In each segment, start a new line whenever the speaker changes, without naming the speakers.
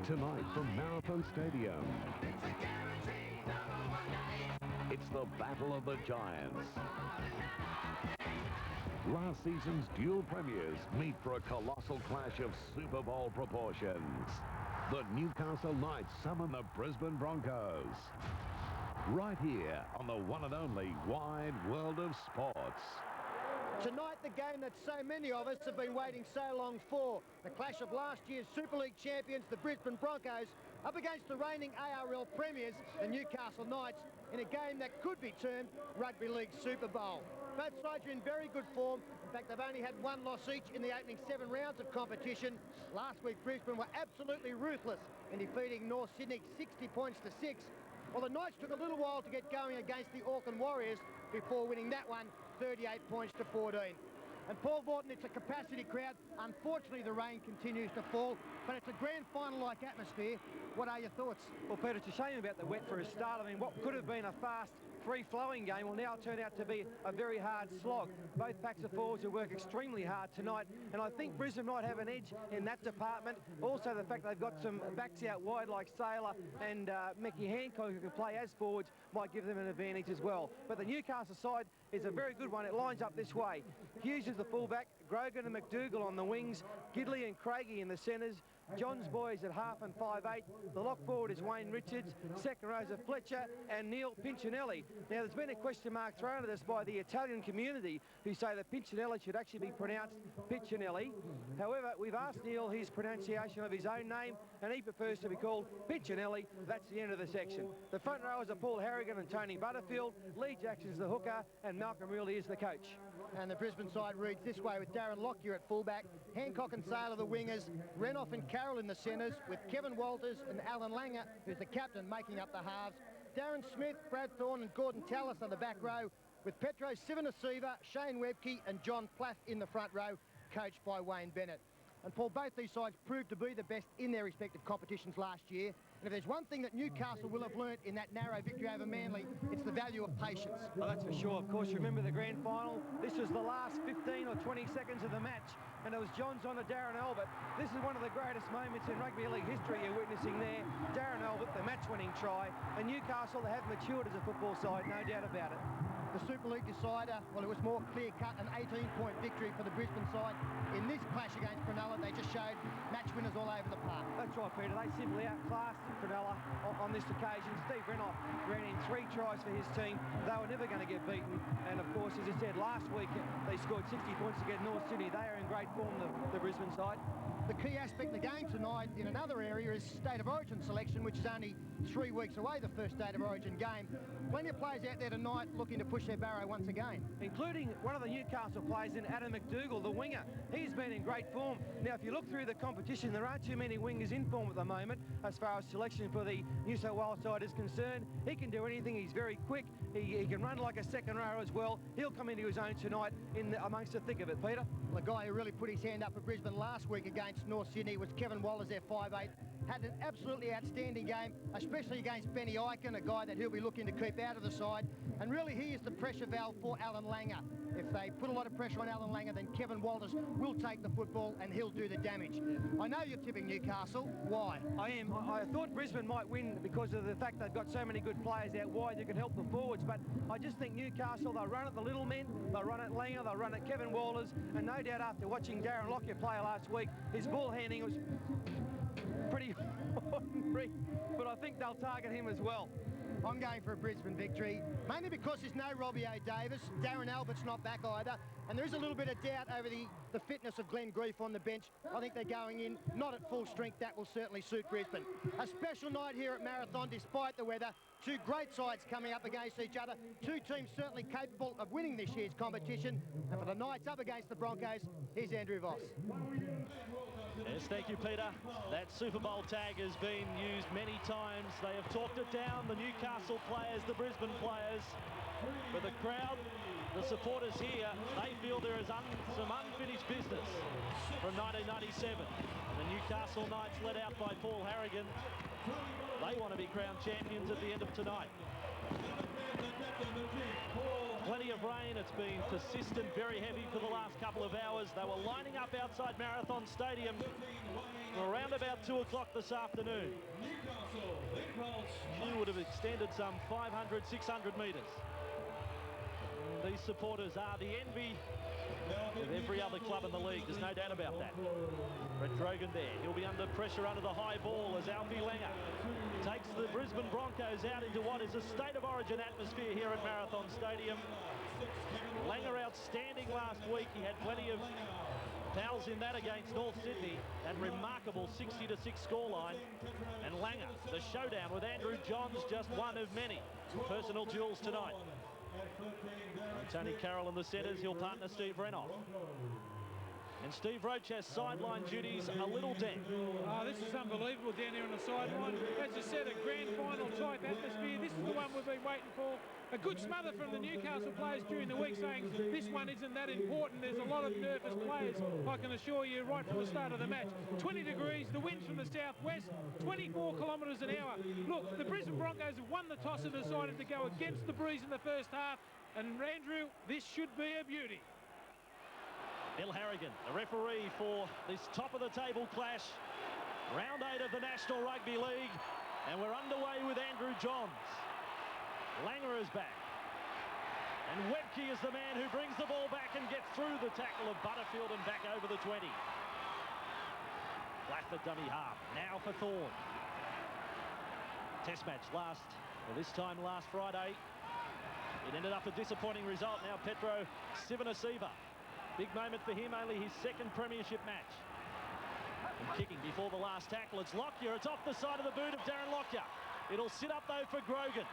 Tonight from Marathon Stadium, it's the Battle of the Giants. Last season's dual premiers meet for a colossal clash of Super Bowl proportions. The Newcastle Knights summon the Brisbane Broncos. Right here on the one and only wide world of sports.
Tonight, the game that so many of us have been waiting so long for. The clash of last year's Super League champions, the Brisbane Broncos, up against the reigning ARL premiers, the Newcastle Knights, in a game that could be termed Rugby League Super Bowl. Both sides are in very good form. In fact, they've only had one loss each in the opening 7 rounds of competition. Last week, Brisbane were absolutely ruthless in defeating North Sydney 60 points to 6. Well, the Knights took a little while to get going against the Auckland Warriors before winning that one 38 points to 14. And Paul Vorton, it's a capacity crowd. Unfortunately, the rain continues to fall, but it's a grand final-like atmosphere. What are your thoughts?
Well, Peter, it's a shame about the wet for a start. I mean, what could have been a fast, free-flowing game will now turn out to be a very hard slog. Both packs of forwards will work extremely hard tonight, and I think Brisbane might have an edge in that department. Also, the fact they've got some backs out wide like Saylor and Mickey Hancock who can play as forwards might give them an advantage as well. But the Newcastle side is a very good one. It lines up this way. Hughes is the fullback, Grogan and McDougall on the wings, Gidley and Craigie in the centres, John's boys at half and 5'8". The lock forward is Wayne Richards, second rows are Fletcher and Neil Pinchinelli. Now, there's been a question mark thrown at us by the Italian community who say that Pinchinelli should actually be pronounced Piccinelli. However, we've asked Neil his pronunciation of his own name, and he prefers to be called Pinchinelli. That's the end of the section. The front rowers are Paul Harrigan and Tony Butterfield, Lee Jackson's the hooker, and Malcolm Rewley is the coach.
And the Brisbane side reads this way with Darren Lockyer at fullback, Hancock and Saylor the wingers, Renouf and Carroll in the centres, with Kevin Walters and Alan Langer, who's the captain, making up the halves. Darren Smith, Brad Thorne and Gordon Tallis on the back row, with Petro Sivanasiva, Shane Webke and John Plath in the front row, coached by Wayne Bennett. And Paul, both these sides proved to be the best in their respective competitions last year. And if there's one thing that Newcastle will have learnt in that narrow victory over Manly, it's the value of patience.
Well, that's for sure. Of course, you remember the grand final. This was the last 15 or 20 seconds of the match, and it was Johns on to Darren Albert. This is one of the greatest moments in rugby league history you're witnessing there. Darren Albert, the match-winning try. And Newcastle, they have matured as a football side, no doubt about it.
The Super League decider, well, it was more clear-cut, an 18-point victory for the Brisbane side. In this clash against Cronulla, they just showed match winners all over the park.
That's right, Peter. They simply outclassed Cronulla on this occasion. Steve Renouf ran in 3 tries for his team. They were never going to get beaten. And, of course, as I said, last week they scored 60 points against North Sydney. They are in great form, the Brisbane side.
The key aspect of the game tonight in another area is State of Origin selection, which is only 3 weeks away, the first State of Origin game. Plenty of players out there tonight looking to push their barrow once again.
Including one of the Newcastle players in Adam McDougall, the winger. He's been in great form. Now, if you look through the competition, there aren't too many wingers in form at the moment as far as selection for the New South Wales side is concerned. He can do anything. He's very quick. He can run like a second rower as well. He'll come into his own tonight amongst the thick of it, Peter.
Well, the guy who really put his hand up for Brisbane last week against North Sydney was Kevin Walters, their 5'8". Had an absolutely outstanding game, especially against Benny Eichen, a guy that he'll be looking to keep out of the side. And really, he is the pressure valve for Alan Langer. If they put a lot of pressure on Alan Langer, then Kevin Walters will take the football and he'll do the damage. I know you're tipping Newcastle. Why?
I am. I thought Brisbane might win because of the fact they've got so many good players out wide who can help the forwards, but I just think Newcastle, they'll run at the little men, they'll run at Langer, they'll run at Kevin Walters, and no doubt after watching Darren Lockyer play last week, his ball handling was pretty ordinary, but I think they'll target him as well.
I'm going for a Brisbane victory, mainly because there's no Robbie O'Davis. Darren Albert's not back either, and there is a little bit of doubt over the fitness of Glenn Grief on the bench. I think they're going in not at full strength. That will certainly suit Brisbane. A special night here at Marathon despite the weather. 2 great sides coming up against each other. 2 teams certainly capable of winning this year's competition. And for the Knights up against the Broncos, here's Andrew Voss.
Yes, thank you, Peter. That Super Bowl tag has been used many times. They have talked it down, the Newcastle players, the Brisbane players. But the crowd, the supporters here, they feel there is some unfinished business from 1997. The Newcastle Knights led out by Paul Harrigan. They want to be crowned champions at the end of tonight. plenty of rain. It's been persistent, very heavy for the last couple of hours. They were lining up outside Marathon Stadium around about 2 o'clock this afternoon. Queue would have extended some 500, 600 metres. These supporters are the envy of every other club in the league. There's no doubt about that. Brett Drogan there. He'll be under pressure under the high ball as Alfie Langer takes the Brisbane Broncos out into what is a state of origin atmosphere here at Marathon Stadium. Langer outstanding last week. He had plenty of fouls in that against North Sydney. That remarkable 60-6 scoreline. And Langer, the showdown with Andrew Johns, just one of many personal duels tonight. And Tony Carroll in the centres. He'll partner Steve Renoff. And Steve Roach has sideline duties a little damp.
Oh, this is unbelievable down there on the sideline. As you said, a grand final type atmosphere. This is the one we've been waiting for. A good smother from the Newcastle players during the week saying this one isn't that important. There's a lot of nervous players, I can assure you, right from the start of the match. 20 degrees, the wind's from the southwest, 24 kilometres an hour. Look, the Brisbane Broncos have won the toss and decided to go against the breeze in the first half. And Andrew, this should be a beauty.
Bill Harrigan, the referee for this top-of-the-table clash. Round 8 of the National Rugby League. And we're underway with Andrew Johns. Langer is back. And Webke is the man who brings the ball back and gets through the tackle of Butterfield and back over the 20. Blackford dummy half. Now for Thorne. Test match this time last Friday. It ended up a disappointing result. Now Petro Sivanasiva. Big moment for him, only his second premiership match. And kicking before the last tackle, it's Lockyer. It's off the side of the boot of Darren Lockyer. It'll sit up though for Grogan.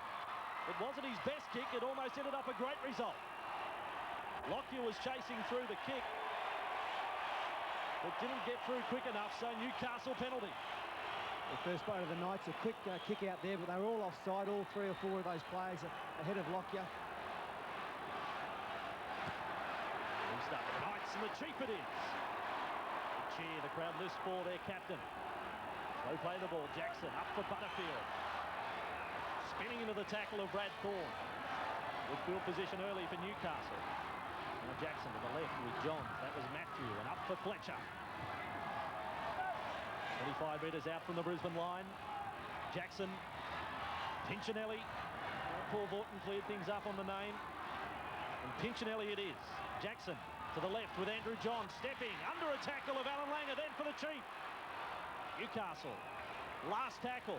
It wasn't his best kick. It almost ended up a great result. Lockyer was chasing through the kick, but didn't get through quick enough, so Newcastle penalty.
The first boat of the night's a quick kick out there, but they were all offside, all 3 or 4 of those players ahead of Lockyer.
Up the Knights, and the cheap it is. The cheer, the crowd lifts for their captain. Slow play the ball. Jackson up for Butterfield. Spinning into the tackle of Brad Thorne. Good field position early for Newcastle. Now Jackson to the left with Johns. That was Matthew, and up for Fletcher. 25 metres out from the Brisbane line. Jackson, Pinchinelli. Paul Vorton cleared things up on the name. And Pinchinelli it is. Jackson to the left with Andrew Johns stepping under a tackle of Alan Langer, then for the cheap. Newcastle, last tackle.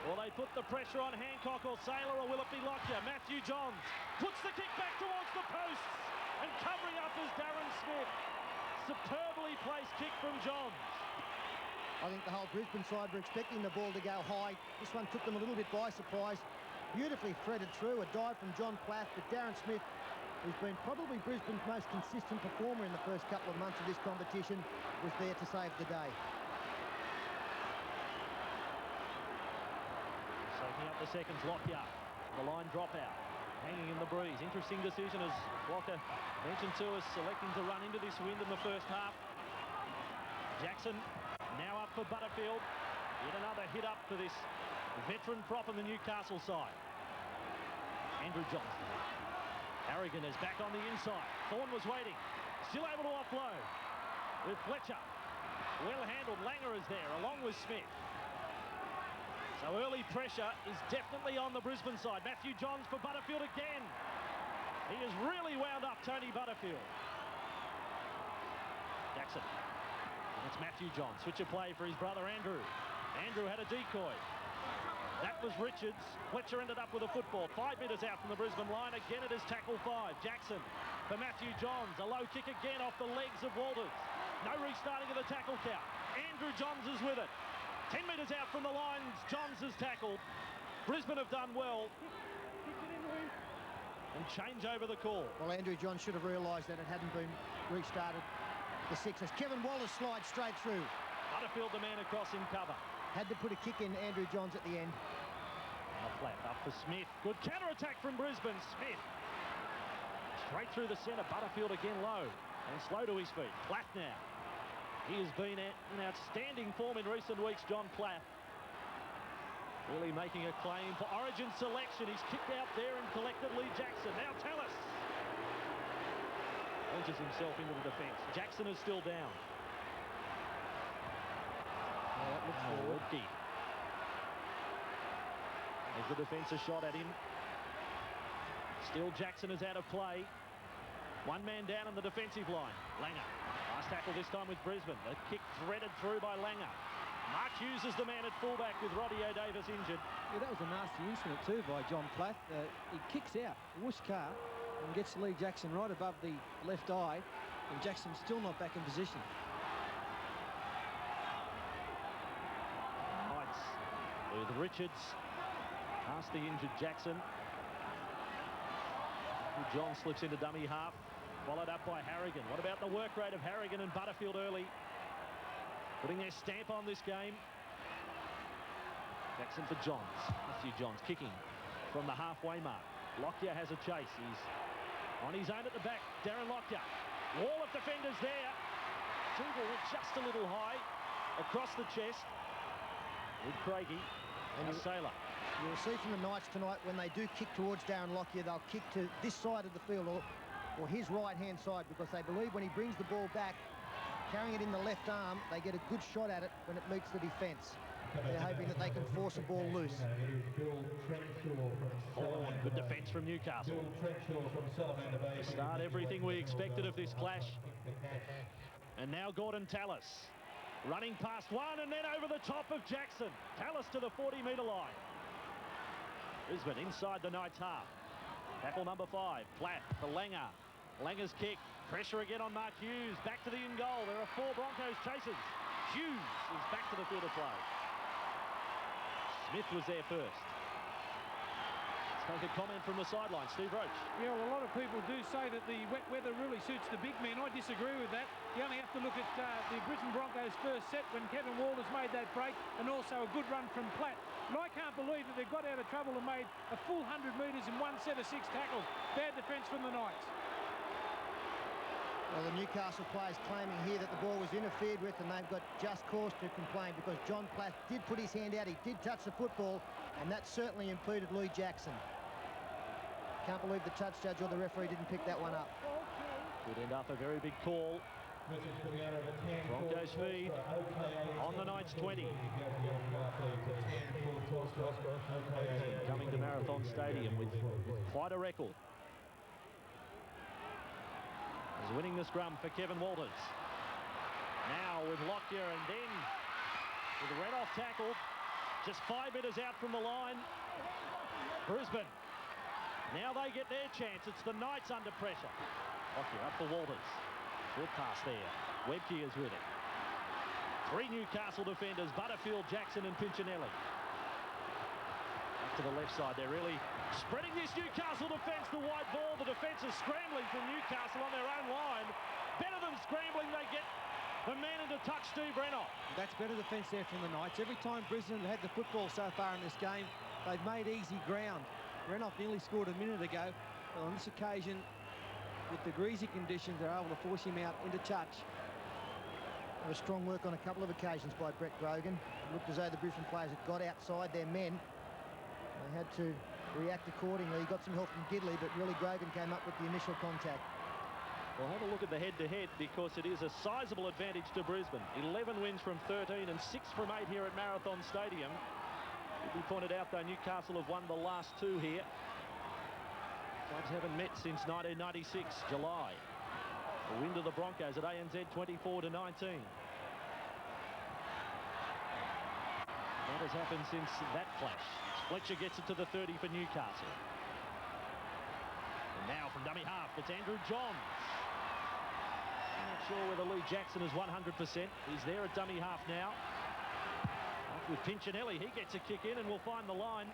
Will they put the pressure on Hancock or Saylor, or will it be Lockyer? Matthew Johns puts the kick back towards the posts, and covering up is Darren Smith. Superbly placed kick from Johns.
I think the whole Brisbane side were expecting the ball to go high. This one took them a little bit by surprise. Beautifully threaded through, a dive from John Plath, but Darren Smith, who's been probably Brisbane's most consistent performer in the first couple of months of this competition, was there to save the day.
Soaking up the seconds, Lockyer. The line dropout, hanging in the breeze. Interesting decision, as Walker mentioned to us, selecting to run into this wind in the first half. Jackson now up for Butterfield. Yet another hit up for this veteran prop on the Newcastle side. Andrew Johnston. Harrigan is back on the inside. Thorne was waiting. Still able to offload with Fletcher. Well handled. Langer is there along with Smith. So early pressure is definitely on the Brisbane side. Matthew Johns for Butterfield again. He has really wound up Tony Butterfield. Jackson. It's Matthew Johns. Switch of play for his brother Andrew. Andrew had a decoy. That was Richards. Fletcher ended up with a football. 5 metres out from the Brisbane line. Again, it is tackle 5. Jackson for Matthew Johns. A low kick again off the legs of Walters. No restarting of the tackle count. Andrew Johns is with it. 10 metres out from the lines. Johns is tackled. Brisbane have done well. And change over the call.
Well, Andrew Johns should have realised that it hadn't been restarted. The Sixers. Kevin Wallace slides straight through.
Butterfield, the man across in cover.
Had to put a kick in Andrew Johns at the end.
Now flat up for Smith. Good counter-attack from Brisbane. Smith straight through the centre. Butterfield again low and slow to his feet. Platt now. He has been in outstanding form in recent weeks, John Platt. Really making a claim for Origin selection. He's kicked out there and collected Lee Jackson. Now Tallis. Launches himself into the defence. Jackson is still down.
That looks forward.
Webke. As the defence a shot at him. Still Jackson is out of play. One man down on the defensive line. Langer. Last tackle this time with Brisbane. The kick threaded through by Langer. Mark Hughes is the man at fullback with Roddy O'Davis injured.
Yeah, that was a nasty incident too by John Platt. He kicks out, whoosh car, and gets Lee Jackson right above the left eye, and Jackson's still not back in position.
Knights with Richards past the injured Jackson. John slips into dummy half, followed up by Harrigan. What about the work rate of Harrigan and Butterfield early? Putting their stamp on this game. Jackson for Johns. Matthew Johns kicking from the halfway mark. Lockyer has a chase. He's on his own at the back. Darren Lockyer. Wall of defenders there. Dougal went just a little high across the chest with Craigie and Sailor.
You'll see from the Knights tonight when they do kick towards Darren Lockyer, they'll kick to this side of the field or his right-hand side, because they believe when he brings the ball back, carrying it in the left arm, they get a good shot at it when it meets the defence. They're hoping that they can force a ball loose.
Horn, good defence from Newcastle. To start everything we expected of this clash. And now Gordon Tallis. Running past one and then over the top of Jackson. Tallis to the 40-metre line. Brisbane inside the Knights half. Tackle number 5. Platt for Langer. Langer's kick. Pressure again on Mark Hughes. Back to the in goal. There are 4 Broncos chasers. Hughes is back to the field of play. Smith was there first. Let's take a comment from the sideline. Steve Roach.
Yeah, well, a lot of people do say that the wet weather really suits the big men. I disagree with that. You only have to look at the Brisbane Broncos' first set when Kevin Walters made that break, and also a good run from Platt. And I can't believe that they got out of trouble and made a full 100 metres in one set of 6 tackles. Bad defence from the Knights.
Well, the Newcastle players claiming here that the ball was interfered with, and they've got just cause to complain because John Platt did put his hand out. He did touch the football, and that certainly impeded Lee Jackson. Can't believe the touch judge or the referee didn't pick that one up.
Could end up a very big call. Broncos feed on the Knights 20. Coming to Marathon Stadium with quite a record. Is winning the scrum for Kevin Walters. Now with Lockyer, and then with a red-off tackle, just 5 metres out from the line. Brisbane. Now they get their chance. It's the Knights under pressure. Lockyer up for Walters. Short pass there. Webke is with it. 3 Newcastle defenders, Butterfield, Jackson and Pinchinelli. Up to the left side, they're really spreading this Newcastle defence. The wide ball, the defence is scrambling from Newcastle on their own line. Better than scrambling, they get the man into touch, Steve Renoff.
That's better defence there from the Knights. Every time Brisbane had the football so far in this game, they've made easy ground. Renoff nearly scored a minute ago. But on this occasion, with the greasy conditions, they're able to force him out into touch.
There was strong work on a couple of occasions by Brett Grogan. It looked as though the Brisbane players had got outside their men. They had to react accordingly. He got some help from Gidley, but really Grogan came up with the initial contact.
Well, have a look at the head-to-head because it is a sizable advantage to Brisbane. 11 wins from 13 and 6 from 8 here at Marathon Stadium. We pointed out, though, Newcastle have won the last 2 here. Clubs haven't met since 1996, July. A win to the Broncos at ANZ 24-19. What has happened since that clash? Fletcher gets it to the 30 for Newcastle. And now from dummy half, it's Andrew Johns. I'm not sure whether Lee Jackson is 100%. He's there at dummy half now. With Pinchinelli, he gets a kick in and will find the line.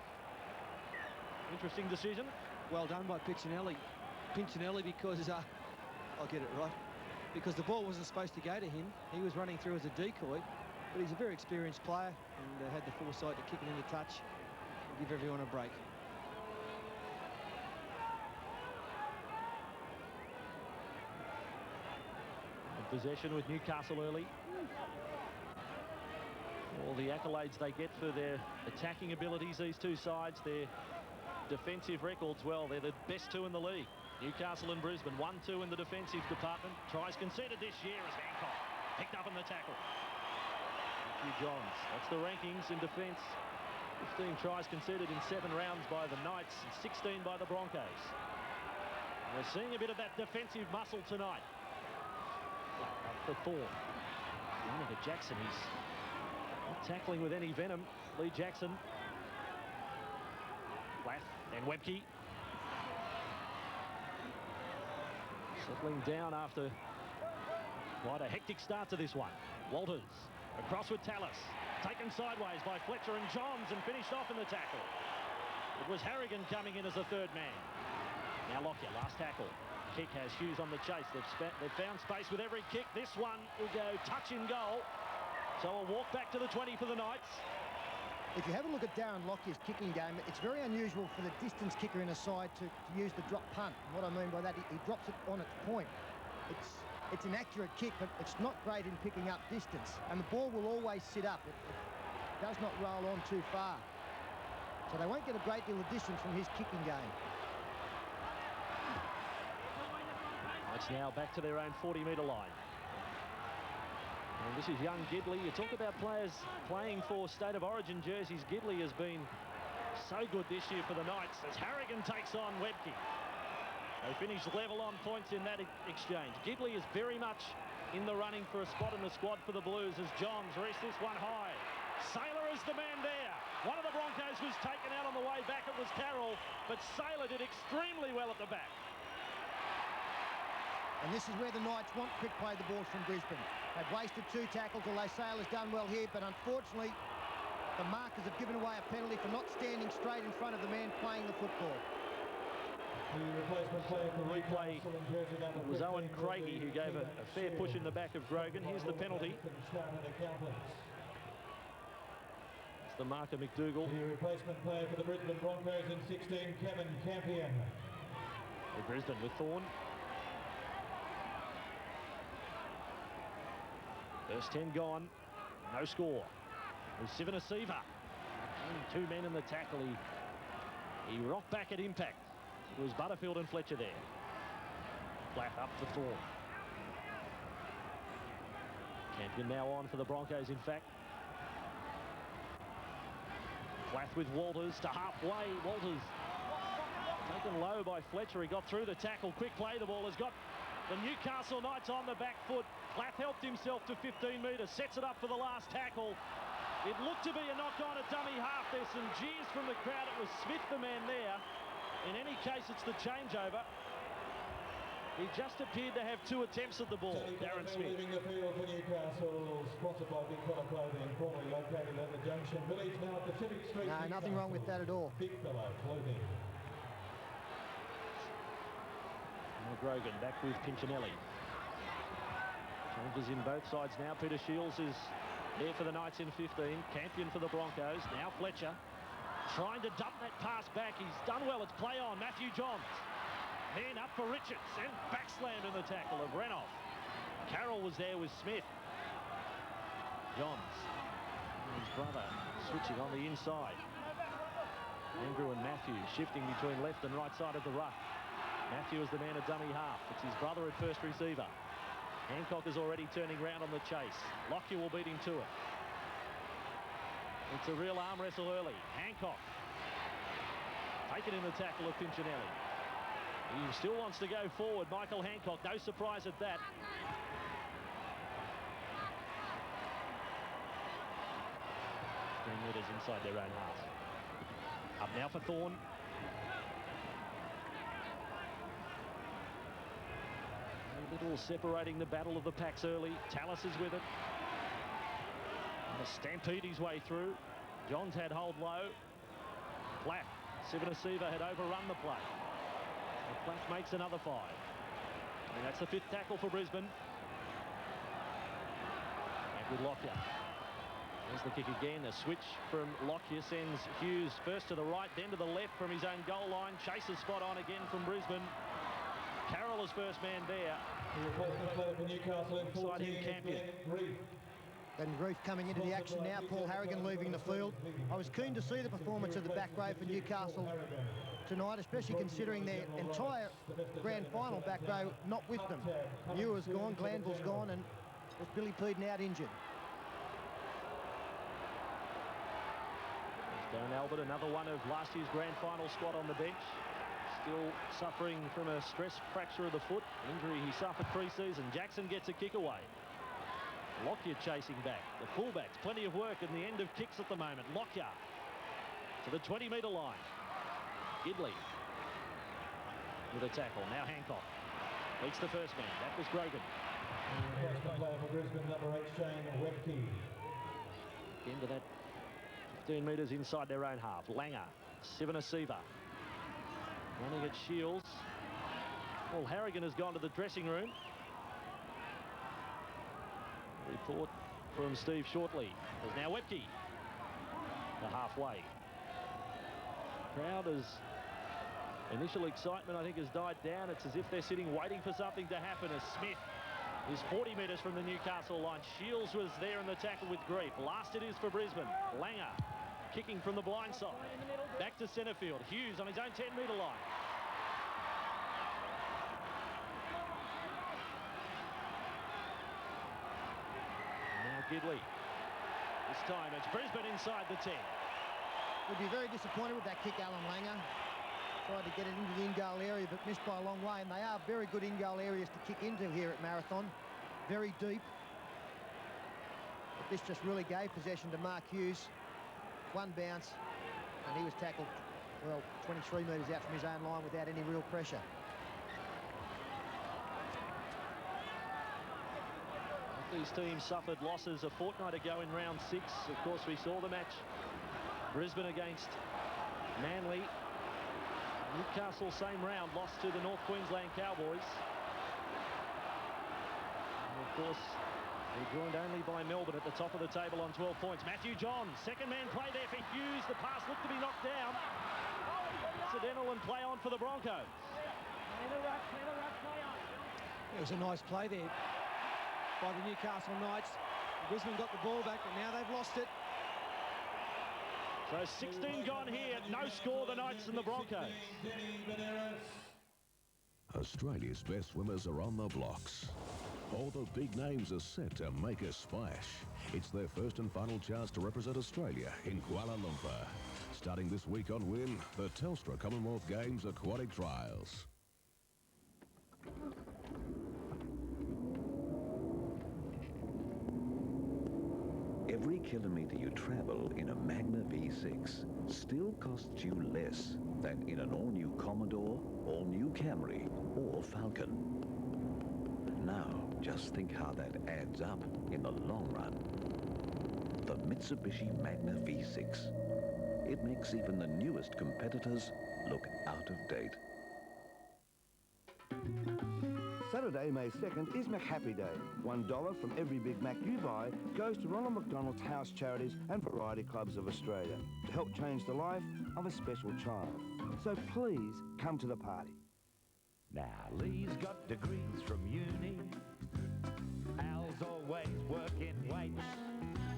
Interesting decision.
Well done by Pinchinelli. Pinchinelli, because I'll get it right, because the ball wasn't supposed to go to him. He was running through as a decoy, but he's a very experienced player and had the foresight to kick it into touch and give everyone a break.
In possession with Newcastle early. All the accolades they get for their attacking abilities, these two sides, their defensive records, well, they're the best 2 in the league. Newcastle and Brisbane, 1-2 in the defensive department. Tries conceded this year as Hancock picked up in the tackle. Matthew Johns, that's the rankings in defence. 15 tries conceded in 7 rounds by the Knights and 16 by the Broncos. And we're seeing a bit of that defensive muscle tonight. Up for Thorne. Look at Jackson, he's not tackling with any venom. Lee Jackson. Plath and Webke. Settling down after quite a hectic start to this one. Walters across with Tallis. Taken sideways by Fletcher and Johns and finished off in the tackle. It was Harrigan coming in as the third man. Now Lockyer, last tackle. Kick has Hughes on the chase. They've found space with every kick. This one will go touch in goal. So a walk back to the 20 for the Knights.
If you have a look at Darren Lockyer's kicking game, it's very unusual for the distance kicker in a side to use the drop punt. And what I mean by that, he drops it on its point. It's an accurate kick, but it's not great in picking up distance. And the ball will always sit up. It does not roll on too far. So they won't get a great deal of distance from his kicking game.
Knights now back to their own 40-metre line. And this is young Gidley. You talk about players playing for State of Origin jerseys. Gidley has been so good this year for the Knights as Harrigan takes on Webke. They finished level on points in that exchange. Gidley is very much in the running for a spot in the squad for the Blues as Johns rests this one high. Saylor is the man there. One of the Broncos was taken out on the way back. It was Carroll, but Saylor did extremely well at the back.
And this is where the Knights want quick play the ball from Brisbane. They've wasted 2 tackles, although Saylor's done well here, but unfortunately the markers have given away a penalty for not standing straight in front of the man playing the football.
The replacement player for
replay, it was Owen Craigie who gave a fair push in the back of Grogan. Here's the penalty. It's the marker McDougall.
The replacement player for the Brisbane Broncos in 16, Kevin Campion.
For Brisbane with Thorne. First 10 gone, no score. With Sivanasiva. 2 men in the tackle. He rocked back at impact. It was Butterfield and Fletcher there. Plath up for Thorne. Campion now on for the Broncos, in fact. Plath with Walters to halfway. Walters taken low by Fletcher. He got through the tackle. Quick play. The ball has got the Newcastle Knights on the back foot. Plath helped himself to 15 metres. Sets it up for the last tackle. It looked to be a knock on a dummy half. There's some jeers from the crowd. It was Smith, the man there. In any case, it's the changeover. He just appeared to have 2 attempts at the ball, Darren Smith.
Leaving the field for Newcastle, sponsored by Big Fella Clothing, formerly located at the Junction Village, now at Pacific Street.
No, nothing wrong with that at all.
Big Fella Clothing.
Grogan back with Pinchinelli. Changes in both sides now. Peter Shields is there for the Knights in 15. Campion for the Broncos. Now Fletcher trying to dump that pass back. He's done well. It's play on. Matthew Johns. Then up for Richards and backslammed in the tackle of Renoff. Carroll was there with Smith. Johns and his brother switching on the inside. Andrew and Matthew shifting between left and right side of the ruck. Matthew is the man at dummy half. It's his brother at first receiver. Hancock is already turning round on the chase. Lockyer will beat him to it. It's a real arm wrestle early. Hancock taken in the tackle of Pinchinelli. He still wants to go forward. Michael Hancock, no surprise at that. 3 metres inside their own half. Up now for Thorne. A little separating the battle of the packs early. Tallis is with it. And a stampede his way through. Johns had hold low. Plath. Sivanasiva had overrun the play. So Plath makes another 5. And that's the 5th tackle for Brisbane. And with Lockyer. There's the kick again. A switch from Lockyer sends Hughes first to the right, then to the left from his own goal line. Chases spot on again from Brisbane. Carroll is first man there.
The replacement player for Newcastle in 14,
Campion.
Reed.
And Ruth coming into the action now, Paul Harrigan leaving the field. I was keen to see the performance of the back row for Newcastle tonight, especially considering their entire grand final back row not with them. Muir's gone, Glanville's gone, and there's Billy Peden out injured.
Darren Albert, another one of last year's grand final squad on the bench. Still suffering from a stress fracture of the foot, injury he suffered pre-season. Jackson gets a kick away. Lockyer chasing back. The fullbacks, plenty of work in the end of kicks at the moment. Lockyer to the 20-metre line. Gidley with a tackle. Now Hancock beats the first man. That was Grogan.
Player for Brisbane, number 8, Shane Webke.
Into that 15 metres inside their own half. Langer, Sivanasiva running at Shields. Well, Harrigan has gone to the dressing room. Report from Steve Shortley. There's now Webke. The halfway. Crowd is... Initial excitement, I think, has died down. It's as if they're sitting waiting for something to happen as Smith is 40 metres from the Newcastle line. Shields was there in the tackle with grief. Last it is for Brisbane. Langer kicking from the blind side. Back to centre field. Hughes on his own 10-metre line. Gidley. This time it's Brisbane inside the 10.
Would be very disappointed with that kick, Alan Langer. Tried to get it into the in-goal area, but missed by a long way, and they are very good in-goal areas to kick into here at Marathon. Very deep. But this just really gave possession to Mark Hughes. One bounce, and he was tackled, well, 23 metres out from his own line without any real pressure.
These teams suffered losses a fortnight ago in round 6. Of course, we saw the match. Brisbane against Manly. Newcastle, same round, lost to the North Queensland Cowboys. And of course, they're joined only by Melbourne at the top of the table on 12 points. Matthew John, second man play there for Hughes. The pass looked to be knocked down. Accidental and play on for the Broncos.
It was a nice play there by the Newcastle Knights. Brisbane got the ball back, but now they've lost it.
So 16 gone here. No score, the Knights and the Broncos.
Australia's best swimmers are on the blocks. All the big names are set to make a splash. It's their first and final chance to represent Australia in Kuala Lumpur. Starting this week on WIN, the Telstra Commonwealth Games Aquatic Trials.
Every kilometre you travel in a Magna V6 still costs you less than in an all-new Commodore, all-new Camry, or Falcon. Now, just think how that adds up in the long run. The Mitsubishi Magna V6. It makes even the newest competitors look out of date.
Saturday, May 2nd is McHappy Day. $1 from every Big Mac you buy goes to Ronald McDonald's House Charities and Variety Clubs of Australia to help change the life of a special child. So please come to the party.
Now Lee's got degrees from uni. Al's always working weights.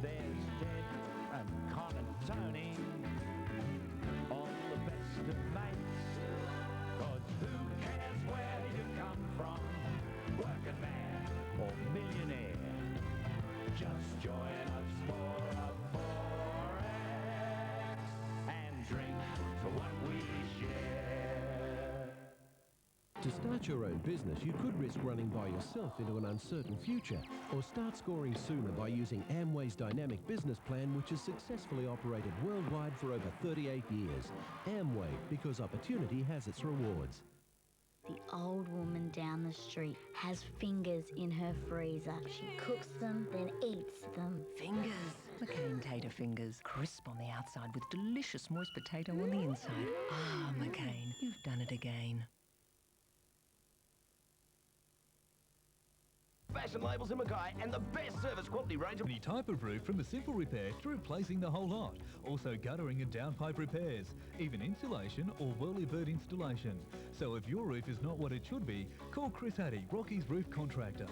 There's Ted and Con and Tony, all the best of mates. 'Cause who cares where you come from, working man or millionaire? Just join us for a forex and drink for what we share.
To start your own business, you could risk running by yourself into an uncertain future, or start scoring sooner by using Amway's dynamic business plan, which has successfully operated worldwide for over 38 years. Amway, because opportunity has its rewards.
The old woman down the street has fingers in her freezer. She cooks them, then eats them.
Fingers. McCain tater fingers. Crisp on the outside with delicious moist potato on the inside. Ah, McCain, you've done it again.
Fashion labels in Mackay and the best service quality range of
any type of roof, from a simple repair to replacing the whole lot. Also guttering and downpipe repairs, even insulation or whirly bird installation. So if your roof is not what it should be, call Chris Addy, Rocky's Roof Contractor.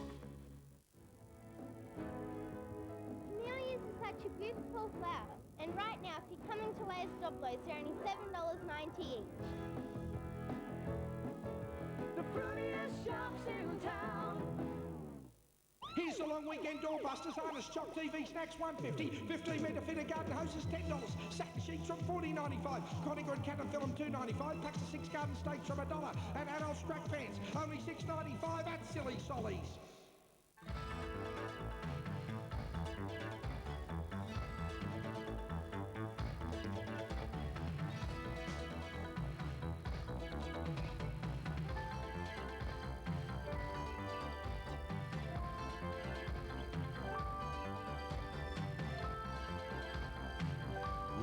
Paul Flower, and right now, if you're coming to Lay's Stop Loads, they're only $7.90 each.
The prettiest shops in town.
Here's the long weekend doorbusters. Harness Choc TV snacks $1.50. 15-metre fitted garden hoses $10. Sack sheets from $14.95. Conigrid cat and film $2.95. Packs of 6 garden stakes from $1. And adult strap pants only $6.95 at Silly Sollies.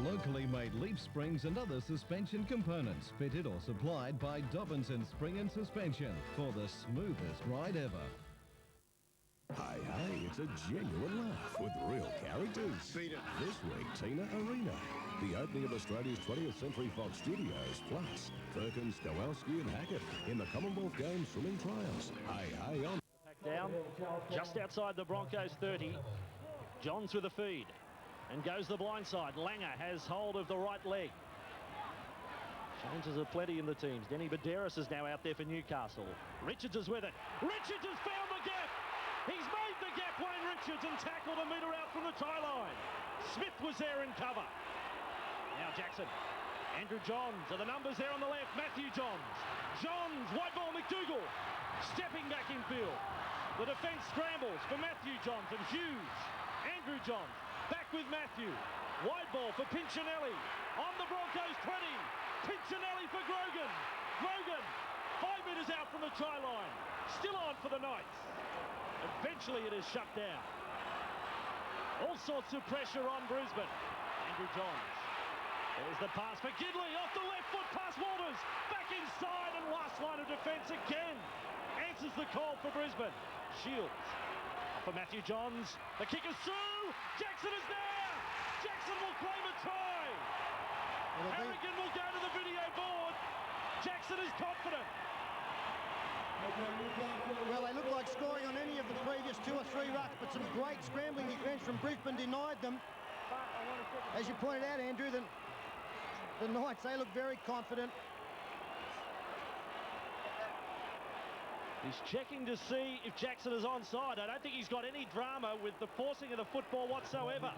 Locally made leaf springs and other suspension components, fitted or supplied by Dobinson Spring and Suspension for the smoothest ride ever.
Hey, it's a genuine laugh with real characters.
Beat it.
This week, Tina Arena. The opening of Australia's 20th Century Fox Studios, plus Perkins, Kowalski and Hackett in the Commonwealth Games swimming trials. Hey, on.
Back down, just outside the Broncos 30. Johns with a feed. And goes the blind side. Langer has hold of the right leg. Changes are plenty in the teams. Denny Baderis is now out there for Newcastle. Richards is with it. Richards has found the gap. He's made the gap, Wayne Richards, and tackled a metre out from the try line. Smith was there in cover. Now Jackson. Andrew Johns are the numbers there on the left. Matthew Johns. Johns, white ball, McDougall. Stepping back in field. The defence scrambles for Matthew Johns and Hughes. Andrew Johns. Back with Matthew. Wide ball for Pinchinelli. On the Broncos 20. Pinchinelli for Grogan. Grogan, 5 metres out from the try line. Still on for the Knights. Eventually it is shut down. All sorts of pressure on Brisbane. Andrew Johns. There's the pass for Gidley. Off the left foot past Walters. Back inside and last line of defence again. Answers the call for Brisbane. Shields. For Matthew Johns. The kick is through. Jackson is there. Jackson will claim a try. Harrigan will go to the video board. Jackson is confident.
Well, they look like scoring on any of the previous 2 or 3 rucks, but some great scrambling defence from Brisbane denied them. As you pointed out, Andrew, the Knights, they look very confident.
He's checking to see if Jackson is onside. I don't think he's got any drama with the forcing of the football whatsoever.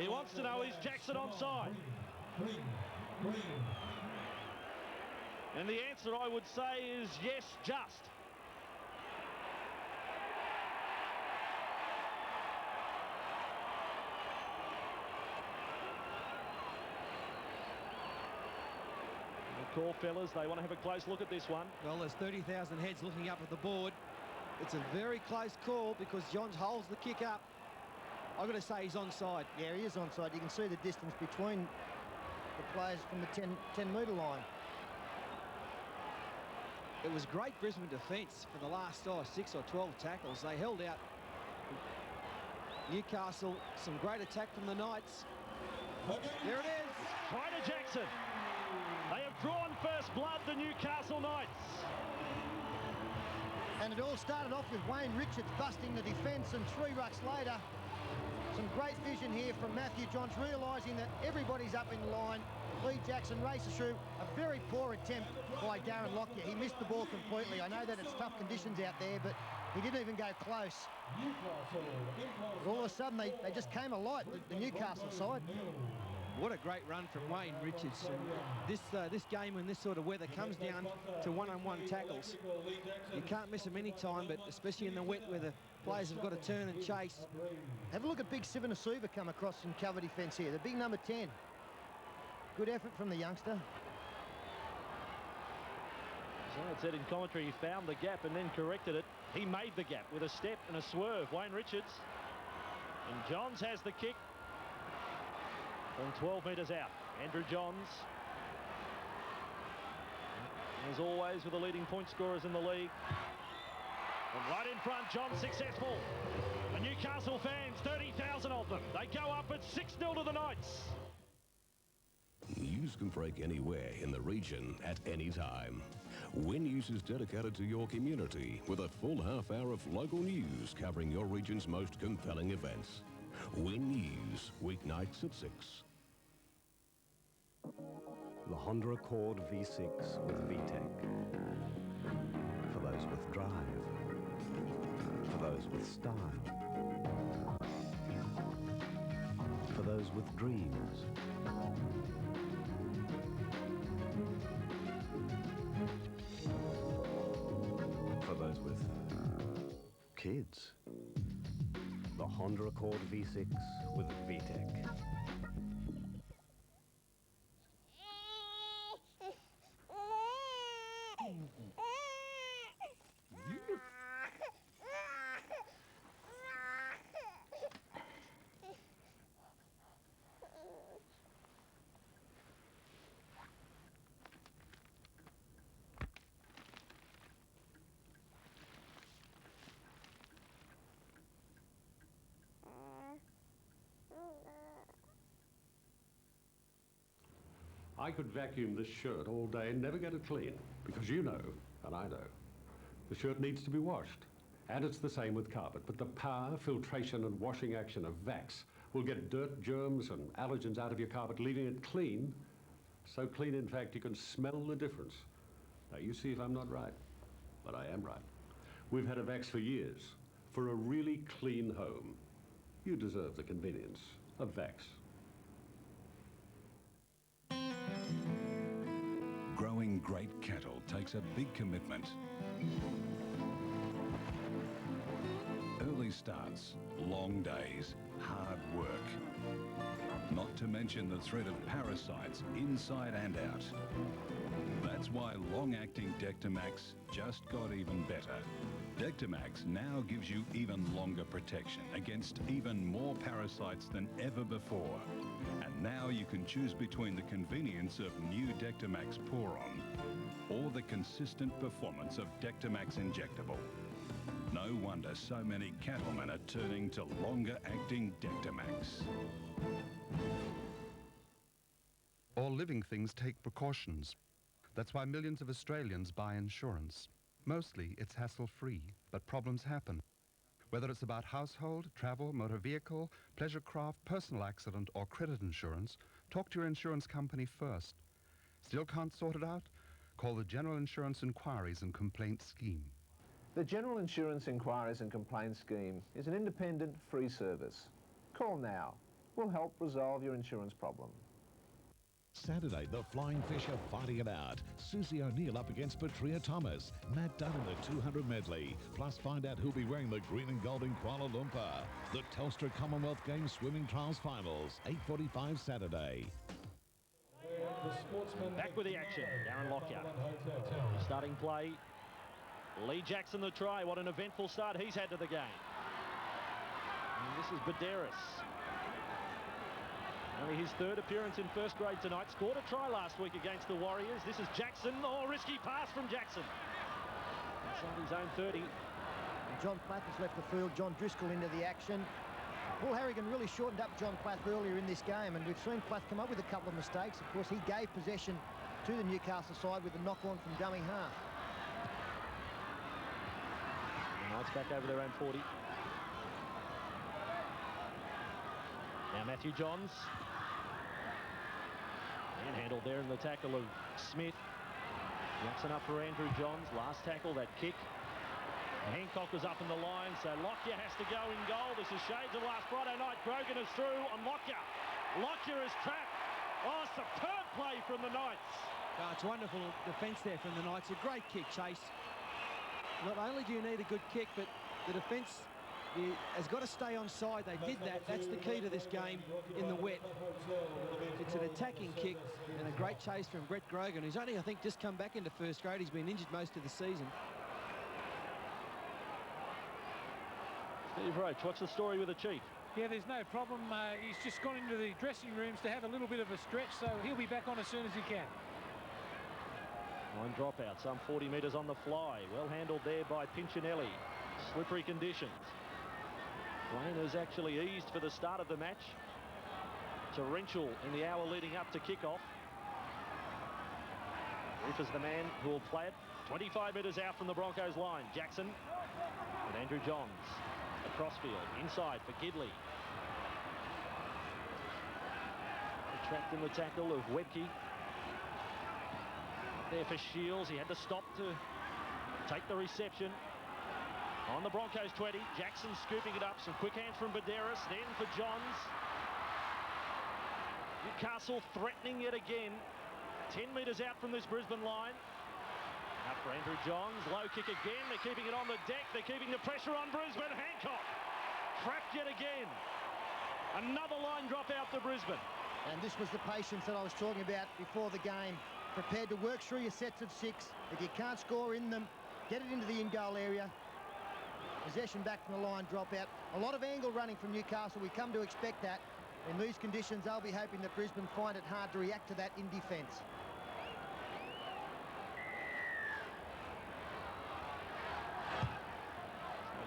He wants to know, is Jackson onside? And the answer, I would say, is yes, just. Call, fellas, they want to have a close look at this one.
Well, there's 30,000 heads looking up at the board. It's a very close call because Johns holds the kick up. I've got to say he's onside.
Yeah, he is onside. You can see the distance between the players from the 10-metre line.
It was great Brisbane defence for the last 6 or 12 tackles. They held out Newcastle. Some great attack from the Knights. There it is.
Try to Jackson. They have drawn first blood, the Newcastle Knights.
And it all started off with Wayne Richards busting the defence, and 3 rucks later, some great vision here from Matthew Johns, realising that everybody's up in the line. Lee Jackson races through. A very poor attempt by Darren Lockyer. He missed the ball completely. I know that it's tough conditions out there, but he didn't even go close. But all of a sudden, they just came alight, the Newcastle side.
What a great run from Wayne Richards. And this game and this sort of weather comes down to one-on-one tackles. You can't miss them any time, but especially in the wet where the players have got to turn and chase.
Have a look at Big Sivanasuva come across some cover defence here. The big number 10. Good effort from the youngster.
As I said in commentary, he found the gap and then corrected it. He made the gap with a step and a swerve, Wayne Richards. And Johns has the kick. From 12 metres out, Andrew Johns. As always, with the leading point scorers in the league. And right in front, Johns successful. The Newcastle fans, 30,000 of them. They go up at 6-0 to the Knights.
News can break anywhere in the region at any time. When News is dedicated to your community with a full half hour of local news covering your region's most compelling events. Win News, weeknights at 6.
The Honda Accord V6 with VTEC. For those with drive. For those with style. For those with dreams. For those with kids. The Honda Accord V6 with VTEC.
I could vacuum this shirt all day and never get it clean, because you know, and I know, the shirt needs to be washed. And it's the same with carpet, but the power, filtration and washing action of Vax will get dirt, germs and allergens out of your carpet, leaving it clean. So clean, in fact, you can smell the difference. Now, you see if I'm not right, but I am right. We've had a Vax for years. For a really clean home, you deserve the convenience of Vax.
Growing great cattle takes a big commitment. Early starts, long days, hard work. Not to mention the threat of parasites inside and out. That's why long-acting Dectomax just got even better. Dectomax now gives you even longer protection against even more parasites than ever before. And now you can choose between the convenience of new Dectomax Pour-On or the consistent performance of Dectomax Injectable. No wonder so many cattlemen are turning to longer-acting Dectomax.
All living things take precautions. That's why millions of Australians buy insurance. Mostly, it's hassle-free, but problems happen. Whether it's about household, travel, motor vehicle, pleasure craft, personal accident, or credit insurance, talk to your insurance company first. Still can't sort it out? Call the General Insurance Inquiries and Complaints Scheme.
The General Insurance Inquiries and Complaints Scheme is an independent, free service. Call now. We'll help resolve your insurance problem.
Saturday, the Flying Fish are fighting it out. Susie O'Neill up against Petria Thomas. Matt Dunn in the 200 medley. Plus, find out who'll be wearing the green and gold in Kuala Lumpur. The Telstra Commonwealth Games Swimming Trials Finals, 8:45 Saturday.
Back with the action, Darren Lockyer. Starting play, Lee Jackson the try. What an eventful start he's had to the game. And this is Baderis. Only his third appearance in first grade tonight. Scored a try last week against the Warriors. This is Jackson. Oh, risky pass from Jackson. Inside his own 30.
And John Platt has left the field. John Driscoll into the action. Paul Harrigan really shortened up John Platt earlier in this game, and we've seen Platt come up with a couple of mistakes. Of course, he gave possession to the Newcastle side with the knock-on from dummy half.
The Knights back over their own 40. Now Matthew Johns. And handled there in the tackle of Smith. Jackson up for Andrew Johns. Last tackle, that kick. Hancock was up in the line, so Lockyer has to go in goal. This is shades of last Friday night. Grogan is through on Lockyer. Lockyer is trapped. Oh, superb play from the Knights.
Oh, it's wonderful defence there from the Knights. A great kick, Chase. Not only do you need a good kick, but the defence has got to stay on side. They did that. That's the key to this game in the wet. It's an attacking kick and a great chase from Brett Grogan, who's only, I think, just come back into first grade. He's been injured most of the season.
Steve Roach, what's the story with the Chief?
Yeah, there's no problem. He's just gone into the dressing rooms to have a little bit of a stretch, so he'll be back on as soon as he can.
Line dropout, some 40 metres on the fly. Well handled there by Pinchinelli. Slippery conditions. Rain has actually eased for the start of the match. Torrential in the hour leading up to kickoff. Roof is the man who will play it. 25 metres out from the Broncos line. Jackson and Andrew Johns. Crossfield inside for Gidley. Trapped in the tackle of Webke. There for Shields. He had to stop to take the reception. On the Broncos 20, Jackson scooping it up. Some quick hands from Badderas, then for Johns. Newcastle threatening yet again. 10 metres out from this Brisbane line. Up for Andrew Johns, low kick again. They're keeping it on the deck. They're keeping the pressure on Brisbane. Hancock trapped yet again. Another line drop out to Brisbane.
And this was the patience that I was talking about before the game. Prepared to work through your sets of 6. If you can't score in them, get it into the in-goal area. Possession back from the line, drop out. A lot of angle running from Newcastle. We come to expect that. In these conditions, they'll be hoping that Brisbane find it hard to react to that in defence.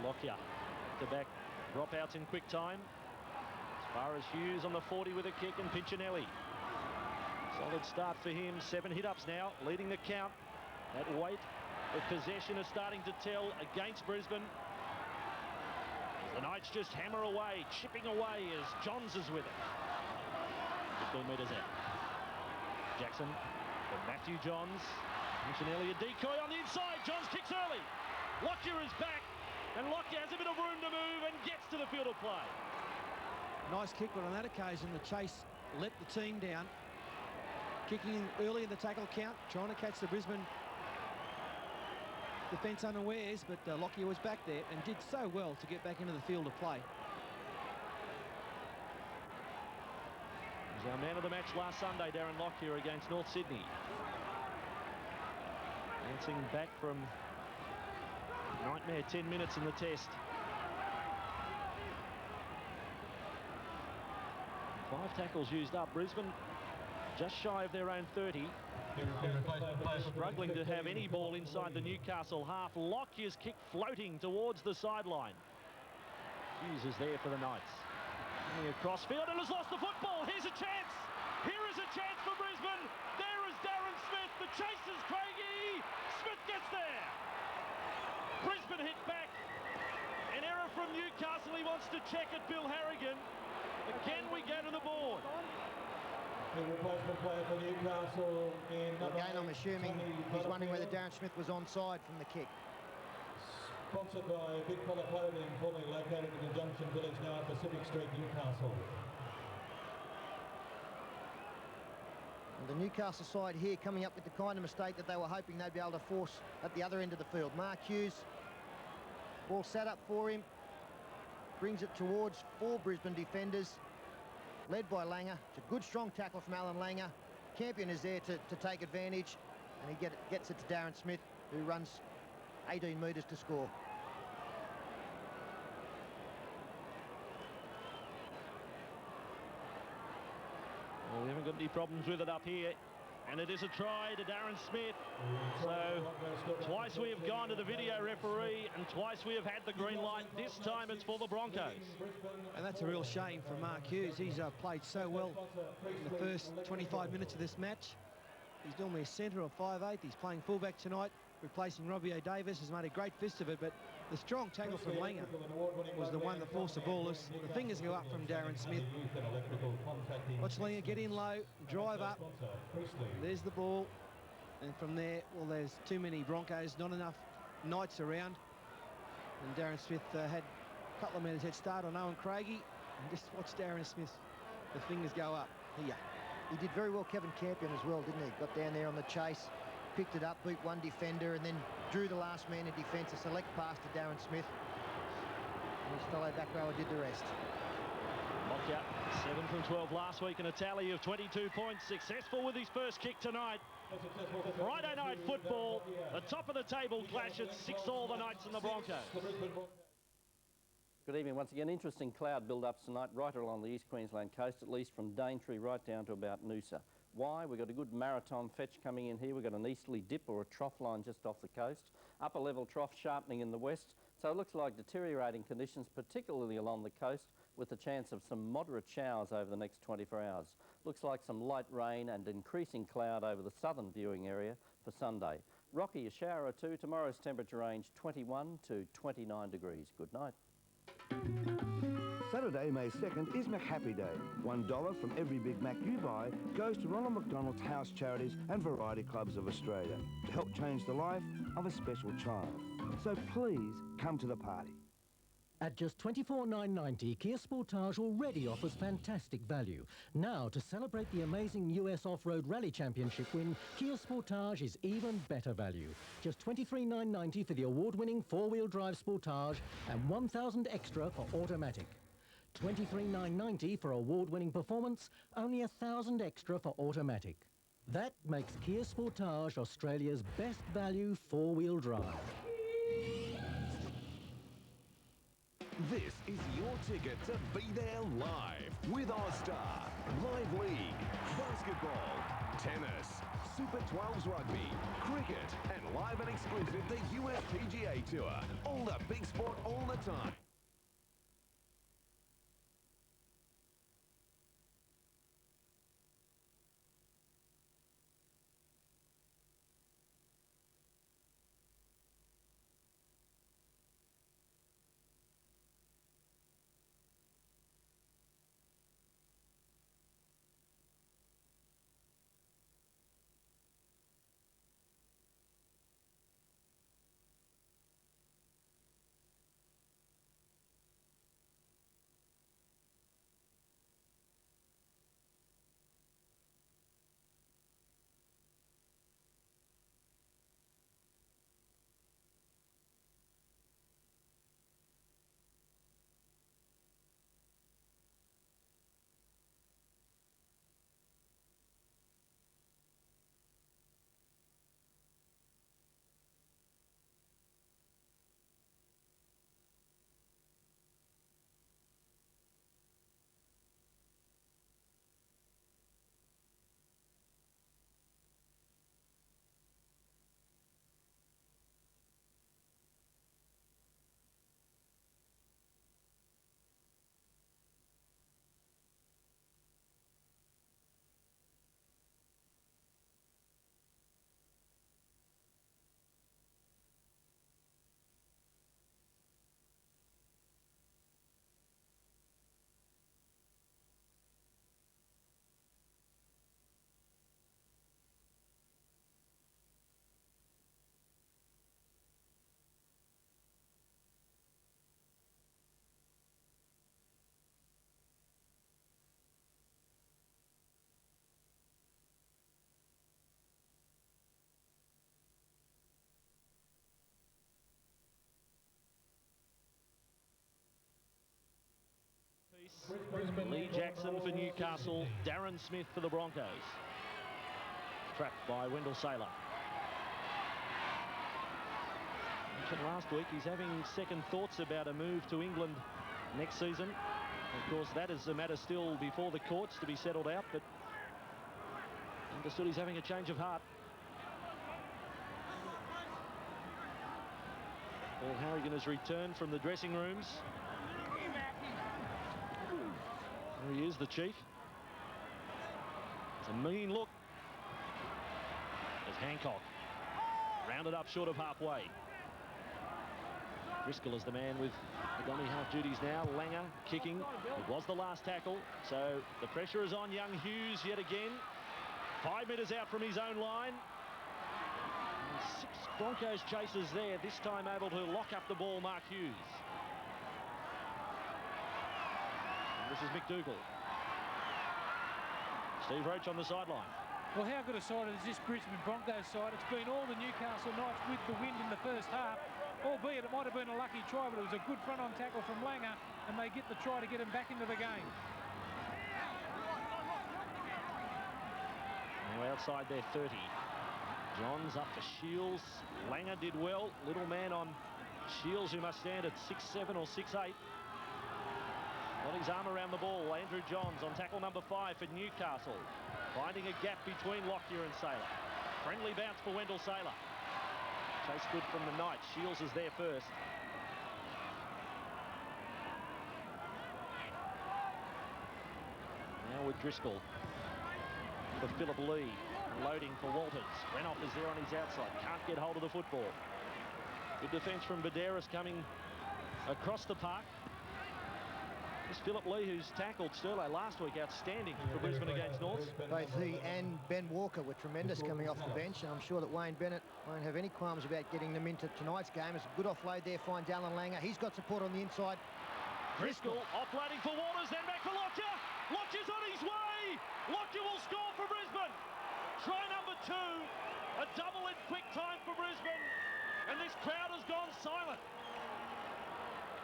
Lockyer to back dropouts in quick time. As far as Hughes on the 40 with a kick, and Pinchinelli. Solid start for him. 7 hit-ups now, leading the count. That weight of possession is starting to tell against Brisbane. The Knights just hammer away, chipping away as Johns is with it. 15 metres out. Jackson for Matthew Johns. Pinchinelli a decoy on the inside. Johns kicks early. Lockyer is back, and Lockyer has a bit of room to move and gets to the field of play.
Nice kick, but on that occasion, the chase let the team down. Kicking in early in the tackle count, trying to catch the Brisbane defence unawares, but Lockyer was back there and did so well to get back into the field of play.
He was our man of the match last Sunday, Darren Lockyer, against North Sydney. Dancing back from nightmare 10 minutes in the test. 5 tackles used up. Brisbane just shy of their own 30. Struggling to have any ball inside the Newcastle half. Lockyer's kick floating towards the sideline. Hughes is there for the Knights. Coming across field and has lost the football. Here's a chance. Here is a chance for Brisbane. There is Darren Smith. The chase is Craigie. Smith gets there. Brisbane hit back. An error from Newcastle. He wants to check it, Bill Harrigan. Again, we go to the board.
The replacement player for Newcastle in
Again, I'm assuming he's wondering whether Darren Smith was onside from the kick.
Sponsored by Big Fella Clothing, formerly located in the Junction Village, now at Pacific Street, Newcastle.
And the Newcastle side here coming up with the kind of mistake that they were hoping they'd be able to force at the other end of the field. Mark Hughes, ball sat up for him, brings it towards 4 Brisbane defenders, led by Langer. It's a good, strong tackle from Alan Langer. Campion is there to take advantage, and he gets it to Darren Smith, who runs 18 metres to score.
Well, we haven't got any problems with it up here. And it is a try to Darren Smith. So twice we have gone to the video referee and twice we have had the green light. This time it's for the Broncos.
And that's a real shame for Mark Hughes. He's played so well in the first 25 minutes of this match. He's normally a centre of 5'8". He's playing fullback tonight, replacing Robbie O'Davis. Has made a great fist of it, but the strong tackle from Langer was the one that forced the ball. The fingers go up from Darren Smith. Watch Langer get in low, drive up. There's the ball. And from there, well, there's too many Broncos, not enough Knights around. And Darren Smith had a couple of metres head start on Owen Craigie. And just watch Darren Smith, the fingers go up here.
He did very well, Kevin Campion, as well, didn't he? Got down there on the chase, picked it up, beat one defender, and then drew the last man in defence. A select pass to Darren Smith. And his fellow back rower did the rest.
Lockyer, 7 from 12 last week, and a tally of 22 points. Successful with his first kick tonight. Friday night football, the top of the table clash at 6-all, the Knights and the Broncos.
Good evening once again. Interesting cloud build-ups tonight right along the East Queensland coast, at least from Daintree right down to about Noosa. Why? We've got a good maritime fetch coming in here. We've got an easterly dip or a trough line just off the coast. Upper level trough sharpening in the west. So it looks like deteriorating conditions, particularly along the coast, with the chance of some moderate showers over the next 24 hours. Looks like some light rain and increasing cloud over the southern viewing area for Sunday. Rocky, a shower or two. Tomorrow's temperature range 21 to 29 degrees. Good night.
Saturday, May 2nd is McHappy Day. $1 from every Big Mac you buy goes to Ronald McDonald's House Charities and Variety Clubs of Australia to help change the life of a special child. So please come to the party.
At just $24,990, Kia Sportage already offers fantastic value. Now, to celebrate the amazing US Off-Road Rally Championship win, Kia Sportage is even better value. Just $23,990 for the award-winning four-wheel drive Sportage and $1,000 extra for automatic. $23,990 for award-winning performance, only $1,000 extra for automatic. That makes Kia Sportage Australia's best value four-wheel drive.
This is your ticket to be there live with Austar, Live League, basketball, tennis, Super 12s rugby, cricket, and live and exclusive the US PGA Tour. All the big sport all the time.
Lee Jackson for Newcastle, Darren Smith for the Broncos. Trapped by Wendell Saylor. Mentioned last week he's having second thoughts about a move to England next season. Of course, that is a matter still before the courts to be settled out, but understood he's having a change of heart. Paul Harrigan has returned from the dressing rooms. There he is, the chief. It's a mean look. There's Hancock. Rounded up short of halfway. Driscoll is the man with the dummy half duties now. Langer kicking. It was the last tackle. So the pressure is on young Hughes yet again. 5 metres out from his own line. And 6 Broncos chasers there. This time able to lock up the ball, Mark Hughes. This is McDougall. Steve Roach on the sideline.
Well, how good a side is this Brisbane Broncos side? It's been all the Newcastle Knights with the wind in the first half, albeit it might have been a lucky try, but it was a good front-on tackle from Langer, and they get the try to get him back into the game.
Now outside their 30. Johns up for Shields. Langer did well. Little man on Shields, who must stand at 6'7" or 6'8". Got his arm around the ball. Andrew Johns on tackle number 5 for Newcastle. Finding a gap between Lockyer and Saylor. Friendly bounce for Wendell Saylor. Chase good from the Knights. Shields is there first. Now with Driscoll. For Philip Lee. Loading for Walters. Renoff is there on his outside. Can't get hold of the football. Good defence from Badeiras coming across the park. It's Philip Lee, who's tackled Sterlo last week, outstanding for Brisbane against Norths.
Both he and Ben Walker were tremendous coming off the bench, and I'm sure that Wayne Bennett won't have any qualms about getting them into tonight's game. It's a good offload there, finds Alan Langer. He's got support on the inside.
Driscoll offloading for Waters, then back for Lockyer. Lockyer's on his way. Lockyer will score for Brisbane. Try number 2, a double in quick time for Brisbane, and this crowd has gone silent.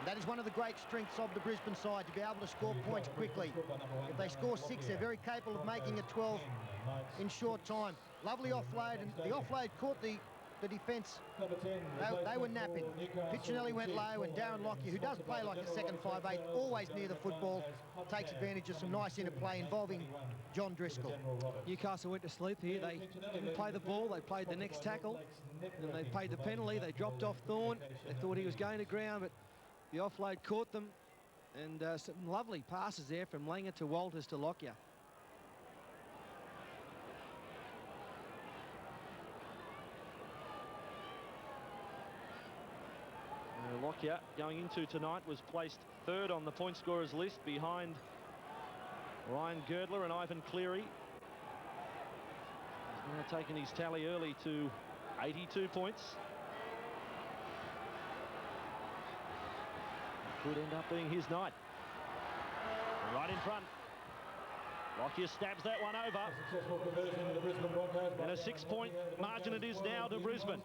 That is one of the great strengths of the Brisbane side, to be able to score points quickly. If they score 6, they're very capable of making it 12 in short time. Lovely offload, and the offload caught the defence. They were napping. Piccinelli went low, and Darren Lockyer, who does play like a second 5'8", always near the football, takes advantage of some nice interplay involving John Driscoll.
Newcastle went to sleep here. They didn't play the ball. They played the next tackle, and they paid the penalty. They dropped off Thorne. They thought he was going to ground, but the offload caught them, and some lovely passes there from Langer to Walters to Lockyer.
Lockyer, going into tonight, was placed 3rd on the point scorers list behind Ryan Girdler and Ivan Cleary. He's now taken his tally early to 82 points. Could end up being his night. Right in front. Lockyer stabs that one over. And a 6-point margin it is now to Brisbane.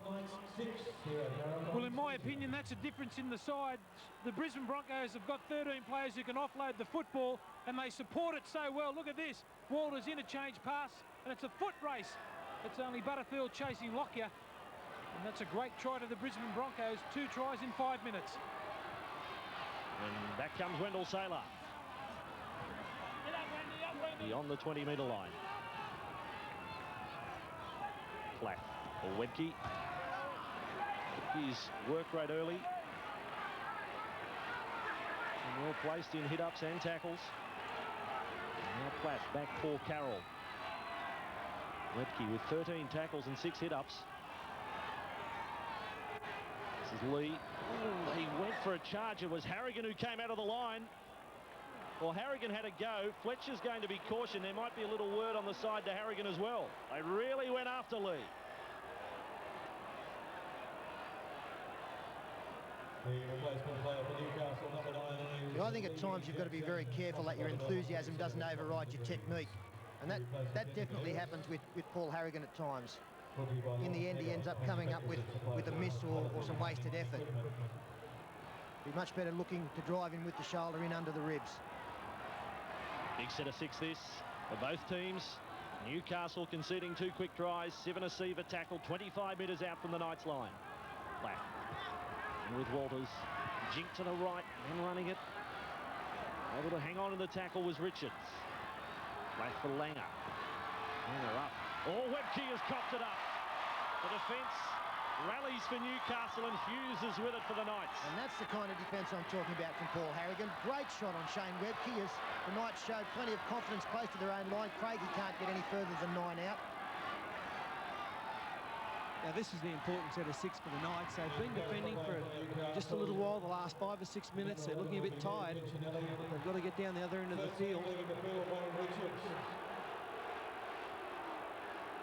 Well, in my opinion, that's a difference in the side. The Brisbane Broncos have got 13 players who can offload the football, and they support it so well. Look at this. Walters interchange pass, and it's a foot race. It's only Butterfield chasing Lockyer. And that's a great try to the Brisbane Broncos. 2 tries in 5 minutes.
And back comes Wendell Saylor. Beyond the 20-metre line. Platt or Webke. Webke's work rate early. And well placed in hit-ups and tackles. And now Platt back Paul Carroll. Webke with 13 tackles and 6 hit-ups. This is Lee. Ooh, he went for a charge. It was Harrigan who came out of the line. Well, Harrigan had a go. Fletcher's going to be cautioned. There might be a little word on the side to Harrigan as well. They really went after Lee.
The replacement player for Newcastle, number 9.
I think at times you've got to be very careful that your enthusiasm doesn't override your technique. And that definitely happens with Paul Harrigan at times. In the end, he ends up coming up with a miss or some wasted effort. Be much better looking to drive in with the shoulder in under the ribs.
Big set of 6 this for both teams. Newcastle conceding 2 quick tries. Sivanasiva tackled 25 metres out from the Knights line. Black. And with Walters. Jink to the right, then running it. Able to hang on in the tackle was Richards. Black for Langer. Langer up. Oh, Webke has copped it up. The defence rallies for Newcastle and fuses with it for the Knights.
And that's the kind of defence I'm talking about from Paul Harrigan. Great shot on Shane Webke as the Knights showed plenty of confidence close to their own line. Craig, he can't get any further than 9 out.
Now this is the important set of 6 for the Knights. They've been defending for just a little while, the last 5 or 6 minutes. They're looking a bit tired. They've got to get down the other end of the field.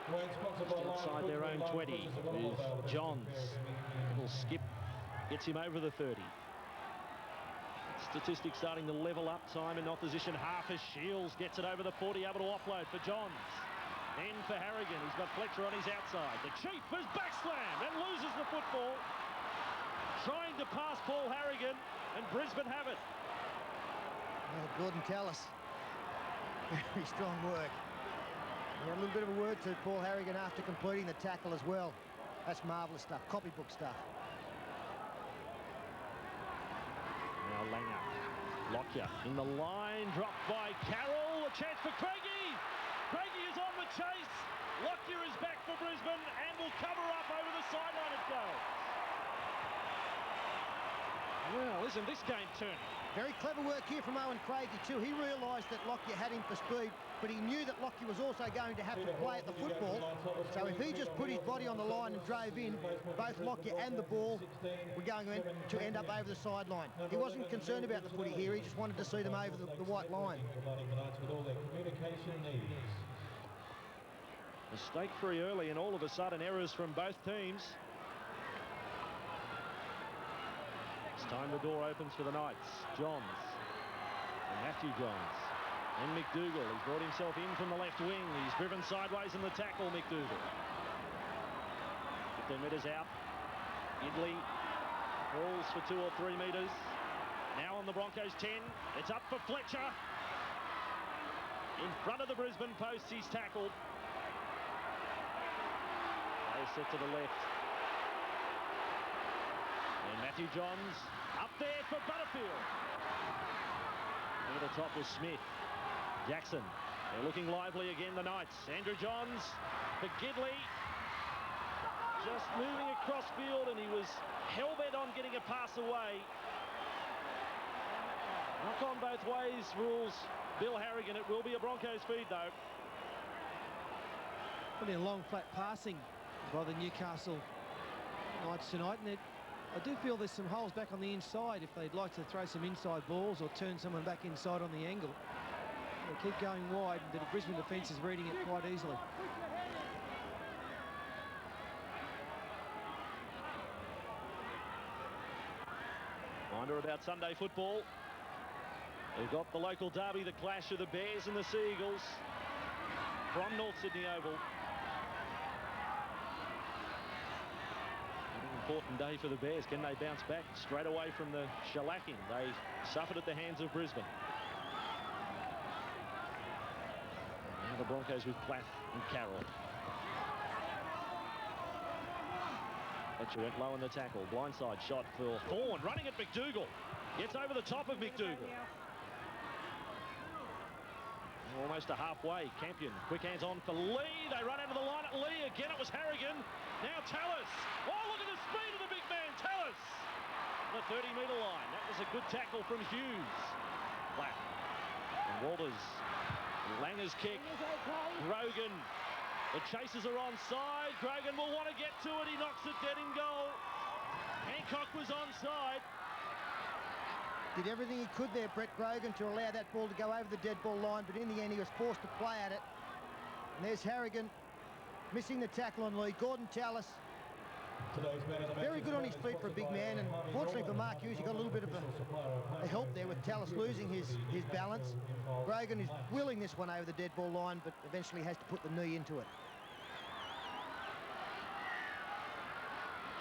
Inside their own 20 with Johns. Little skip gets him over the 30. Statistics starting to level up. Time in opposition. Half as Shields gets it over the 40, able to offload for Johns. Then for Harrigan. He's got Fletcher on his outside. The Chief is backslammed and loses the football. Trying to pass Paul Harrigan, and Brisbane have it.
Well, Gordon Tallis. Very strong work. A little bit of a word to Paul Harrigan after completing the tackle as well. That's marvellous stuff, copybook stuff.
Now Langer. Lockyer in the line, dropped by Carroll. A chance for Craigie. Craigie is on the chase. Lockyer is back for Brisbane and will cover up over the sideline it goes. Well, isn't this game turning?
Very clever work here from Owen Craigie too. He realised that Lockyer had him for speed, but he knew that Lockyer was also going to have to play at the football. So if he just put his body on the line and drove in, both Lockyer and the ball were going to end up over the sideline. He wasn't concerned about the footy here. He just wanted to see them over the white line.
Mistake-free early, and all of a sudden errors from both teams. It's time the door opens for the Knights. Johns and Matthew Johns and McDougall. He's brought himself in from the left wing. He's driven sideways in the tackle, McDougall. 15 metres out. Idley falls for 2 or 3 metres. Now on the Broncos 10. It's up for Fletcher. In front of the Brisbane post, he's tackled. They set to the left. And Matthew Johns up there for Butterfield. Over the top was Smith. Jackson. They're looking lively again, the Knights. Andrew Johns for Gidley. Just moving across field, and he was hell-bent on getting a pass away. Knock on both ways rules Bill Harrigan. It will be a Broncos feed, though.
Putting in long, flat passing by the Newcastle Knights tonight, and I do feel there's some holes back on the inside if they'd like to throw some inside balls or turn someone back inside on the angle. They keep going wide, and the Brisbane defence is reading it quite easily.
Reminder about Sunday football. We've got the local derby, the clash of the Bears and the Seagulls from North Sydney Oval. Important day for the Bears. Can they bounce back straight away from the shellacking they suffered at the hands of Brisbane? Now the Broncos with Plath and Carroll. Fletcher went low in the tackle. Blindside shot for Thorne. Running at McDougall. Gets over the top of McDougall. Almost to halfway. Campion. Quick hands on for Lee. They run out of the line at Lee. Again, it was Harrigan. Now Tallis. Oh, look at the speed of the big man, Tallis. The 30-metre line. That was a good tackle from Hughes. Black. And Walters. Langer's kick. Grogan. The chasers are onside. Grogan will want to get to it. He knocks it dead in goal. Hancock was onside.
Did everything he could there, Brett Grogan, to allow that ball to go over the dead ball line, but in the end he was forced to play at it. And there's Harrigan missing the tackle on Lee. Gordon Tallis, very good on his feet for a big man, and fortunately for Mark Hughes, he got a little bit of a help there with Tallis losing his balance. Grogan is willing this one over the dead ball line, but eventually has to put the knee into it.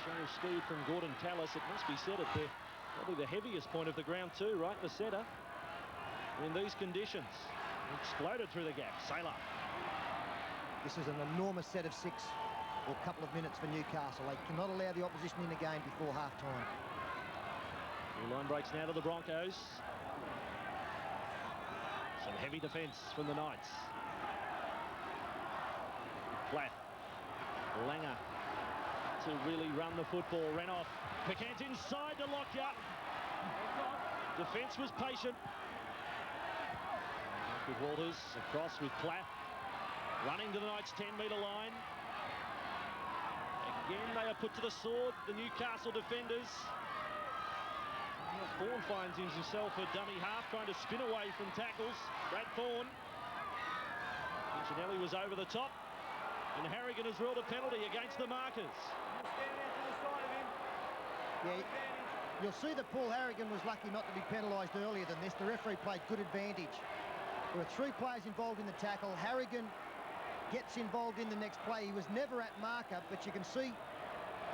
Show of speed from Gordon Tallis. It must be said at the probably the heaviest point of the ground too, right in the centre. In these conditions, exploded through the gap. Sailor.
This is an enormous set of 6 or a couple of minutes for Newcastle. They cannot allow the opposition in the game before half-time.
The line breaks now to the Broncos. Some heavy defence from the Knights. Plath. Langer to really run the football. Ran off. Picant inside to Lockyer. Defence was patient. With Walters across with Plath. Running to the Knights' 10-metre line. Again, they are put to the sword, the Newcastle defenders. Thorne finds himself a dummy half, trying to spin away from tackles. Brad Thorne. Punchinelli was over the top. And Harrigan has ruled a penalty against the markers.
Yeah, you'll see that Paul Harrigan was lucky not to be penalised earlier than this. The referee played good advantage. There were 3 players involved in the tackle. Harrigan gets involved in the next play. He was never at marker, but you can see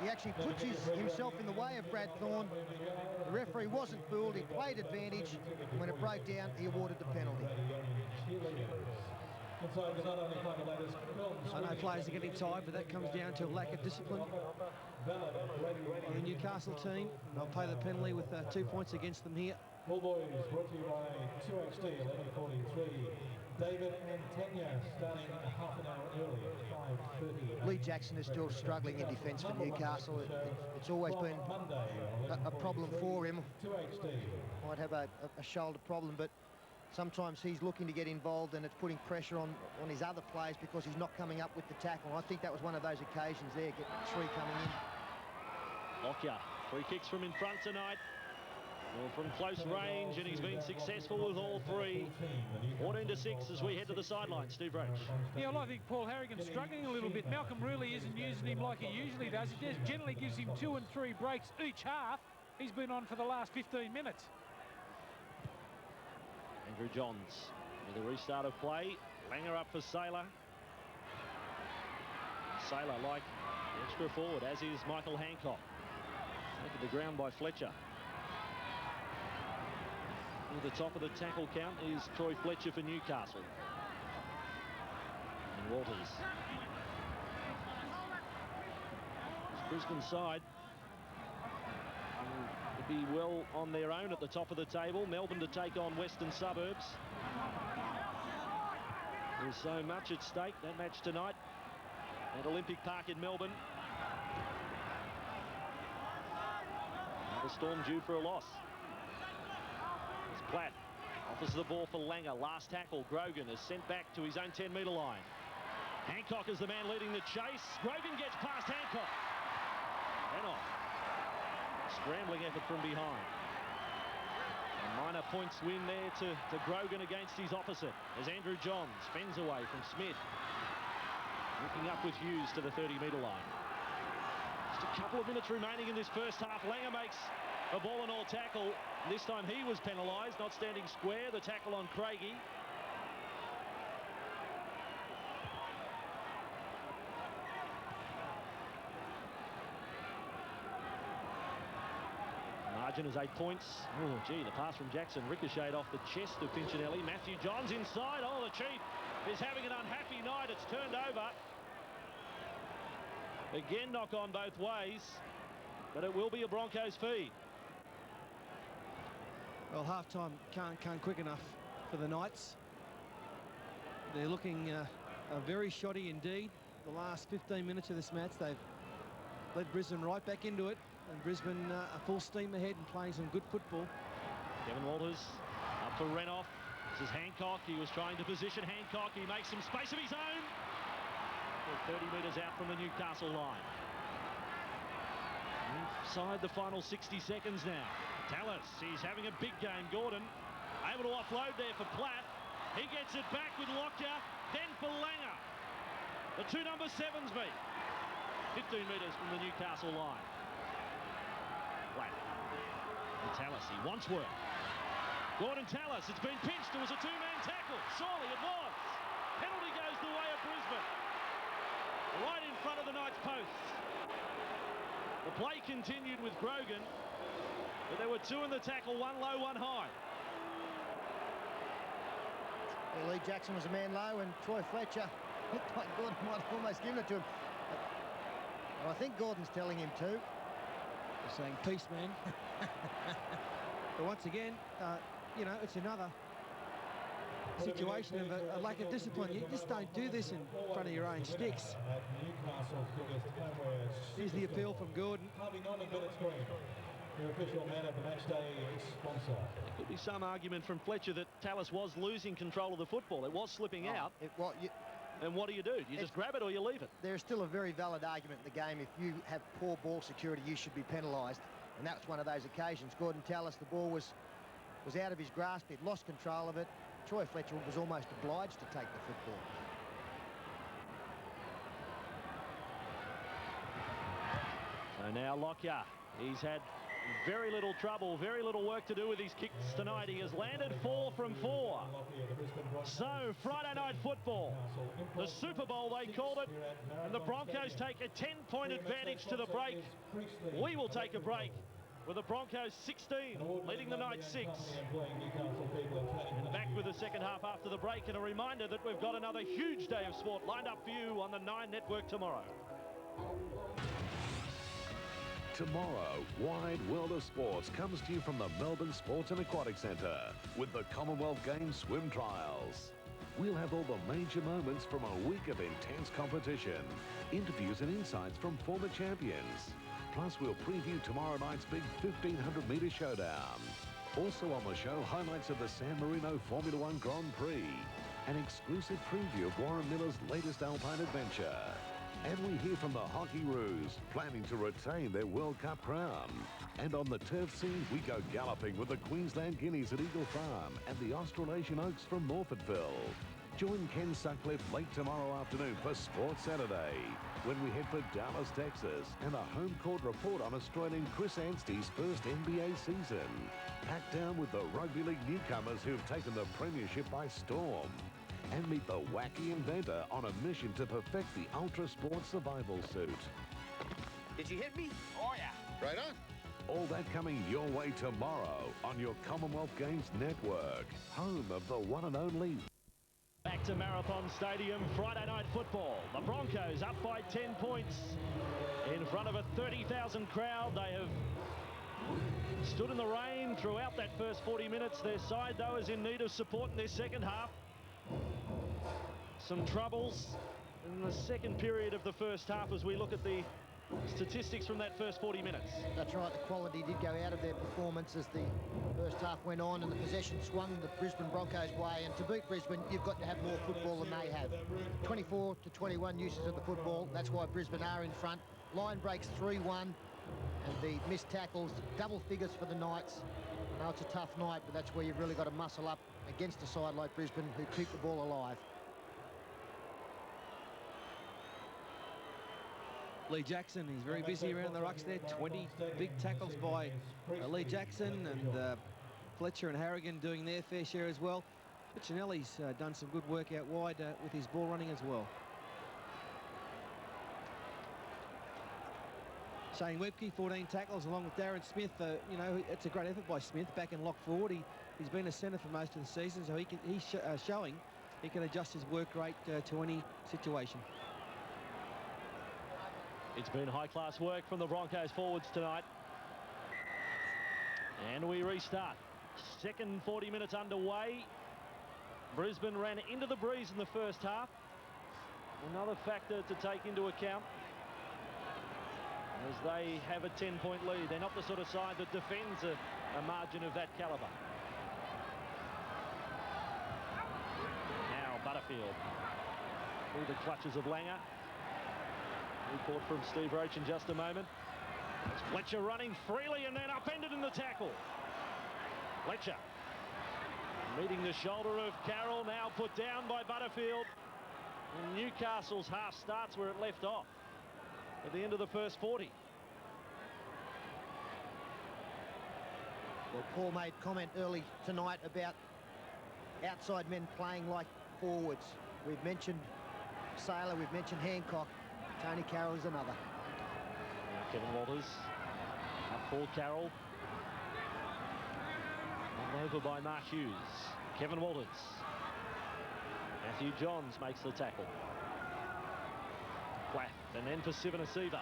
he actually puts himself in the way of Brad Thorne. The referee wasn't fooled. He played advantage. When it broke down, he awarded the penalty.
I know players are getting tired, but that comes down to a lack of discipline on the Newcastle team. They'll pay the penalty with 2 points against them here.
Bull Boys brought to you by 2XT 11:43. David and Tanya starting half an hour early at 5:30.
Lee Jackson is still struggling in defence for Newcastle. It's always been a problem for him. Might have a shoulder problem, but sometimes he's looking to get involved and it's putting pressure on his other players because he's not coming up with the tackle. I think that was one of those occasions there, get 3 coming in.
Lockyer, free kicks from in front tonight. Well, from close range, and he's been successful with all 3. 14-6 as we head to the sideline. Steve Roach.
Yeah, well, I think Paul Harrigan's struggling a little bit. Malcolm really isn't using him like he usually does. He just generally gives him 2 and 3 breaks each half. He's been on for the last 15 minutes.
Andrew Johns with a restart of play. Langer up for Saylor. Saylor like the extra forward, as is Michael Hancock. Taken to the ground by Fletcher. At the top of the tackle count is Troy Fletcher for Newcastle. And Walters. It's Brisbane side to be well on their own at the top of the table. Melbourne to take on Western Suburbs. There's so much at stake, that match tonight at Olympic Park in Melbourne. The Storm due for a loss. Platt offers the ball for Langer. Last tackle. Grogan is sent back to his own 10-metre line. Hancock is the man leading the chase. Grogan gets past Hancock. And off. Scrambling effort from behind. A minor points win there to Grogan against his opposite as Andrew Johns fends away from Smith. Looking up with Hughes to the 30-metre line. Just a couple of minutes remaining in this first half. Langer makes a ball and all tackle. This time he was penalised, not standing square. The tackle on Craigie. Margin is 8 points. Oh, gee, the pass from Jackson ricocheted off the chest of Pinchinelli. Matthew Johns inside. Oh, the Chief is having an unhappy night. It's turned over. Again, knock on both ways, but it will be a Broncos feed.
Well, half-time can't come quick enough for the Knights. They're looking very shoddy indeed. The last 15 minutes of this match, they've led Brisbane right back into it. And Brisbane are full steam ahead and playing some good football.
Kevin Walters up for Renoff. This is Hancock. He was trying to position Hancock. He makes some space of his own. 30 metres out from the Newcastle line. Inside the final 60 seconds now. Tallis, he's having a big game. Gordon able to offload there for Platt. He gets it back with Lockyer, then for Langer. The 2 number 7s meet. 15 metres from the Newcastle line. Platt. And Tallis, he wants work. Gordon Tallis, it's been pinched. It was a 2-man tackle. Surely it was. Penalty goes the way of Brisbane. Right in front of the Knights posts. The play continued with Grogan. But there were 2 in the tackle, 1 low, 1 high.
Well, Lee Jackson was a man low, and Troy Fletcher looked like Gordon might have almost given it to him. But I think Gordon's telling him to.
They're saying, peace, man. But once again, you know, it's another situation of a lack of discipline. You just don't do this in front of your own sticks. Here's the appeal from Gordon.
The official man of the match day sponsor.
There could be some argument from Fletcher that Tallis was losing control of the football. It was slipping out. And what do? You just grab it or you leave it?
There's still a very valid argument in the game. If you have poor ball security, you should be penalised. And that was one of those occasions. Gordon Tallis, the ball was out of his grasp. He'd lost control of it. Troy Fletcher was almost obliged to take the football.
So now Lockyer. He's had very little trouble, very little work to do with his kicks tonight. He has landed 4 from 4. So Friday night football, the Super Bowl they called it, and the Broncos take a 10-point advantage to the break. We will take a break with the Broncos 16 leading the Knights 6. And back with the second half after the break, and a reminder that we've got another huge day of sport lined up for you on the 9 Network tomorrow.
Tomorrow, Wide World of Sports comes to you from the Melbourne Sports and Aquatic Centre with the Commonwealth Games swim trials. We'll have all the major moments from a week of intense competition, interviews and insights from former champions. Plus, we'll preview tomorrow night's big 1500-metre showdown. Also on the show, highlights of the San Marino Formula One Grand Prix, an exclusive preview of Warren Miller's latest Alpine adventure. And we hear from the Hockey Roos, planning to retain their World Cup crown. And on the turf scene, we go galloping with the Queensland Guineas at Eagle Farm and the Australasian Oaks from Morfordville. Join Ken Sutcliffe late tomorrow afternoon for Sports Saturday, when we head for Dallas, Texas, and a home court report on Australian Chris Anstey's first NBA season. Packed down with the rugby league newcomers who've taken the premiership by storm. And meet the wacky inventor on a mission to perfect the Ultra Sport survival suit.
Did you hit me? Oh, yeah. Right on.
All that coming your way tomorrow on your Commonwealth Games Network, home of the one and only.
Back to Marathon Stadium, Friday night football. The Broncos up by 10 points in front of a 30,000 crowd. They have stood in the rain throughout that first 40 minutes. Their side, though, is in need of support in their second half. Some troubles in the second period of the first half as we look at the statistics from that first 40 minutes.
That's right, the quality did go out of their performance as the first half went on and the possession swung the Brisbane Broncos' way, and to beat Brisbane you've got to have more football than they have. 24 to 21 uses of the football, that's why Brisbane are in front. Line breaks 3-1 and the missed tackles, double figures for the Knights. Now it's a tough night, but that's where you've really got to muscle up against a side like Brisbane who keep the ball alive.
Lee Jackson, he's very busy around the rucks there. 20 big tackles by Lee Jackson, and Fletcher and Harrigan doing their fair share as well. Piccinelli's done some good work out wide with his ball running as well. Shane Webke, 14 tackles along with Darren Smith. You know, it's a great effort by Smith back in lock forward. He's been a centre for most of the season, so he's showing he can adjust his work rate to any situation.
It's been high-class work from the Broncos forwards tonight. And we restart. Second 40 minutes underway. Brisbane ran into the breeze in the first half. Another factor to take into account as they have a 10-point lead. They're not the sort of side that defends a margin of that calibre. Now Butterfield through the clutches of Langer. Report from Steve Roach in just a moment. It's Fletcher running freely and then upended in the tackle. Fletcher meeting the shoulder of Carroll, now put down by Butterfield. And Newcastle's half starts where it left off at the end of the first 40.
Well, Paul made comment early tonight about outside men playing like forwards. We've mentioned Saylor, we've mentioned Hancock. Tony Carroll is another.
Kevin Walters up for Carroll. And over by Mark Hughes. Kevin Walters. Matthew Johns makes the tackle. Platt, and then for Sivanasiva.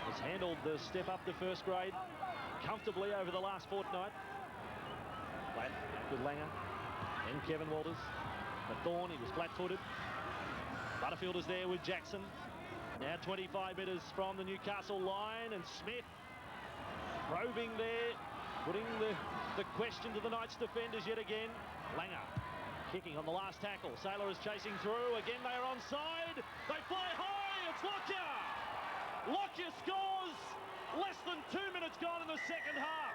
Has handled the step up to first grade comfortably over the last fortnight. Platt with Langer and Kevin Walters. Thorne, he was flat-footed. Butterfield is there with Jackson. Now 25 metres from the Newcastle line, and Smith probing there, putting the question to the Knights defenders yet again. Langer kicking on the last tackle. Saylor is chasing through. Again, they are onside. They fly high. It's Lockyer. Lockyer scores. Less than 2 minutes gone in the second half.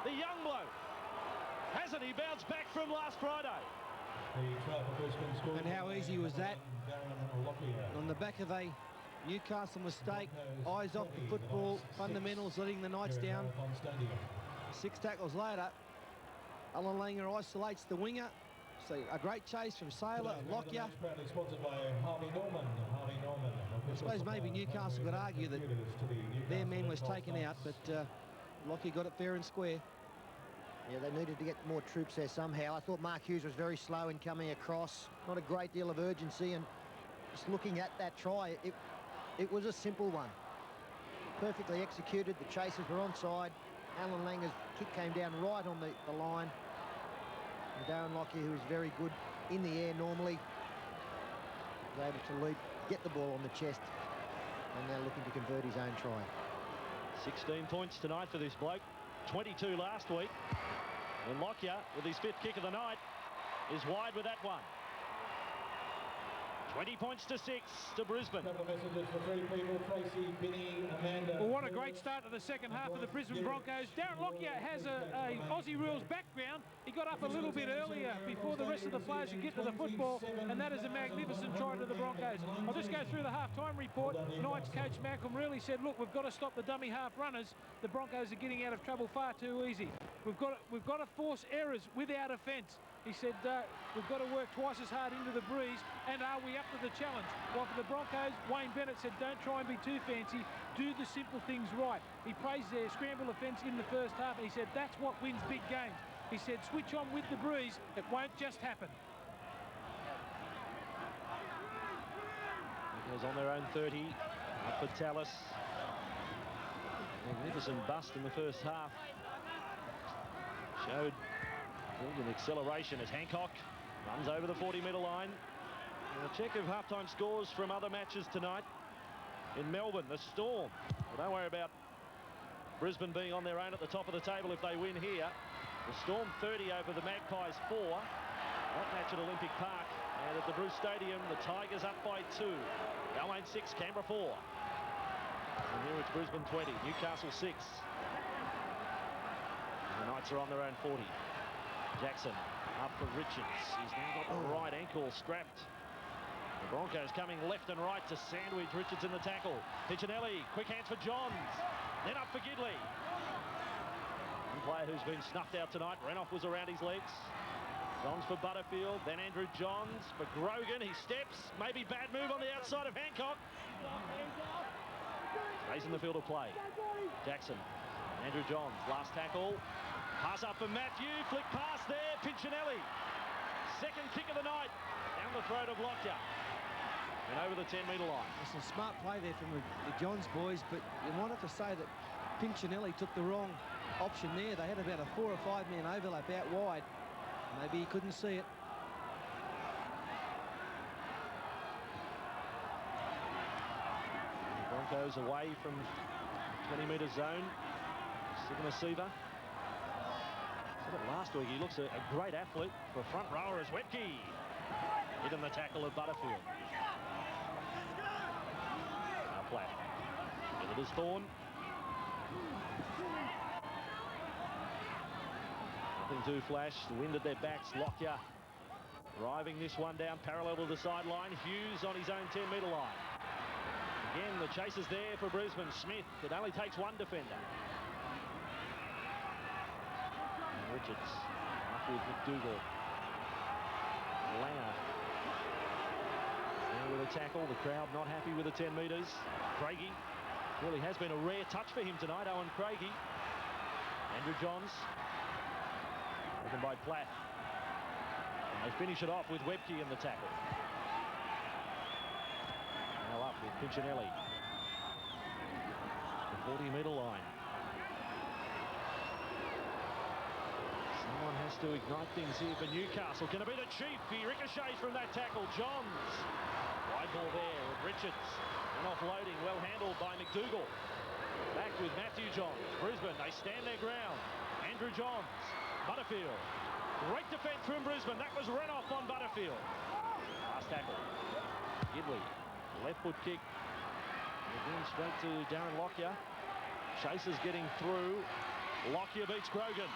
The young bloke. Hasn't he bounced back from last Friday?
And how easy was that? On the back of a Newcastle mistake, eyes off the football, fundamentals letting the Knights down. 6 tackles later, Alan Langer isolates the winger. So a great chase from Saylor and Lockyer. I suppose maybe Newcastle could argue that their man was taken out, but Lockyer got it fair and square.
Yeah, they needed to get more troops there somehow. I thought Mark Hughes was very slow in coming across. Not a great deal of urgency, and just looking at that try, it was a simple one. Perfectly executed. The chasers were onside. Alan Langer's kick came down right on the line. And Darren Lockyer, who was very good in the air normally. Was able to get the ball on the chest, and now looking to convert his own try.
16 points tonight for this bloke, 22 last week. And Lockyer, with his 5th kick of the night, is wide with that one. 20 points to 6 to Brisbane.
Couple of messages for 3 people, Tracy, Binny, Amanda.
Well, what a great start to the second half of the Brisbane Broncos. Darren Lockyer has a Aussie rules background. He got up a little bit earlier before the rest of the players could get to the football, and that is a magnificent try to the Broncos. I'll just go through the half-time report. Knights coach Malcolm really said, look, we've got to stop the dummy half runners. The Broncos are getting out of trouble far too easy. We've got to force errors without offence. He said, we've got to work twice as hard into the breeze, and are we up to the challenge? While for the Broncos, Wayne Bennett said, don't try and be too fancy, do the simple things right. He praised their scramble offence in the first half, and he said, that's what wins big games. He said, switch on with the breeze, it won't just happen.
Broncos on their own 30, up for Tallis. Magnificent bust in the first half. Showed an acceleration as Hancock runs over the 40-metre line. And a check of halftime scores from other matches tonight. In Melbourne, the Storm. Well, don't worry about Brisbane being on their own at the top of the table if they win here. The Storm 30 over the Magpies 4. That match at Olympic Park. And at the Bruce Stadium, the Tigers up by 2. Balmain 6, Canberra 4. And here it's Brisbane 20, Newcastle 6. And the Knights are on their own 40. Jackson up for Richards. He's now got the right ankle strapped. The Broncos coming left and right to sandwich Richards in the tackle. Piccinelli, quick hands for Johns. Then up for Gidley. One player who's been snuffed out tonight. Renouf was around his legs. Johns for Butterfield. Then Andrew Johns for Grogan. He steps. Maybe bad move on the outside of Hancock. Stays in the field of play. Jackson. Andrew Johns. Last tackle. Pass up for Matthew, flick pass there, Piccinelli. Second kick of the night, down the throat of Lockyer. And over the 10-metre line.
It's a smart play there from the Johns boys, but you might have to say that Piccinelli took the wrong option there. They had about a 4 or 5 man overlap out wide. Maybe he couldn't see it.
The Broncos away from 20-metre zone. Sivanasiva. Last week, he looks a great athlete for a front rower as Wetke. Hit in the tackle of Butterfield. Now Platt. It is Thorne. Nothing too flash. The wind at their backs. Lockyer driving this one down parallel to the sideline. Hughes on his own 10-metre line. Again, the chase is there for Brisbane. Smith. It only takes one defender. Richards up with McDougall. Langer there with a tackle. The crowd not happy with the 10 metres. Craigie. Really has been a rare touch for him tonight, Owen Craigie. Andrew Johns. Taken by Platt. And they finish it off with Webke in the tackle. Now up with Piccinelli. The 40-metre line. Someone has to ignite things here for Newcastle. Can it be the Chief? He ricochets from that tackle. Johns. Wide ball there with Richards. And offloading, well handled by McDougall. Back with Matthew Johns. Brisbane, they stand their ground. Andrew Johns. Butterfield. Great defence from Brisbane. That was Renouf on Butterfield. Last tackle. Gidley. Left foot kick. Again straight to Darren Lockyer. Chasers getting through. Lockyer beats Grogan.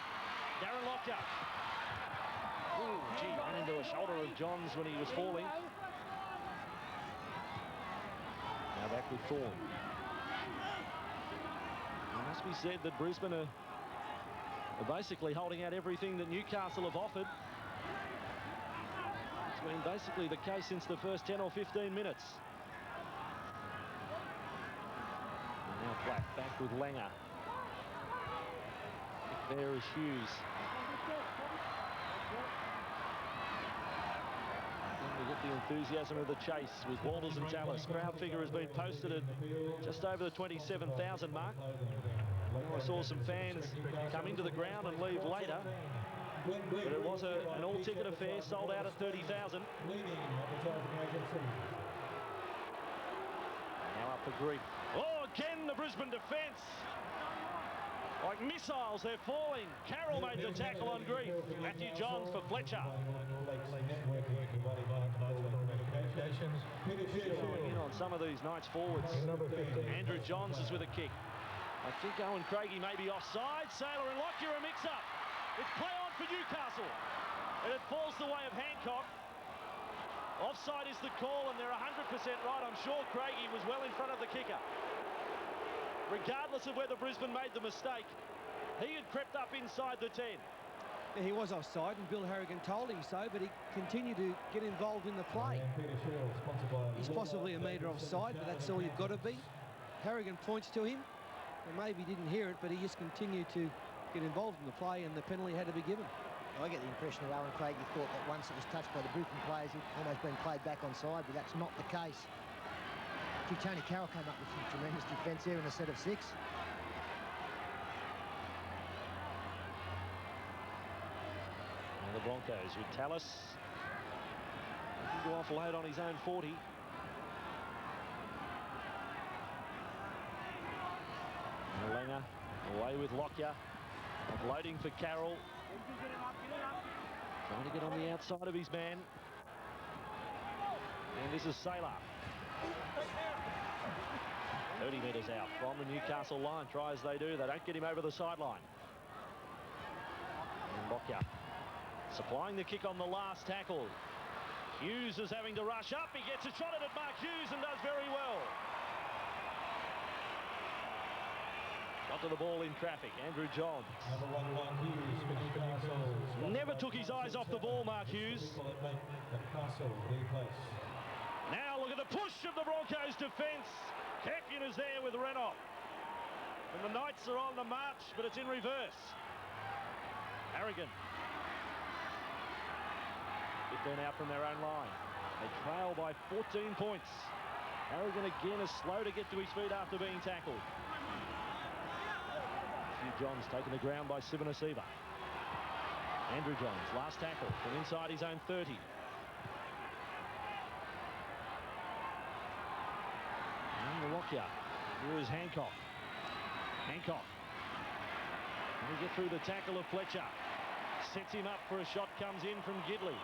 Darren Lockyer. Ooh, gee, ran into a shoulder of Johns when he was falling. Now back with Thorne. It must be said that Brisbane are basically holding out everything that Newcastle have offered. It's been basically the case since the first 10 or 15 minutes. And now Platt back with Langer. There is Hughes. And we get the enthusiasm of the chase with Walters and Tallis. Crowd figure has been posted at just over the 27,000 mark. I saw some fans come into the ground and leave later. But it was an all-ticket affair, sold out at 30,000.
Leading advertising agency.
Now up for Grief. Oh, again the Brisbane defence. Like missiles, they're falling. Carroll made the tackle on Grief. Matthew Johns for Fletcher. Going in on some of these Knights forwards. Andrew Johns is with a kick. I think Owen Craigie may be offside. Saylor and Lockyer a mix-up. It's play on for Newcastle. And it falls the way of Hancock. Offside is the call, and they're 100% right. I'm sure Craigie was well in front of the kicker. Regardless of whether Brisbane made the mistake, he had crept up inside the 10.
Yeah, he was offside, and Bill Harrigan told him so, but he continued to get involved in the play. He's possibly a metre offside, but that's all you've got to be. Harrigan points to him, and maybe he didn't hear it, but he just continued to get involved in the play, and the penalty had to be given.
I get the impression that Owen Craigie thought that once it was touched by the Brisbane players, he'd almost been played back onside, but that's not the case. Tony Carroll came up with some tremendous defence there in a set of 6.
And the Broncos with Tallis. He can go offload on his own 40. And Langer away with Lockyer. Offloading for Carroll. Trying to get on the outside of his man. And this is Saylor. 30 metres out from the Newcastle line. Try as they do, they don't get him over the sideline. And Lockyer supplying the kick on the last tackle. Hughes is having to rush up. He gets a shot at it, Mark Hughes, and does very well. Got to the ball in traffic. Andrew Johns.
Number 1, Mark Hughes, for Newcastle.
Never took his eyes off the ball, Mark Hughes.
Newcastle replace.
Now look at the push of the Broncos defence. Campion is there with Renoff. And the Knights are on the march, but it's in reverse. Harrigan. 15 out from their own line. They trail by 14 points. Harrigan again is slow to get to his feet after being tackled. Hugh Johns taken the ground by Sivanasiva. Andrew Johns, last tackle from inside his own 30. And Lockyer. Here is Hancock. Hancock. Can he get through the tackle of Fletcher? Sets him up for a shot, comes in from Gidley.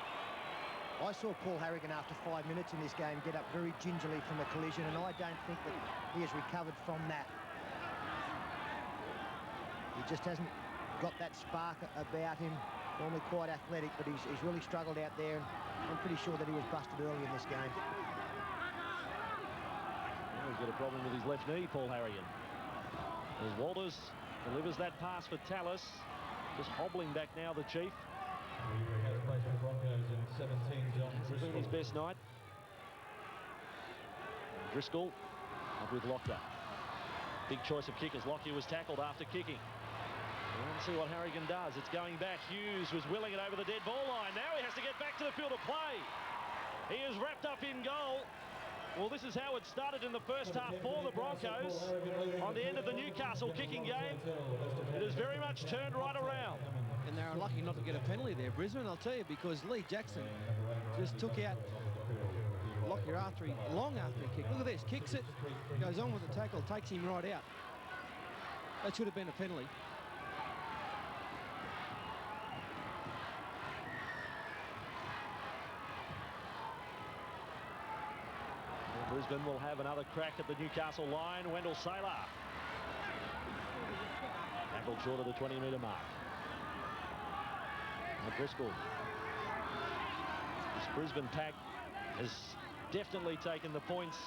I saw Paul Harrigan after 5 minutes in this game get up very gingerly from a collision, and I don't think that he has recovered from that. He just hasn't got that spark about him. Normally quite athletic, but he's really struggled out there, and I'm pretty sure that he was busted early in this game.
Well, he's got a problem with his left knee, Paul Harrigan. As Walters delivers that pass for Tallis. Just hobbling back now, the Chief.
He has played for the Broncos in 17, John
It's been his best night. Driscoll up with Lockyer. Big choice of kickers. Lockyer was tackled after kicking. Let's see what Harrigan does. It's going back. Hughes was willing it over the dead ball line. Now he has to get back to the field of play. He is wrapped up in goal. Well, this is how it started in the first half for the Broncos. On the end of the Newcastle kicking game, it has very much turned right around.
And they're unlucky not to get a penalty there, Brisbane, I'll tell you, because Lee Jackson just took out Lockyer long after he kicked. Look at this, kicks it, goes on with the tackle, takes him right out. That should have been a penalty.
Brisbane will have another crack at the Newcastle line. Wendell Saylor. Tackled short of the 20-metre mark. Now Driscoll. This Brisbane pack has definitely taken the points.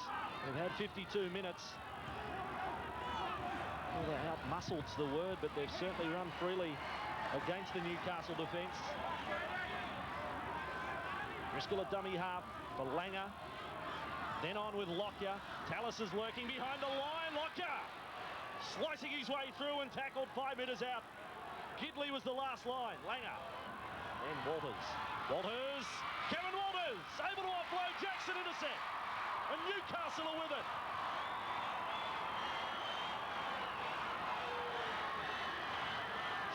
They've had 52 minutes. Well, they're out-muscled's the word, but they've certainly run freely against the Newcastle defence. Driscoll at dummy half for Langer. Then on with Lockyer. Tallis is lurking behind the line. Lockyer slicing his way through and tackled 5 metres out. Gidley was the last line. Langer. Then Walters. Walters. Kevin Walters able to offload. Jackson intercept. And Newcastle are with it.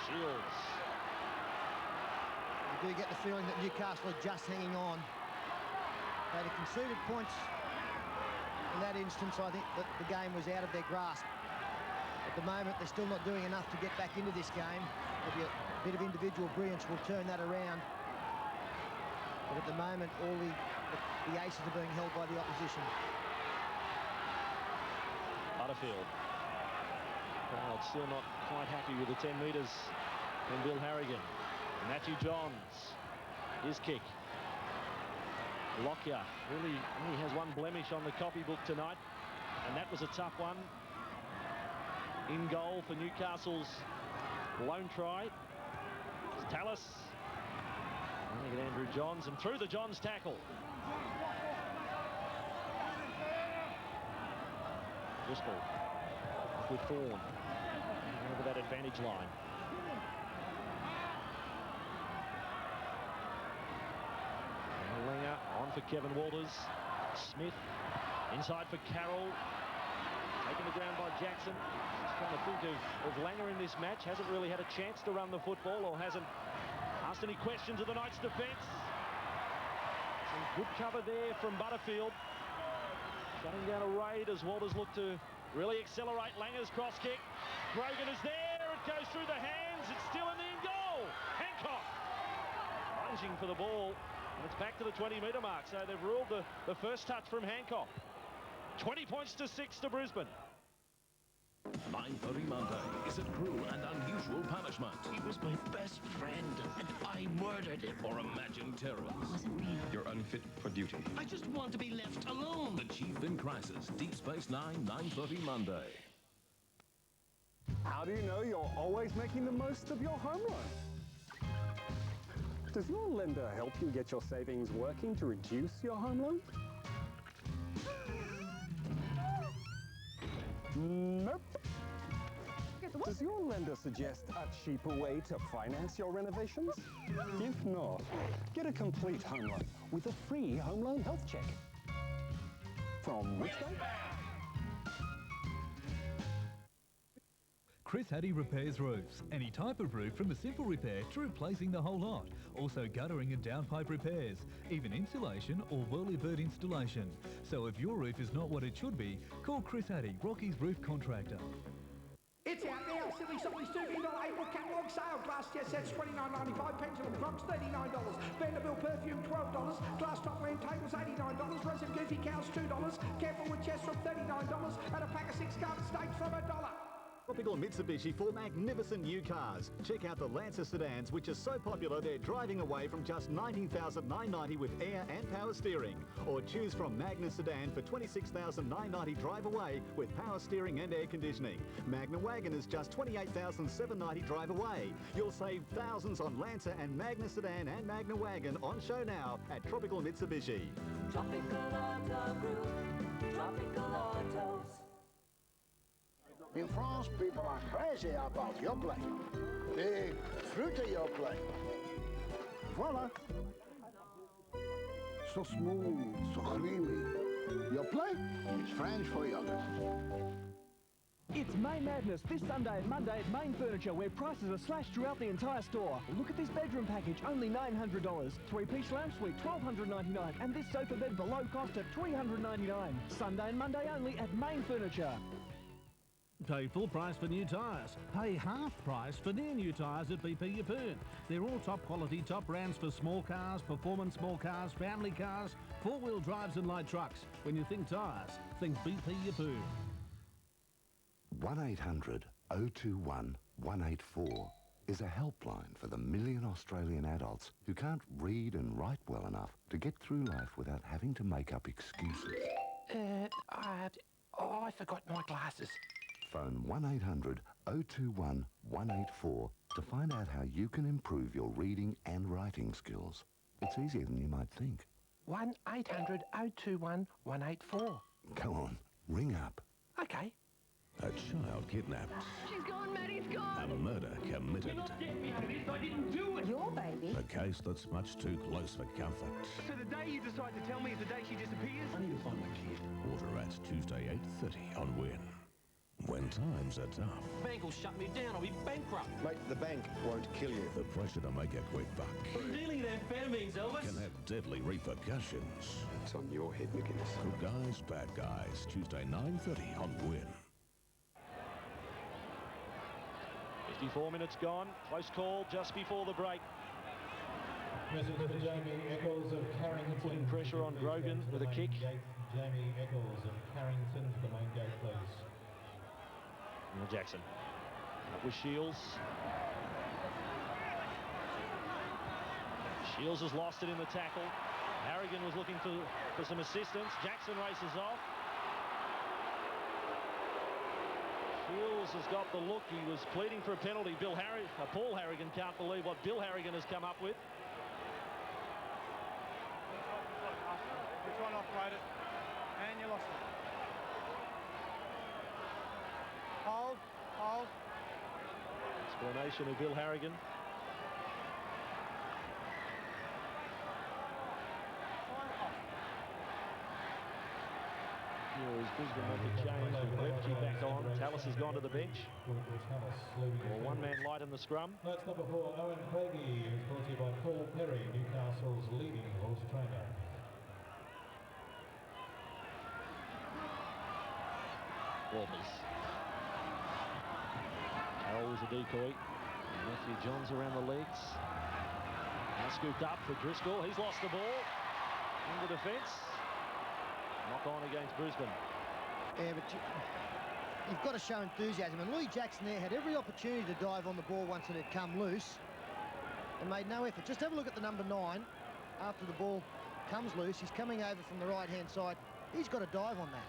Shields.
do get the feeling that Newcastle are just hanging on. They'd have conceded points in that instance. I think that the game was out of their grasp. At the moment, they're still not doing enough to get back into this game. Maybe a bit of individual brilliance will turn that around. But at the moment, all the aces are being held by the opposition.
Butterfield. Well, still not quite happy with the 10 metres from Bill Harrigan. Matthew Johns, his kick. Lockyer really only has one blemish on the copybook tonight, and that was a tough one. In goal for Newcastle's lone try. It's Tallis. Running at Andrew Johns, and through the Johns tackle. Driscoll with Fawn over that advantage line. Langer on for Kevin Walters. Smith inside for Carroll. Taken the ground by Jackson. Just trying to think of Langer in this match. Hasn't really had a chance to run the football, or hasn't asked any questions of the Knights' defence. Some good cover there from Butterfield. Shutting down a raid as Walters look to really accelerate Langer's cross kick. Brogan is there. It goes through the hands. It's still in the in goal. Hancock lunging for the ball. And it's back to the 20-metre mark. So they've ruled the first touch from Hancock. 20 points to 6 to Brisbane.
9:30 Monday is a cruel and unusual punishment.
He was my best friend, and I murdered him.
Or imagined terror.
It wasn't real.
You're unfit for duty.
I just want to be left alone.
The Chief in Crisis. Deep Space Nine, 9:30 Monday.
How do you know you're always making the most of your home loan? Does your lender help you get your savings working to reduce your home loan? Nope. Does your lender suggest a cheaper way to finance your renovations? If not, get a complete home loan with a free home loan health check. From which bank?
Chris Hattie repairs roofs. Any type of roof, from a simple repair to replacing the whole lot. Also guttering and downpipe repairs, even insulation or whirly-bird installation. So if your roof is not what it should be, call Chris Hattie, Rocky's roof contractor.
It's out now, Silly Something's $2 April catalogue sale. Glass jet sets $29.95, pendulum clocks $39, Vanderbilt perfume $12, glass top lamp tables $89, rows of goofy cows $2, careful with chests from $39, and a pack of 6 garden steaks from $1.
Tropical Mitsubishi for magnificent new cars. Check out the Lancer sedans, which are so popular they're driving away from just $19,990 with air and power steering. Or choose from Magna sedan for $26,990 drive away with power steering and air conditioning. Magna wagon is just $28,790 drive away. You'll save thousands on Lancer and Magna sedan and Magna wagon on show now at Tropical Mitsubishi.
Tropical Auto Group, Tropical Autos.
In France, people are crazy about Yoplait. Big, fruity Yoplait. Voila. So smooth, so creamy. Yoplait is French for yogurt.
It's May Madness this Sunday and Monday at Main Furniture, where prices are slashed throughout the entire store. Look at this bedroom package, only $900. 3-piece lounge suite, $1,299. And this sofa bed below cost at $399. Sunday and Monday only at Main Furniture.
Pay full price for new tyres. Pay half price for near new tyres at BP Yeppoon. They're all top quality, top brands for small cars, performance small cars, family cars, four-wheel drives and light trucks. When you think tyres, think BP Yeppoon.
1-800-021-184 is a helpline for the million Australian adults who can't read and write well enough to get through life without having to make up excuses.
I forgot my glasses.
Phone 1-800-021-184 to find out how you can improve your reading and writing skills. It's easier than you might think.
1-800-021-184.
Go on, ring up.
Okay.
A child kidnapped.
She's gone, Maddie's gone.
A murder committed.
You're not getting me out of this. I didn't do it. Your baby.
A case that's much too close for comfort.
So the day you decide to tell me is the day she disappears?
I need to find my kid. Water Rats, Tuesday, 8:30 on Win. when times are tough.
Bank will shut me down. I'll be bankrupt.
Mate, the bank won't kill you.
The pressure to make a quick buck
Dealing in amphetamines, Elvis.
can have deadly repercussions.
It's on your head, McGuinness.
Good guys, bad guys. Tuesday, 9:30 on Win.
54 minutes gone. Close call just before the break.
Message for Jamie Eccles of Carrington.
Putting pressure on Grogan with a kick.
Jamie Eccles of Carrington to the main gate, please.
Jackson. Up with Shields. Shields has lost it in the tackle. Harrigan was looking for some assistance. Jackson races off. Shields has got the look. He was pleading for a penalty. Paul Harrigan can't believe what Bill Harrigan has come up with.
We're trying to operate it, and you lost it. Hold.
Explanation of Bill Harrigan. Here is Brisbane make a change with Repke back on. Tallis has gone to the bench. One man light in the scrum.
That's number 4, Owen Craigie, who's brought to you by Paul Perry, Newcastle's leading horse trainer.
Walters. Carroll was a decoy. Matthew Johns around the legs. Now scooped up for Driscoll. He's lost the ball. In the defence. Knock on against Brisbane.
Yeah, but you've got to show enthusiasm. And Louis Jackson there had every opportunity to dive on the ball once it had come loose and made no effort. Just have a look at the number 9. After the ball comes loose, he's coming over from the right-hand side. He's got to dive on that.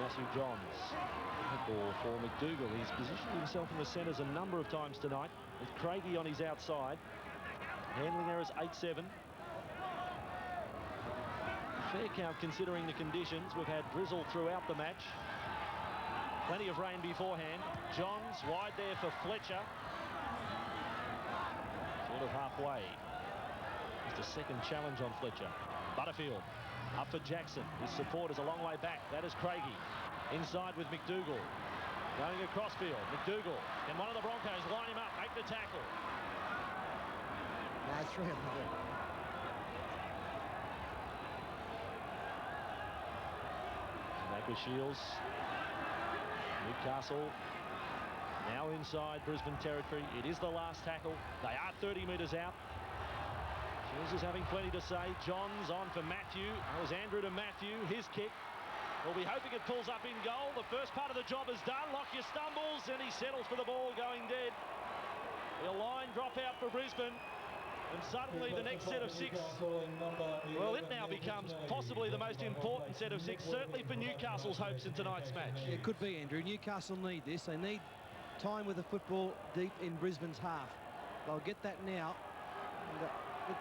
Matthew Johns. Good ball for McDougall. He's positioned himself in the centres a number of times tonight with Craigie on his outside. Handling errors 8-7. Fair count considering the conditions. We've had drizzle throughout the match. Plenty of rain beforehand. Johns wide there for Fletcher. Sort of halfway. Just a second challenge on Fletcher. Butterfield up for Jackson. His support is a long way back. That is Craigie. Inside with McDougall. Going across field. McDougall. And one of the Broncos line him up. Make the tackle.
No, 3 of them.
Back with Shields. Newcastle now inside Brisbane territory. It is the last tackle. They are 30 metres out. Shields is having plenty to say. Johns on for Matthew. That was Andrew to Matthew. His kick. We'll be hoping it pulls up in goal. The first part of the job is done. Lockyer stumbles and he settles for the ball going dead. The line drop out for Brisbane. And suddenly the next set of 6, well, it now becomes possibly the most important set of 6, certainly for Newcastle's hopes in tonight's match.
Yeah, it could be, Andrew. Newcastle need this. They need time with the football deep in Brisbane's half. They'll get that now.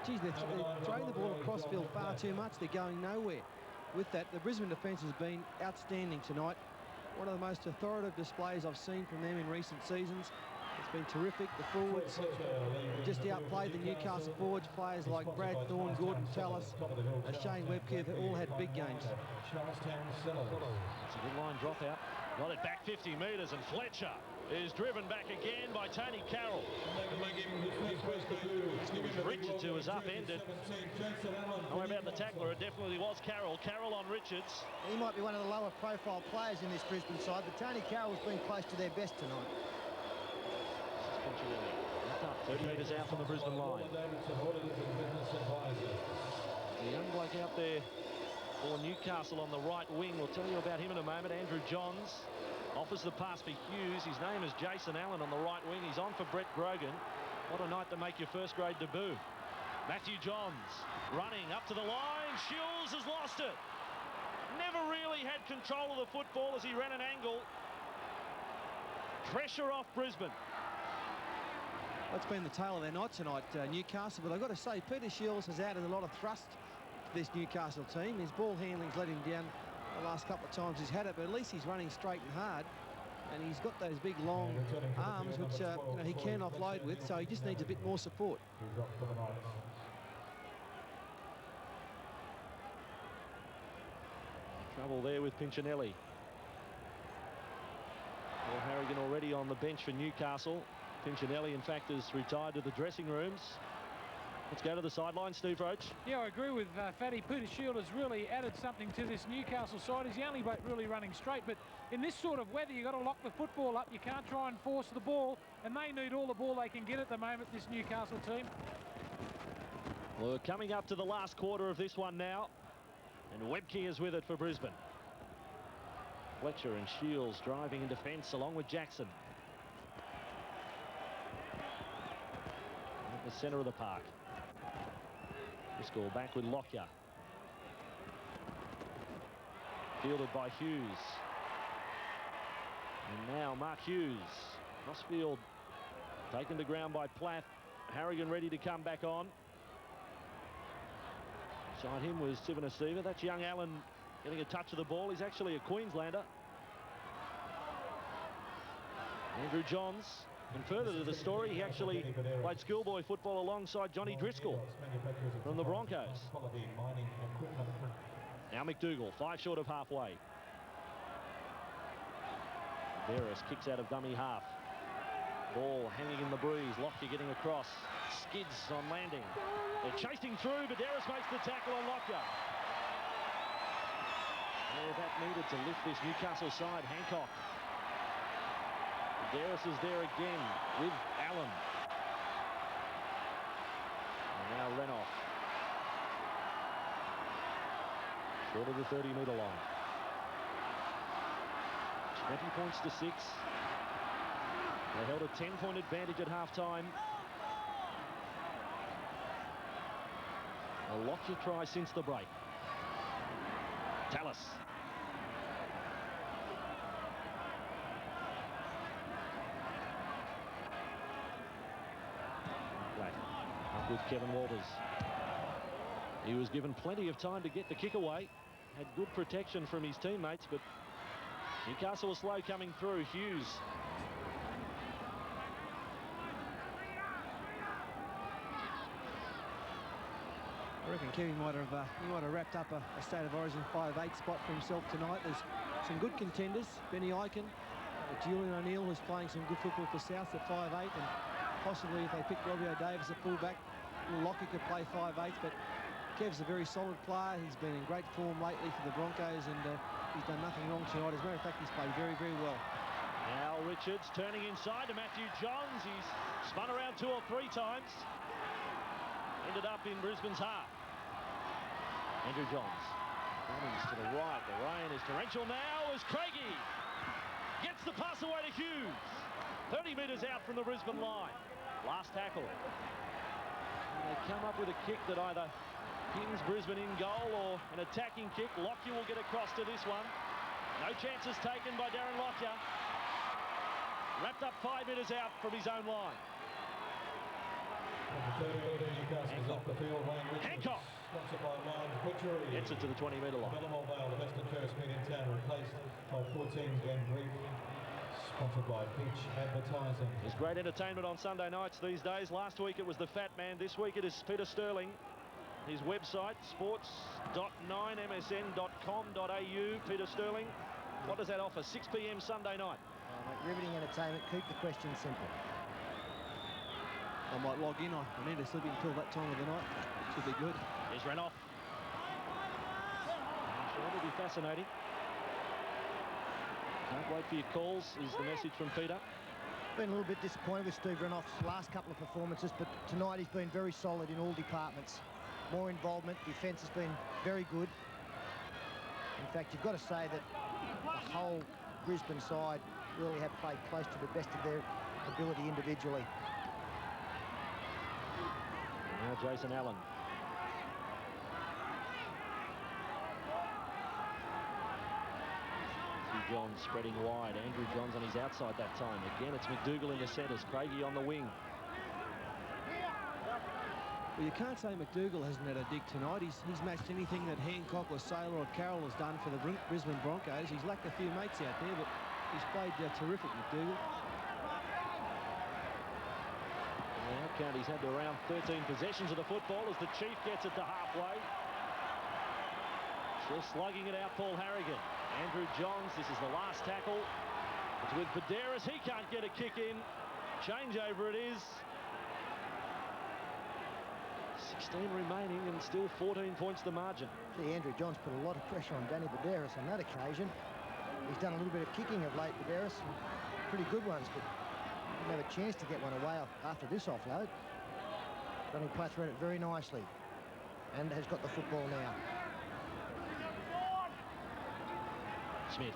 Geez, they're throwing the ball across field far too much. They're going nowhere. With that, the Brisbane defence has been outstanding tonight. One of the most authoritative displays I've seen from them in recent seasons. It's been terrific. The forwards just outplayed the Newcastle forwards. Players like Brad Thorne, Gordon Tallis, and Shane Webke have all had big games.
It's a good line drop out. Got it back 50 metres and Fletcher is driven back again by Tony Carroll. Richards, who was upended. Don't worry about the tackler. It definitely was Carroll. Carroll on Richards.
He might be one of the lower profile players in this Brisbane side, but Tony Carroll's been close to their best tonight.
30 metres out from the Brisbane line. The young bloke out there for Newcastle on the right wing. We'll tell you about him in a moment. Andrew Johns offers the pass for Hughes. His name is Jason Allen on the right wing. He's on for Brett Grogan. What a night to make your first grade debut. Matthew Johns running up to the line. Shields has lost it. Never really had control of the football as he ran an angle. Pressure off Brisbane.
That's been the tale of their night tonight, Newcastle. But I've got to say, Peter Shields has added a lot of thrust to this Newcastle team. His ball handling's let him down the last couple of times he's had it, but at least he's running straight and hard. And he's got those big, long arms, which you know, he can offload with, so he just needs a bit more support.
Trouble there with Pinchinelli. Well, Harrigan already on the bench for Newcastle. Pinchinelli, in fact, has retired to the dressing rooms. Let's go to the sideline, Steve Roach.
Yeah, I agree with Fatty. Peter Shield has really added something to this Newcastle side. He's the only bloke really running straight, but in this sort of weather, you've got to lock the football up. You can't try and force the ball, and they need all the ball they can get at the moment, this Newcastle team.
Well, we're coming up to the last quarter of this one now, and Webke is with it for Brisbane. Fletcher and Shields driving in defence along with Jackson. At the centre of the park. Driscoll back with Lockyer. Fielded by Hughes. And now Mark Hughes. Crossfield taken to ground by Plath. Harrigan ready to come back on. Beside him was Sivanasiva. That's young Allen getting a touch of the ball. He's actually a Queenslander. Andrew Johns. And further to the story, he actually played schoolboy football alongside Johnny Driscoll from the Broncos. Now McDougall, 5 short of halfway. Barris kicks out of dummy half. Ball hanging in the breeze. Lockyer getting across. Skids on landing. They're chasing through, but Barris makes the tackle on Lockyer. Yeah, that needed to lift this Newcastle side. Hancock. Barris is there again with Allen. And now Renoff. Short of the 30-metre line. 20 points to 6. They held a 10-point advantage at half-time. A Lockyer try since the break. Tallis. Up with Kevin Walters. He was given plenty of time to get the kick away. Had good protection from his teammates, but Newcastle was slow coming through. Hughes.
I reckon Kevin might have wrapped up a State of Origin 5-8 spot for himself tonight. There's some good contenders. Benny Eichen, Julian O'Neill, who's playing some good football for South at 5'8", and possibly if they pick Robbie O'Davis at fullback, Lockyer could play 5'8", but Kev's a very solid player. He's been in great form lately for the Broncos, and he's done nothing wrong tonight. As a matter of fact, he's played very, very well.
Now Richards turning inside to Matthew Johns. He's spun around 2 or 3 times. Ended up in Brisbane's half. Andrew Johns. Cummings to the right. The rain is torrential now as Craigie gets the pass away to Hughes. 30 metres out from the Brisbane line. Last tackle. And they come up with a kick that either pins Brisbane in goal or an attacking kick. Lockyer will get across to this one. No chances taken by Darren Lockyer. Wrapped up 5 metres out from his own line. Hancock. Gets it to the 20-metre line.
The best and fairest meat in town, replaced by 14's Game Brief. Sponsored by Peach Advertising.
There's great entertainment on Sunday nights these days. Last week it was the Fat Man. This week it is Peter Sterling. His website, sports.9msn.com.au. Peter Sterling. What does that offer? 6 p.m. Sunday night.
Riveting entertainment. Keep the questions simple.
I might log in. I need to sleep until that time of the night. Should be good.
Here's Renoff. I'm sure it'll be fascinating. Can't wait for your calls, is the message from Peter.
Been a little bit disappointed with Steve Renoff's last couple of performances, but tonight he's been very solid in all departments. More involvement, defence has been very good. In fact, you've got to say that the whole Brisbane side really have played close to the best of their ability individually.
Now Jason Allen. Johns spreading wide. Andrew Johns on his outside that time. Again, it's McDougall in the centres. Craigie on the wing.
Well, you can't say McDougall hasn't had a dig tonight. He's matched anything that Hancock or Saylor or Carroll has done for the Brisbane Broncos. He's lacked a few mates out there, but he's played terrific, McDougall.
Now count, he's had around 13 possessions of the football as the Chief gets it to halfway. Still slugging it out, Paul Harrigan. Andrew Johns, this is the last tackle. It's with Badderas. He can't get a kick in. Changeover it is. 16 remaining and still 14 points the margin.
See, Andrew Johns put a lot of pressure on Danny Badderas on that occasion. He's done a little bit of kicking of late, Badderas. Pretty good ones, but didn't have a chance to get one away after this offload. Johnny Platt's read it very nicely and has got the football now.
Smith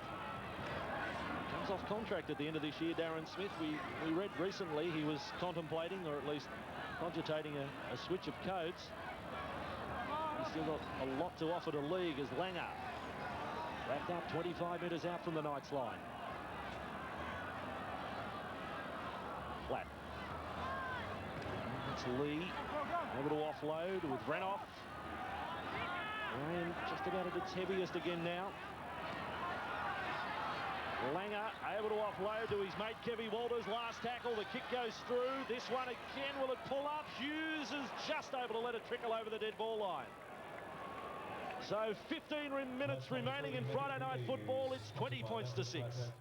comes off contract at the end of this year. Darren Smith, we read recently he was contemplating, or at least cogitating, a switch of codes. He's still got a lot to offer to league as Langer wrapped up 25 metres out from the Knights line. Flat. It's Lee able to offload with Renoff. Rain just about at its heaviest again now. Langer able to offload to his mate Kevy Walters. Last tackle, the kick goes through. This one again, will it pull up? Hughes is just able to let it trickle over the dead ball line. So 15 minutes remaining in Friday night football. It's 20 points to 6.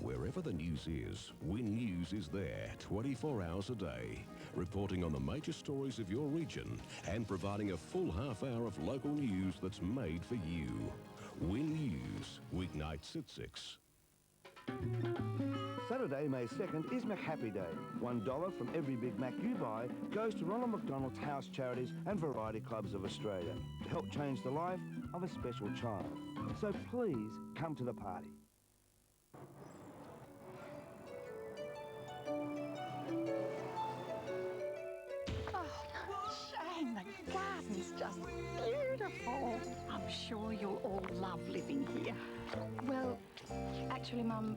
Wherever the news is, Win News is there 24 hours a day, reporting on the major stories of your region and providing a full half hour of local news that's made for you. Win News, weeknights at 6.
Saturday, May 2nd is McHappy Day. $1 from every Big Mac you buy goes to Ronald McDonald's House Charities and Variety Clubs of Australia to help change the life of a special child. So please come to the party.
Shane, the garden's just beautiful. I'm sure you'll all love living here.
Well, actually, Mum,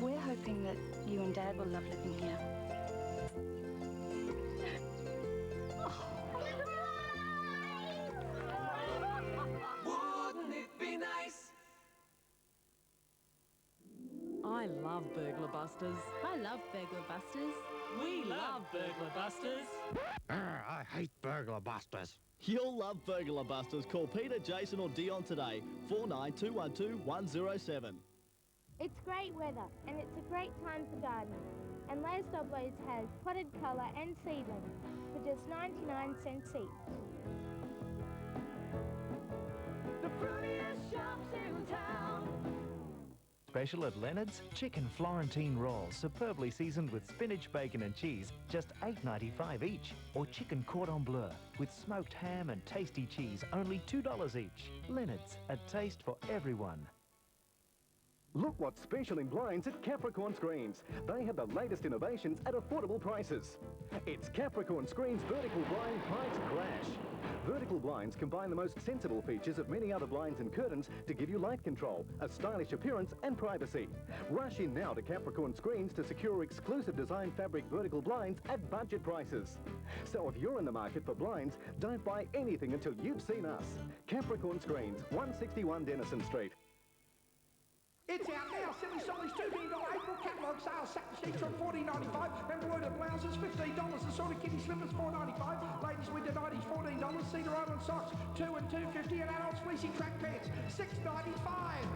we're hoping that you and Dad will love living here.
Wouldn't it be nice?
I love Burglar Busters.
I love Burglar Busters.
We love Burglar Busters.
I hate Burglar Busters.
You'll love Burglar Busters. Call Peter, Jason or Dion today. 49212107.
It's great weather and it's a great time for gardening. And Les Doblos has potted colour and seedlings for just 99 cents each.
The fruitiest shops in town.
Special at Leonard's, chicken Florentine rolls, superbly seasoned with spinach, bacon and cheese, just $8.95 each. Or chicken cordon bleu with smoked ham and tasty cheese, only $2 each. Leonard's, a taste for everyone.
Look what's special in blinds at Capricorn Screens. They have the latest innovations at affordable prices. It's Capricorn Screens Vertical Blind Price Crash. Vertical blinds combine the most sensible features of many other blinds and curtains to give you light control, a stylish appearance and privacy. Rush in now to Capricorn Screens to secure exclusive design fabric vertical blinds at budget prices. So if you're in the market for blinds, don't buy anything until you've seen us. Capricorn Screens, 161 Denison Street.
It's out now. Silly Solly's $2 million April catalogue sale. Satin sheets from $14.95. Embroidered blouses $15. Assorted kitty slippers $4.95. Ladies winter nighties $14. Cedar Island socks $2 and $2.50. And adults fleecy track pants $6.95.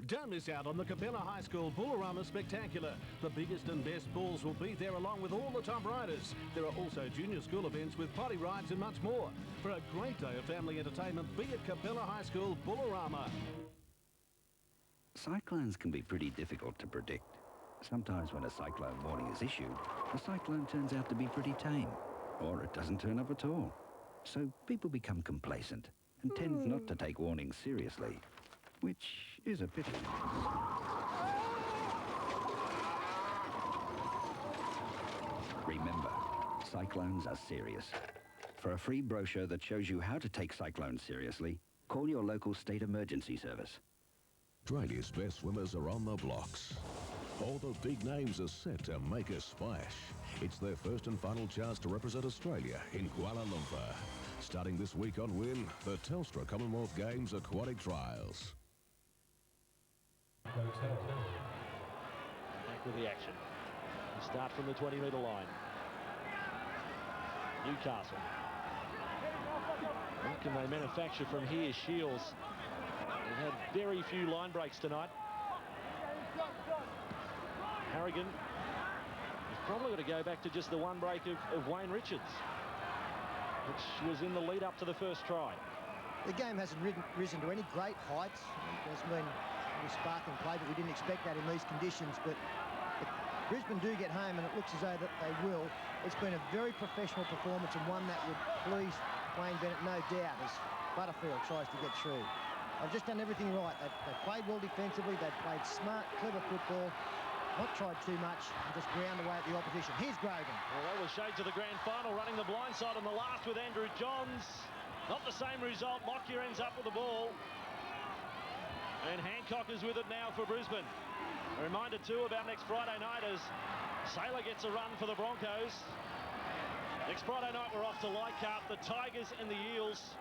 Don't miss out on the Capella High School Bullarama Spectacular. The biggest and best bulls will be there along with all the top riders. There are also junior school events with potty rides and much more. For a great day of family entertainment, be at Capella High School Bullarama.
Cyclones can be pretty difficult to predict. Sometimes when a cyclone warning is issued, the cyclone turns out to be pretty tame, or it doesn't turn up at all. So people become complacent and tend not to take warnings seriously, which is a pity. Remember, cyclones are serious. For a free brochure that shows you how to take cyclones seriously, call your local state emergency service.
Australia's best swimmers are on the blocks. All the big names are set to make a splash. It's their first and final chance to represent Australia in Kuala Lumpur. Starting this week on Win, the Telstra Commonwealth Games Aquatic Trials.
Back with the action. We start from the 20-metre line. Newcastle. What can they manufacture from here? Shields. They've had very few line breaks tonight. Harrigan. He's probably got to go back to just the one break of Wayne Richards, which was in the lead up to the first try.
The game hasn't risen to any great heights. There's been any sparkling play, but we didn't expect that in these conditions. But if Brisbane do get home, and it looks as though that they will, it's been a very professional performance and one that would please Wayne Bennett, no doubt, as Butterfield tries to get through. They've just done everything right. They've played well defensively. They've played smart, clever football. Not tried too much and just ground away at the opposition. Here's Grogan.
Well, that was shades of the grand final, running the blind side on the last with Andrew Johns. Not the same result. Lockyer ends up with the ball. And Hancock is with it now for Brisbane. A reminder too about next Friday night as Saylor gets a run for the Broncos. Next Friday night we're off to Leichhardt. The Tigers and the Eels.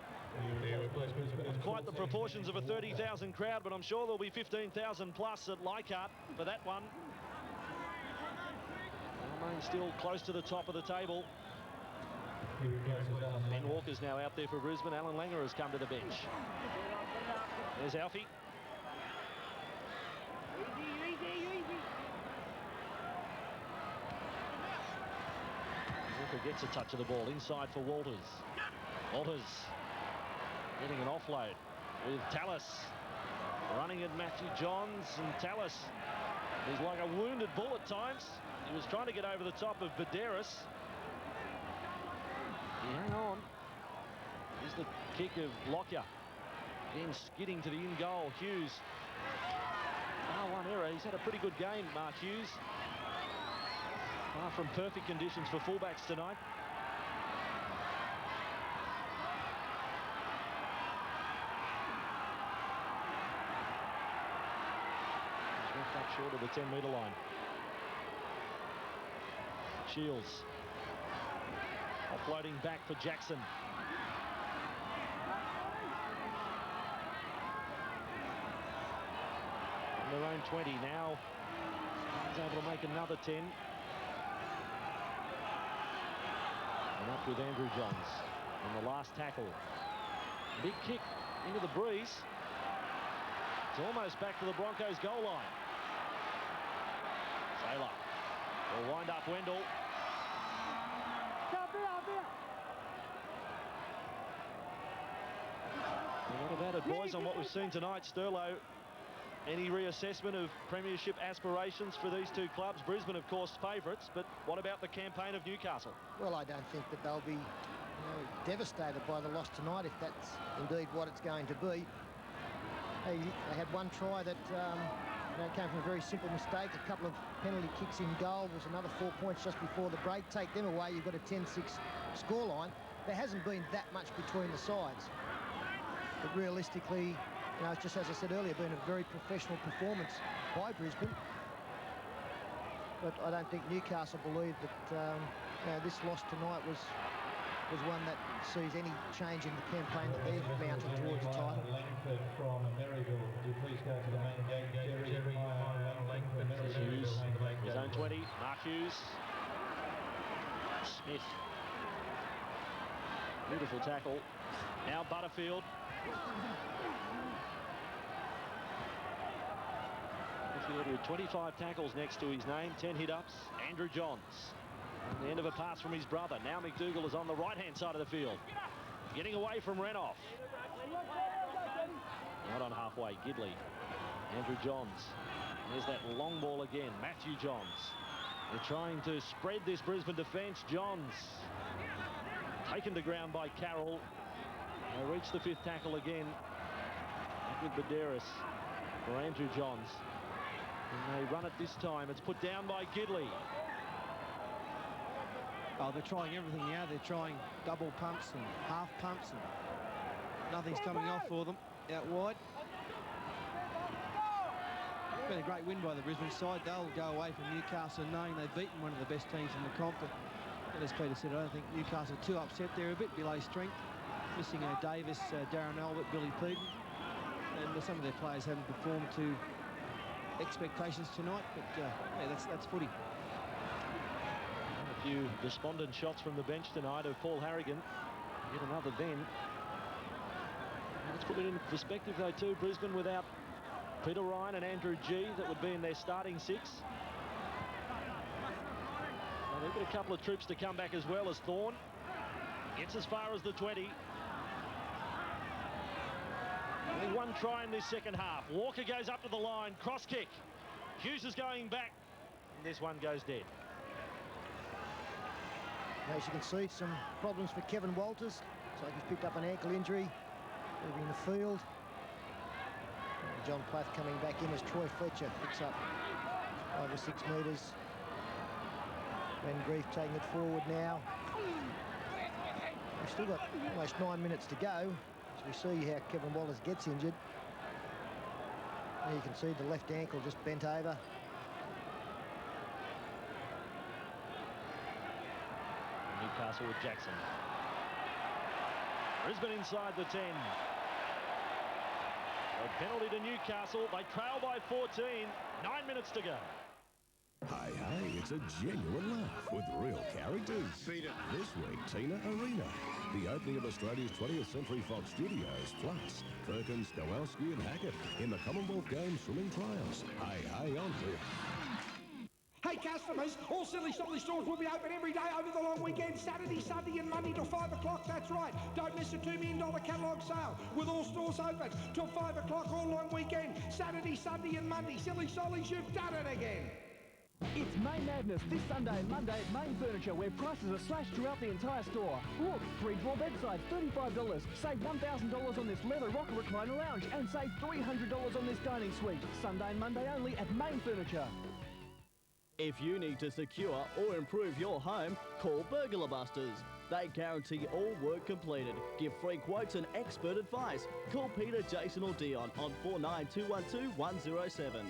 Not quite the proportions of a 30,000 crowd, but I'm sure there'll be 15,000 plus at Leichhardt for that one. Remain still close to the top of the table. Ben Walker's now out there for Brisbane. Alan Langer has come to the bench. There's Alfie. Walker gets a touch of the ball inside for Walters. Walters getting an offload with Tallis. Running at Matthew Johns, and Tallis is like a wounded bull at times. He was trying to get over the top of Vidaris. Hang on. Here's the kick of Lockyer. Again skidding to the in goal. Hughes. One error. He's had a pretty good game, Mark Hughes. Far from perfect conditions for fullbacks tonight. He's left up short of the 10-metre line. Shields. Offloading back for Jackson. On their own 20 now. He's able to make another 10. And up with Andrew Johns on the last tackle. Big kick into the breeze. It's almost back to the Broncos goal line. Saylor will wind up Wendell. What about it, boys, on what we've seen tonight? Sterlo, any reassessment of premiership aspirations for these two clubs? Brisbane, of course, favourites, but what about the campaign of Newcastle?
Well, I don't think that they'll be devastated by the loss tonight, if that's indeed what it's going to be. They had one try that came from a very simple mistake. A couple of penalty kicks in goal. Was another 4 points just before the break. Take them away, you've got a 10-6 scoreline. There hasn't been that much between the sides. But realistically, it's just, as I said earlier, been a very professional performance by Brisbane. But I don't think Newcastle believe that this loss tonight was one that sees any change in the campaign that they've mounted towards the title.
Langford from Maryville, would you please go to the main gate?
Hughes, his own 20. Mark Hughes. Smith. Beautiful tackle. Now Butterfield. With 25 tackles next to his name, 10 hit-ups. Andrew Johns. On the end of a pass from his brother. Now McDougall is on the right-hand side of the field. Getting away from Renoff. Not on halfway, Gidley. Andrew Johns. There's that long ball again. Matthew Johns. They're trying to spread this Brisbane defence. Johns. Taken to ground by Carroll. They reach the 5th tackle again. Back with Vidaris for Andrew Johns. And they run it this time. It's put down by Gidley.
Oh, they're trying everything now. They're trying double pumps and half pumps, and nothing's coming off for them out wide. It's been a great win by the Brisbane side. They'll go away from Newcastle knowing they've beaten one of the best teams in the comp. But as Peter said, I don't think Newcastle are too upset. They're a bit below strength. Missing Davis, Darren Albert, Billy Peden. And some of their players haven't performed to expectations tonight. But yeah, that's footy.
A few despondent shots from the bench tonight of Paul Harrigan. Yet another then. Let's put it in perspective, though, too. Brisbane without Peter Ryan and Andrew G, that would be in their starting 6. Well, they've got a couple of troops to come back as well, as Thorne gets as far as the 20. Only one try in this second half. Walker goes up to the line, cross kick. Hughes is going back. And this one goes dead.
As you can see, some problems for Kevin Walters. Looks like he's picked up an ankle injury, moving the field. And John Plath coming back in as Troy Fletcher picks up 5 or 6 metres. Ben Grief taking it forward now. We've still got almost 9 minutes to go. As we see how Kevin Walters gets injured. There you can see the left ankle just bent over.
Newcastle with Jackson. Brisbane inside the 10. A penalty to Newcastle. They trail by 14. 9 minutes to go.
Hey, it's a genuine laugh with real characters.
Beat it.
This week, Tina Arena. The opening of Australia's 20th Century Fox Studios, plus Perkins, Kowalski and Hackett in the Commonwealth Games swimming trials. Hey, on clear.
Hey customers, all Silly Solly stores will be open every day over the long weekend, Saturday, Sunday and Monday till 5 o'clock, that's right. Don't miss a $2 million catalogue sale with all stores open till 5 o'clock all long weekend, Saturday, Sunday and Monday. Silly Sollies, you've done it again.
It's May Madness this Sunday and Monday at Main Furniture, where prices are slashed throughout the entire store. Look, 3-drawer bedside, $35. Save $1,000 on this leather rocker recliner lounge and save $300 on this dining suite. Sunday and Monday only at Main Furniture.
If you need to secure or improve your home, call Burglar Busters. They guarantee all work completed, give free quotes and expert advice. Call Peter, Jason or Dion on 49212107.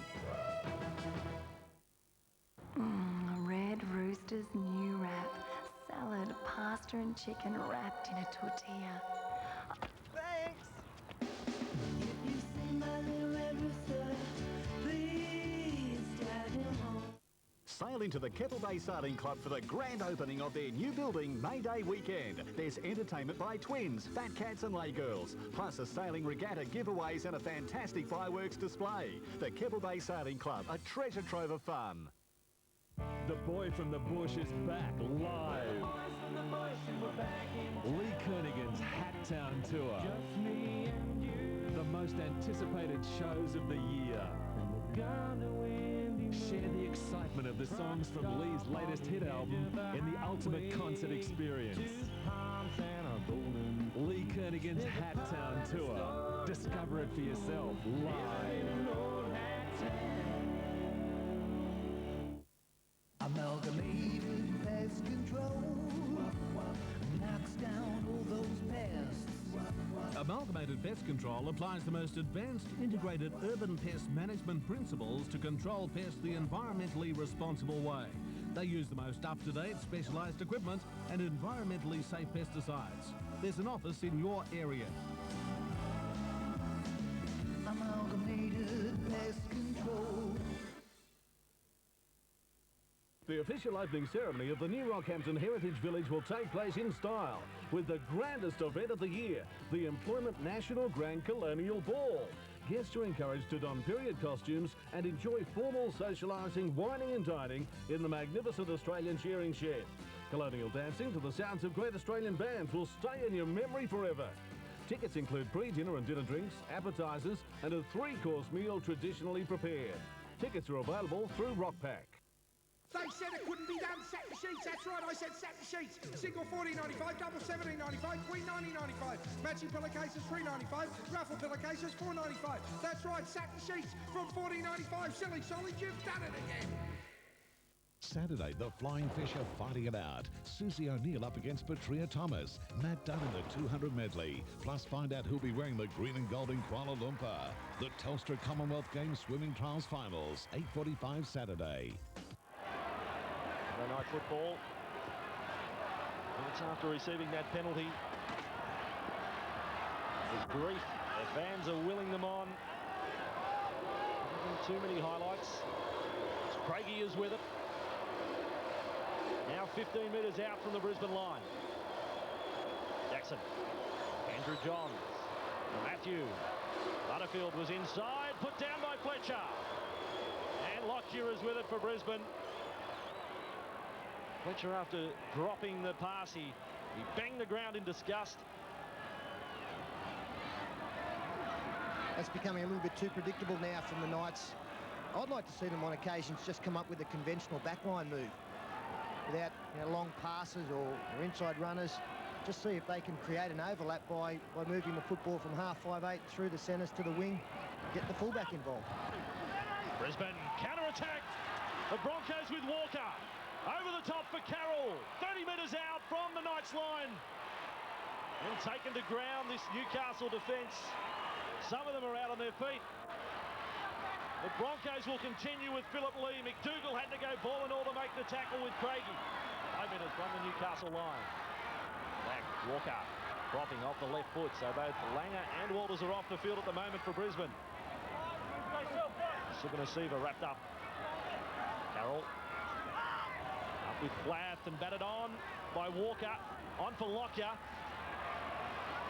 Red Rooster's new wrap. Salad, pasta and chicken wrapped in a tortilla.
Thanks. If you see my little red rooster, please drive him home.
Sail into the Keppel Bay Sailing Club for the grand opening of their new building May Day weekend. There's entertainment by twins, Fat Cats and Lay Girls, plus a sailing regatta giveaways and a fantastic fireworks display. The Keppel Bay Sailing Club, a treasure trove of fun.
The Boy from the Bush is back live. Lee Kernaghan's Hattown Tour. The most anticipated shows of the year. Share the excitement of the songs from Lee's latest hit album in the ultimate concert experience. Lee Kernaghan's Hattown Tour. Discover it for yourself live.
Amalgamated pest control knocks down all those pests.
Amalgamated Pest Control applies the most advanced integrated urban pest management principles to control pests the environmentally responsible way. They use the most up-to-date specialised equipment and environmentally safe pesticides. There's an office in your area.
Amalgamated pest control.
The official opening ceremony of the new Rockhampton Heritage Village will take place in style with the grandest event of the year, the Employment National Grand Colonial Ball. Guests are encouraged to don period costumes and enjoy formal socialising, wining and dining in the magnificent Australian shearing shed. Colonial dancing to the sounds of great Australian bands will stay in your memory forever. Tickets include pre-dinner and dinner drinks, appetisers and a 3-course meal traditionally prepared. Tickets are available through RockPack.
They said it couldn't be done. Satin sheets, that's right, I said satin sheets. Single $14.95, double $17.95, queen $19.95. Matching pillowcases $3.95, ruffle pillowcases $4.95. That's right, satin sheets from $14.95. Silly Solly, you've done it again.
Saturday, the Flying Fish are fighting it out. Susie O'Neill up against Petria Thomas. Matt Dunn in the 200 medley. Plus, find out who'll be wearing the green and gold in Kuala Lumpur. The Telstra Commonwealth Games Swimming Trials Finals, 8:45 Saturday.
Monday Night Football. Minutes after receiving that penalty. There's grief. The fans are willing them on. Not too many highlights. Craigie is with it. Now 15 metres out from the Brisbane line. Jackson. Andrew Johns. Matthew. Butterfield was inside, put down by Fletcher. And Lockyer is with it for Brisbane. Fletcher, after dropping the pass, he banged the ground in disgust.
That's becoming a little bit too predictable now from the Knights. I'd like to see them on occasions just come up with a conventional backline move without long passes or inside runners. Just see if they can create an overlap by moving the football from half 5/8 through the centres to the wing, get the fullback involved.
Brisbane counter-attack. The Broncos with Walker. Over the top for Carroll. 30 metres out from the Knights line. And taken to ground, this Newcastle defence. Some of them are out on their feet. The Broncos will continue with Phillip Lee. McDougall had to go ball and all to make the tackle with Craigie. 5 metres from the Newcastle line. Back, Walker dropping off the left foot. So both Langer and Walters are off the field at the moment for Brisbane. Suganasiva wrapped up. Carroll. Up with Flath and batted on by Walker. On for Lockyer.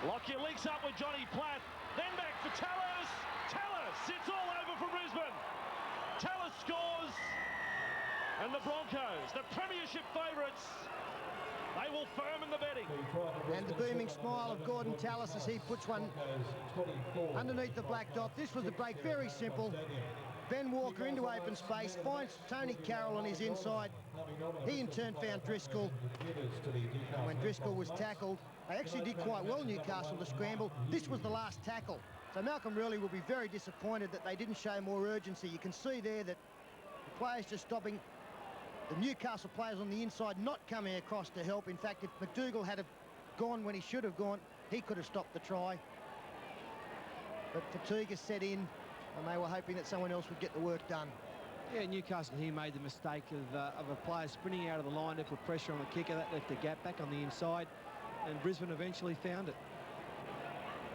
Lockyer links up with Johnny Platt. Then back for Tallis. Tallis, it's all over for Brisbane. Tallis scores. And the Broncos, the premiership favourites, they will firm in the betting.
And the booming smile of Gordon Tallis as he puts one underneath the black dot. This was the break, very simple. Ben Walker into open space, finds Tony Carroll on his inside. He in turn found Driscoll. And when Driscoll was tackled, they actually did quite well, Newcastle, to scramble. This was the last tackle. So Malcolm really will be very disappointed that they didn't show more urgency. You can see there that the players just stopping. The Newcastle players on the inside not coming across to help. In fact, if McDougall had gone when he should have gone, he could have stopped the try. But fatigue has set in, and they were hoping that someone else would get the work done.
Yeah, Newcastle here made the mistake of a player sprinting out of the line to put pressure on the kicker. That left a gap back on the inside, and Brisbane eventually found it.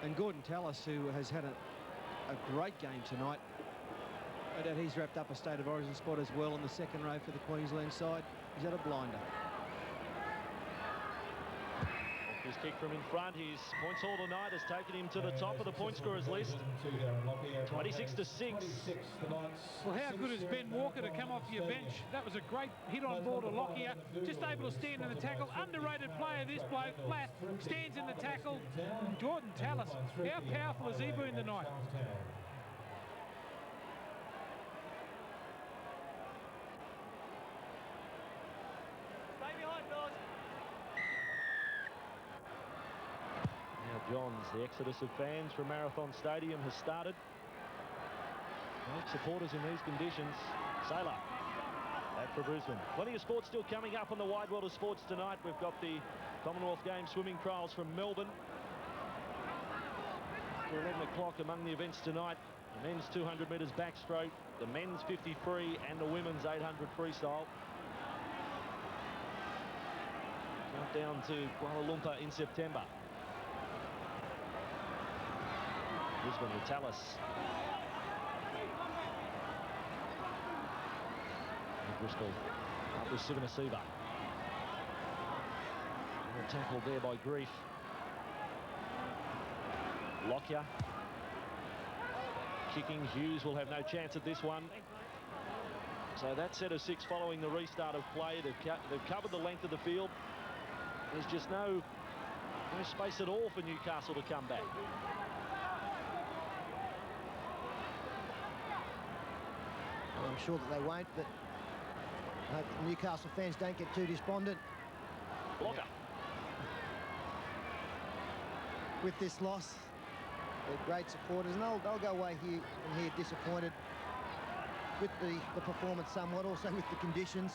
And Gordon Tallis, who has had a great game tonight, no doubt he's wrapped up a State of Origin spot as well on the second row for the Queensland side. He's had a blinder.
His kick from in front, his points haul tonight has taken him to the top of the point scorers list. 26-6.
Well, how good is Ben Walker to come off your bench? That was a great hit on ball to Lockyer. Just able to stand in the tackle. Underrated player, this bloke. Flat stands in the tackle. Gordon Tallis, how powerful has he been tonight?
Johns, the exodus of fans from Marathon Stadium has started. Supporters in these conditions. Sailor, back for Brisbane. Plenty of sports still coming up on the wide world of sports tonight. We've got the Commonwealth Games swimming trials from Melbourne. For 11 o'clock among the events tonight, the men's 200 metres backstroke, the men's 50 free and the women's 800 freestyle. Countdown to Kuala Lumpur in September. Brisbane with Tallis. And Driscoll up with Suganasiva. A tackle there by Grief. Lockyer. Kicking. Hughes will have no chance at this one. So that set of 6 following the restart of play. They've covered the length of the field. There's just no space at all for Newcastle to come back.
I'm sure that they won't, but I hope the Newcastle fans don't get too despondent.
Blocker.
With this loss, they're great supporters, and they'll go away from here disappointed with the performance somewhat, also with the conditions.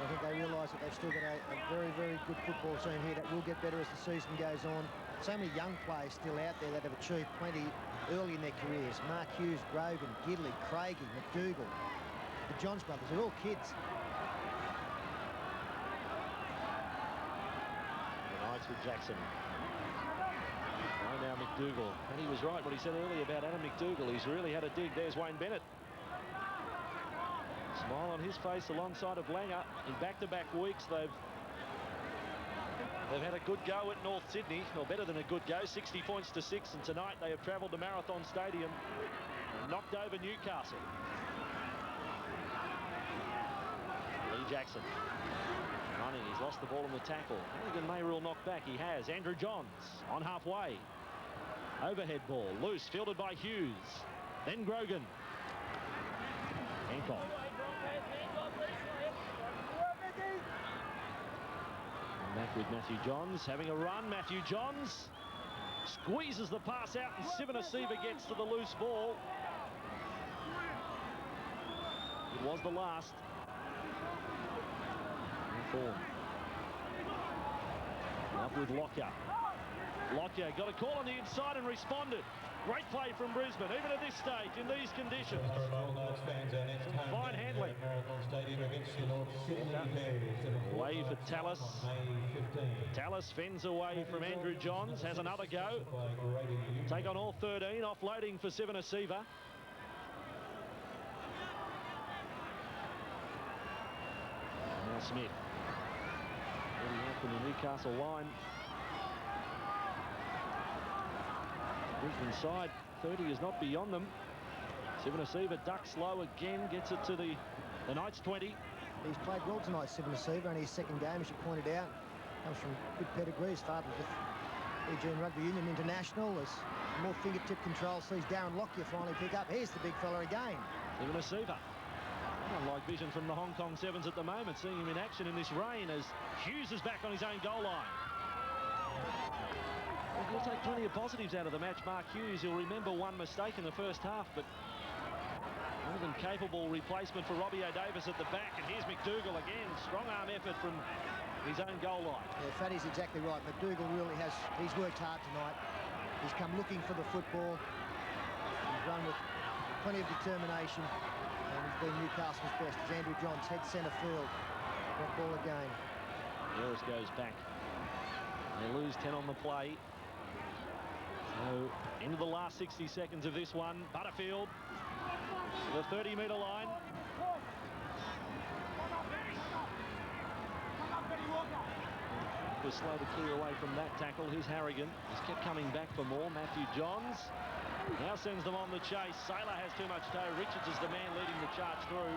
I think they realise that they've still got a very, very good football team here that will get better as the season goes on. So many young players still out there that have achieved plenty early in their careers. Mark Hughes, Grogan, Gidley, Craigie, McDougall, the Johns brothers, they're all kids.
The Knights with Jackson. Now McDougall. And he was right what he said earlier about Adam McDougall. He's really had a dig. There's Wayne Bennett. Smile on his face alongside of Langer. In back-to-back weeks, they've They've had a good go at North Sydney, or better than a good go, 60 points to 6, and tonight they have travelled to Marathon Stadium and knocked over Newcastle. Lee Jackson running, he's lost the ball in the tackle. Milligan may rule knock back, he has. Andrew Johns on halfway. Overhead ball, loose, fielded by Hughes. Then Grogan. Hancock. And back with Matthew Johns, having a run. Matthew Johns squeezes the pass out, and Sivanasiva gets to the loose ball. It was the last. Thorne. Up with Lockyer. Lockyer got a call on the inside and responded. Great play from Brisbane, even at this stage, in these conditions. Some fine handling. Away for Tallis. Tallis fends away from Andrew Johns, has another go. Take on all 13, offloading for Sivanasiva. Now Smith. Getting out from the Newcastle line. Brisbane side, 30 is not beyond them. Sivanasiva ducks low again, gets it to the Knights 20.
He's played well tonight, Sivanasiva, only his second game, as you pointed out. Comes from good pedigree. His father with Eugene Rugby Union International. There's more fingertip control. Sees Darren Lockyer finally pick up. Here's the big fella again.
Sivanasiva. Unlike vision from the Hong Kong Sevens at the moment, seeing him in action in this rain as Hughes is back on his own goal line. He'll take plenty of positives out of the match, Mark Hughes. He'll remember one mistake in the first half, but more than capable replacement for Robbie O'Davis at the back. And here's McDougall again. Strong arm effort from his own goal line.
Yeah, Fatty's exactly right. McDougall really has, he's worked hard tonight. He's come looking for the football. He's run with plenty of determination. And he's been Newcastle's best. As Andrew Johns heads centre field. That ball again.
Harris goes back. They lose 10 on the play. So into the last 60 seconds of this one. Butterfield to the 30-metre line. Was slow to clear away from that tackle. Here's Harrigan. He's kept coming back for more. Matthew Johns now sends them on the chase. Saylor has too much toe. Richards is the man leading the charge through.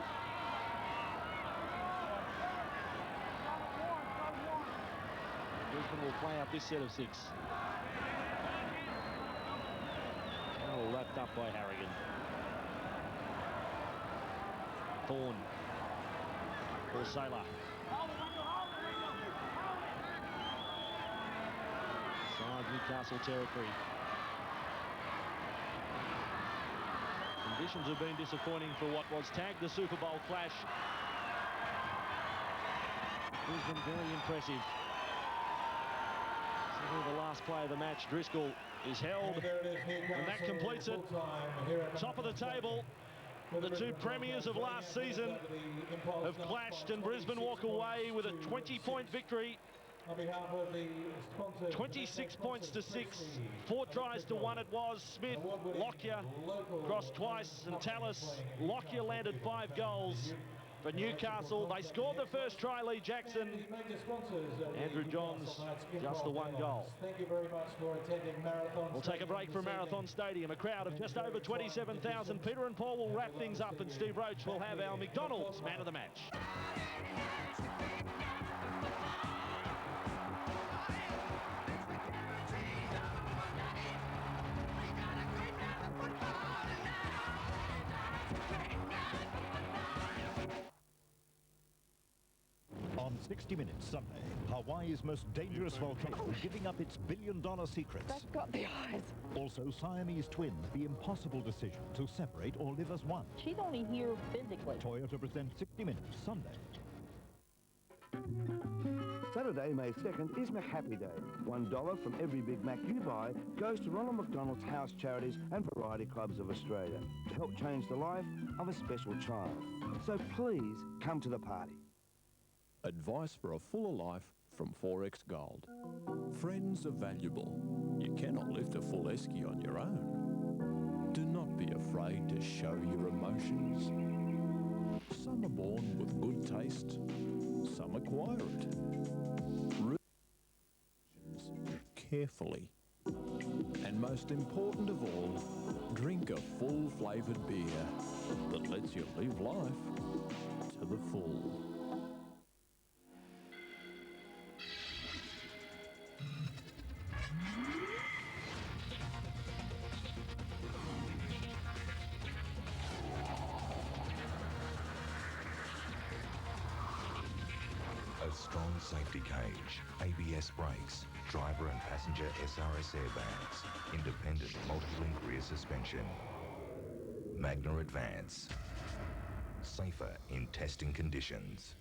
Brisbane will play out this set of 6. All wrapped up by Harrigan. Thorne. For Saylor. Side Newcastle territory. Conditions have been disappointing for what was tagged the Super Bowl clash. Brisbane very impressive. So the last play of the match, Driscoll is held, and that completes it. Top of the table. The two premiers of last season have clashed, and Brisbane walk away with a 20-point victory. 26 points to 6. 4 tries to 1 it was. Smith, Lockyer crossed twice, and Tallis. Lockyer landed 5 goals for Newcastle. They scored the first try, Lee Jackson. Andrew Johns, just the 1 goal.
Thank you very much for attending Marathon.
We'll take a break from Marathon Stadium. A crowd of just over 27,000. Peter and Paul will wrap things up, and Steve Roach will have our McDonald's man of the match.
On 60 Minutes Sunday, Hawaii's most dangerous volcano giving up its billion-dollar secrets.
That's got the eyes.
Also, Siamese twins, the impossible decision to separate or live as one.
She's only here physically.
Toyota presents 60 Minutes Sunday.
Saturday, May 2nd is McHappy Day. $1 from every Big Mac you buy goes to Ronald McDonald's House Charities and Variety Clubs of Australia to help change the life of a special child. So please come to the party.
Advice for a fuller life from Forex Gold. Friends are valuable. You cannot lift a full esky on your own. Do not be afraid to show your emotions. Some are born with good taste, some acquire it. carefully. And most important of all, drink a full-flavoured beer that lets you live life to the full.
A strong safety cage, ABS brakes, driver and passenger SRS airbags, independent multi-link rear suspension. Magna Advance. Safer in testing conditions.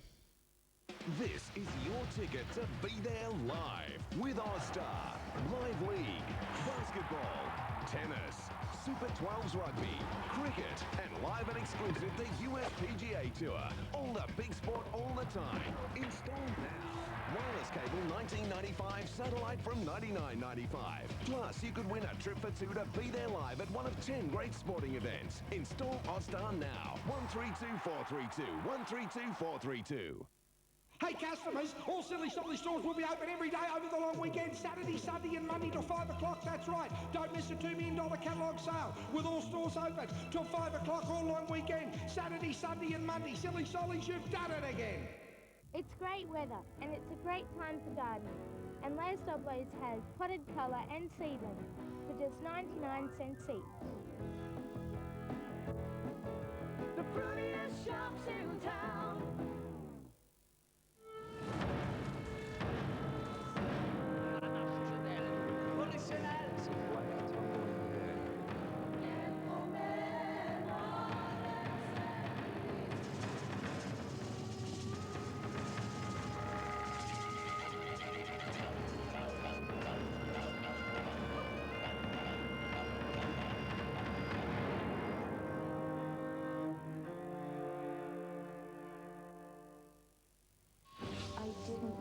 This is your ticket to be there live with All-Star, Live League, basketball, tennis, Super 12s rugby, cricket, and live and exclusive the USPGA Tour. All the big sport all the time. Install now. Wireless cable $19.95, satellite from $99.95. Plus, you could win a trip for two to be there live at one of 10 great sporting events. Install All-Star now. 132432, 132432.
Hey customers, all Silly Solly stores will be open every day over the long weekend, Saturday, Sunday and Monday till 5 o'clock, that's right. Don't miss the $2 million catalogue sale with all stores open till 5 o'clock all long weekend, Saturday, Sunday and Monday. Silly Sollies, you've done it again.
It's great weather and it's a great time for gardening. And Leo's Doblos has potted colour and seedlings for just 99 cents each.
The prettiest shops in town.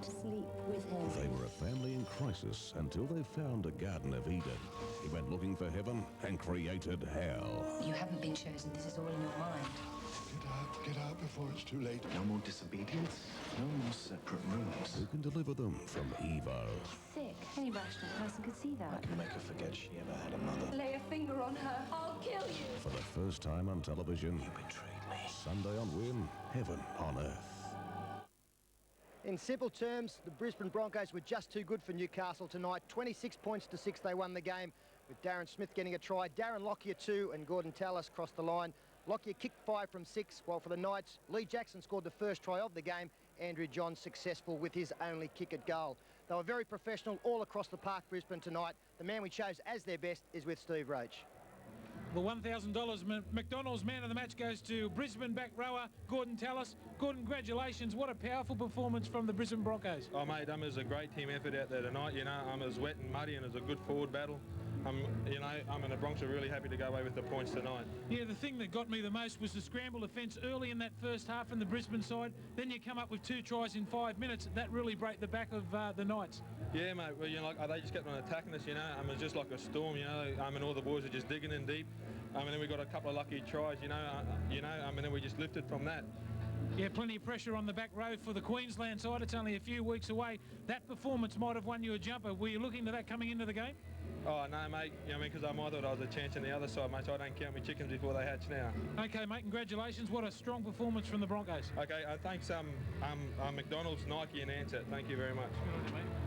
Sleep with him.
They were a family in crisis until they found a Garden of Eden. He went looking for heaven and created hell.
You haven't been chosen. This is all in your mind.
Get out before it's too late.
No more disobedience, no more separate rooms.
Who can deliver them from evil?
Sick. Any rational person could see that.
I can make her forget she ever had a mother.
Lay a finger on her. I'll kill you.
For the first time on television,
You betrayed me.
Sunday on Win, Heaven on Earth.
In simple terms, the Brisbane Broncos were just too good for Newcastle tonight. 26 points to 6 they won the game, with Darren Smith getting a try, Darren Lockyer 2 and Gordon Tallis crossed the line. Lockyer kicked 5 from 6, while for the Knights, Lee Jackson scored the first try of the game. Andrew Johns successful with his only kick at goal. They were very professional all across the park, Brisbane, tonight. The man we chose as their best is with Steve Roach.
The $1,000 McDonald's man of the match goes to Brisbane back rower Gordon Tallis. Gordon, congratulations. What a powerful performance from the Brisbane Broncos.
Oh, mate, it was a great team effort out there tonight. You know, it was wet and muddy and it was a good forward battle. You know, and the Bronx are really happy to go away with the points tonight.
Yeah, the thing that got me the most was the scramble offence early in that first half in the Brisbane side. Then you come up with 2 tries in 5 minutes. That really broke the back of the Knights.
Yeah, mate. Well, you know, they just kept on attacking us. You know, it was just like a storm. You know, and all the boys were just digging in deep. And then we got a couple of lucky tries. You know, and then we just lifted from that.
Yeah, plenty of pressure on the back row for the Queensland side. It's only a few weeks away. That performance might have won you a jumper. Were you looking to that coming into the game?
Oh, no, mate. You know, because I thought I was a chance on the other side, mate, so I don't count my chickens before they hatch now.
Okay, mate, congratulations. What a strong performance from the Broncos.
Okay, thanks McDonald's, Nike and Ansett. Thank you very much.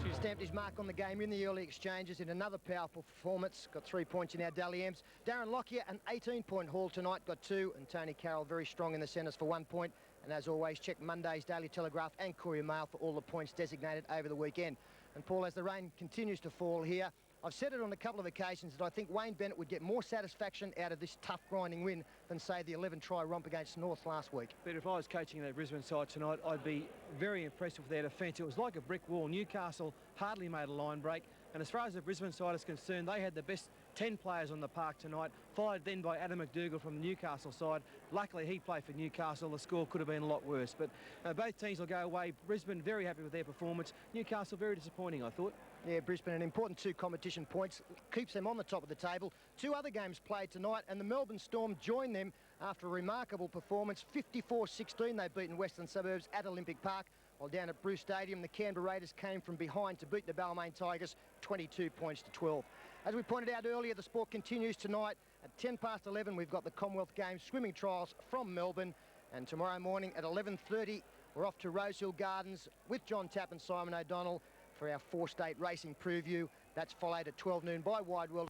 He stamped his mark on the game in the early exchanges in another powerful performance. Got 3 points in our Dally M's. Darren Lockyer, an 18-point haul tonight, got 2. And Tony Carroll very strong in the centres for 1 point. And as always, check Monday's Daily Telegraph and Courier Mail for all the points designated over the weekend. And Paul, as the rain continues to fall here, I've said it on a couple of occasions that I think Wayne Bennett would get more satisfaction out of this tough grinding win than, say, the 11-try romp against North last week.
But if I was coaching that Brisbane side tonight, I'd be very impressed with their defence. It was like a brick wall. Newcastle hardly made a line break. And as far as the Brisbane side is concerned, they had the best 10 players on the park tonight, followed then by Adam McDougall from the Newcastle side. Luckily, he played for Newcastle. The score could have been a lot worse. But both teams will go away. Brisbane very happy with their performance. Newcastle very disappointing, I thought.
Yeah, Brisbane, an important 2 competition points, keeps them on the top of the table. 2 other games played tonight, and the Melbourne Storm joined them after a remarkable performance. 54-16 they've beaten Western Suburbs at Olympic Park, While down at Bruce Stadium, the Canberra Raiders came from behind to beat the Balmain Tigers 22 points to 12. As we pointed out earlier, the sport continues tonight. At 11:10, we've got the Commonwealth Games swimming trials from Melbourne. And tomorrow morning at 11:30, we're off to Rosehill Gardens with John Tapp and Simon O'Donnell for our 4-state racing preview. That's followed at 12 noon by Wide World.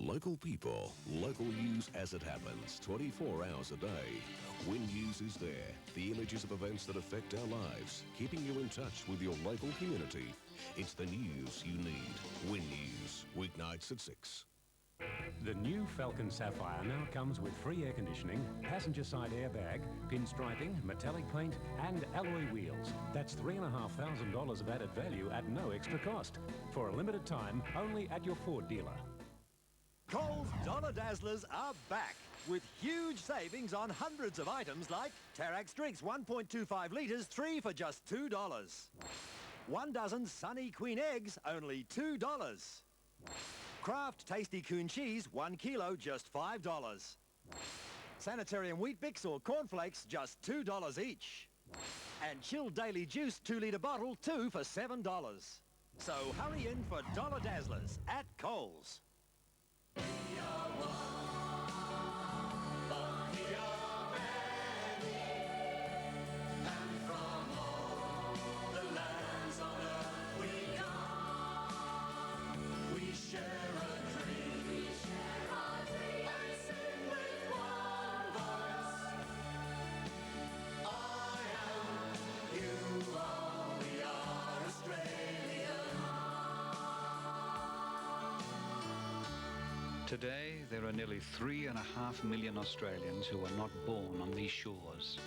Local people, local news as it happens, 24 hours a day. Win News is there. The images of events that affect our lives, keeping you in touch with your local community. It's the news you need. Win News, weeknights at 6.
The new Falcon Sapphire now comes with free air conditioning, passenger side airbag, pinstriping, metallic paint and alloy wheels. That's $3,500 of added value at no extra cost. For a limited time, only at your Ford dealer.
Coles Dollar Dazzlers are back with huge savings on hundreds of items like Terax drinks 1.25 litres, 3 for just $2. 1 dozen Sunny Queen eggs, only $2. Kraft Tasty Coon cheese, 1 kilo, just $5. Sanitarium Wheat Bix or cornflakes, just $2 each. And chilled daily juice 2-litre bottle, 2 for $7. So hurry in for Dollar Dazzlers at Coles.
Today, there are nearly 3.5 million Australians who are not born on these shores.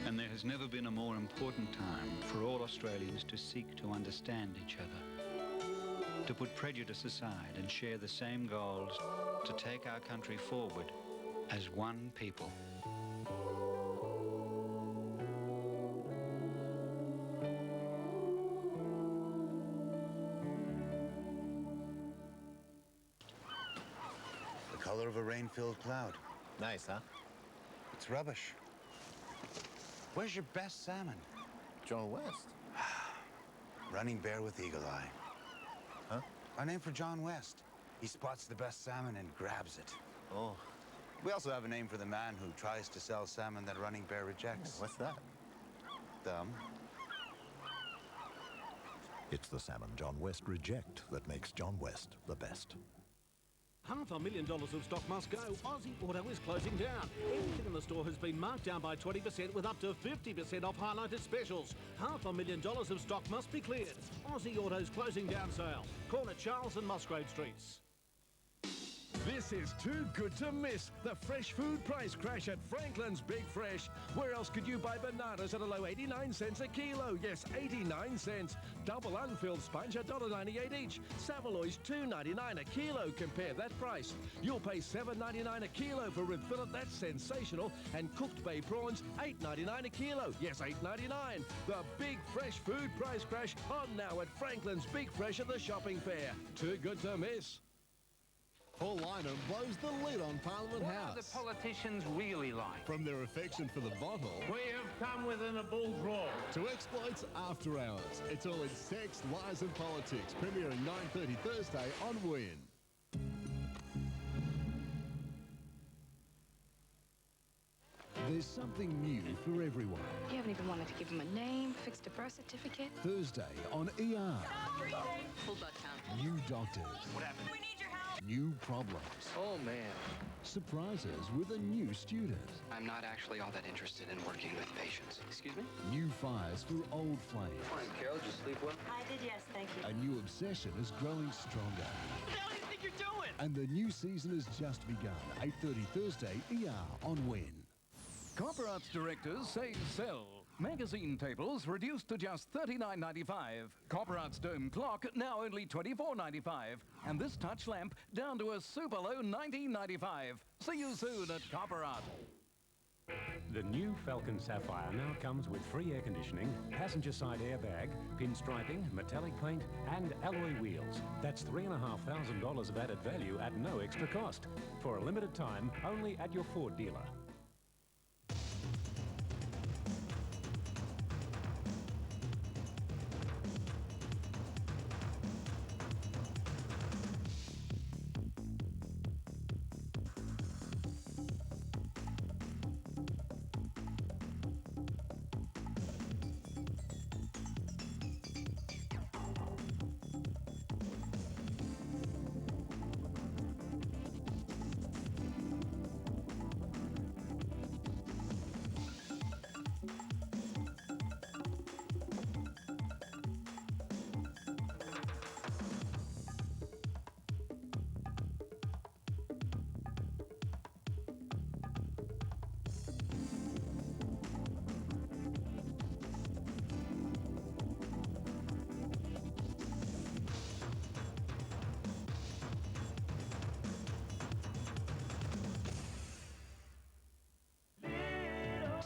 And there has never been a more important time for all Australians to seek to understand each other, to put prejudice aside and share the same goals, to take our country forward as one people.
Color of a rain-filled cloud.
Nice, huh?
It's rubbish. Where's your best salmon?
John West.
Running bear with eagle eye.
Huh?
A name for John West. He spots the best salmon and grabs it.
Oh.
We also have a name for the man who tries to sell salmon that running bear rejects.
What's that?
Dumb.
It's the salmon John West reject that makes John West the best.
$500,000 of stock must go. Aussie Auto is closing down. Everything in the store has been marked down by 20% with up to 50% off highlighted specials. $500,000 of stock must be cleared. Aussie Auto's closing down sale. Corner Charles and Musgrave Streets.
This is too good to miss. The fresh food price crash at Franklin's Big Fresh. Where else could you buy bananas at a low 89 cents a kilo? Yes, 89 cents. Double unfilled sponge $1.98 each. Saveloys $2.99 a kilo. Compare that price. You'll pay $7.99 a kilo for rib fillet. That's sensational. And cooked bay prawns $8.99 a kilo. Yes, $8.99. The big fresh food price crash on now at Franklin's Big Fresh at the shopping fair. Too good to miss.
Paul Lynham blows the lid on Parliament House.
What are the politicians really like?
From their affection for the bottle...
We have come within a bull's roar.
...to exploits after hours. It's all in Sex, Lies and Politics. Premiering 9:30 Thursday on Win. There's something new for everyone.
You haven't even wanted to give him a name, fixed a birth certificate.
Thursday on ER.
Full blood count.
New doctors.
What happened? We need your help.
New problems.
Oh, man.
Surprises with a new student.
I'm not actually all that interested in working with patients. Excuse me?
New fires for old flames.
Fine, Carol. Did you sleep well?
I did, yes, thank you.
A new obsession is growing stronger.
What the hell do you think you're doing?
And the new season has just begun. 8:30 Thursday, ER on Win.
Copper Arts directors say sell. Magazine tables reduced to just $39.95. Copper Arts dome clock now only $24.95. And this touch lamp down to a super low $19.95. See you soon at Copper Art.
The new Falcon Sapphire now comes with free air conditioning, passenger side airbag, pinstriping, metallic paint and alloy wheels. That's $3,500 of added value at no extra cost. For a limited time, only at your Ford dealer.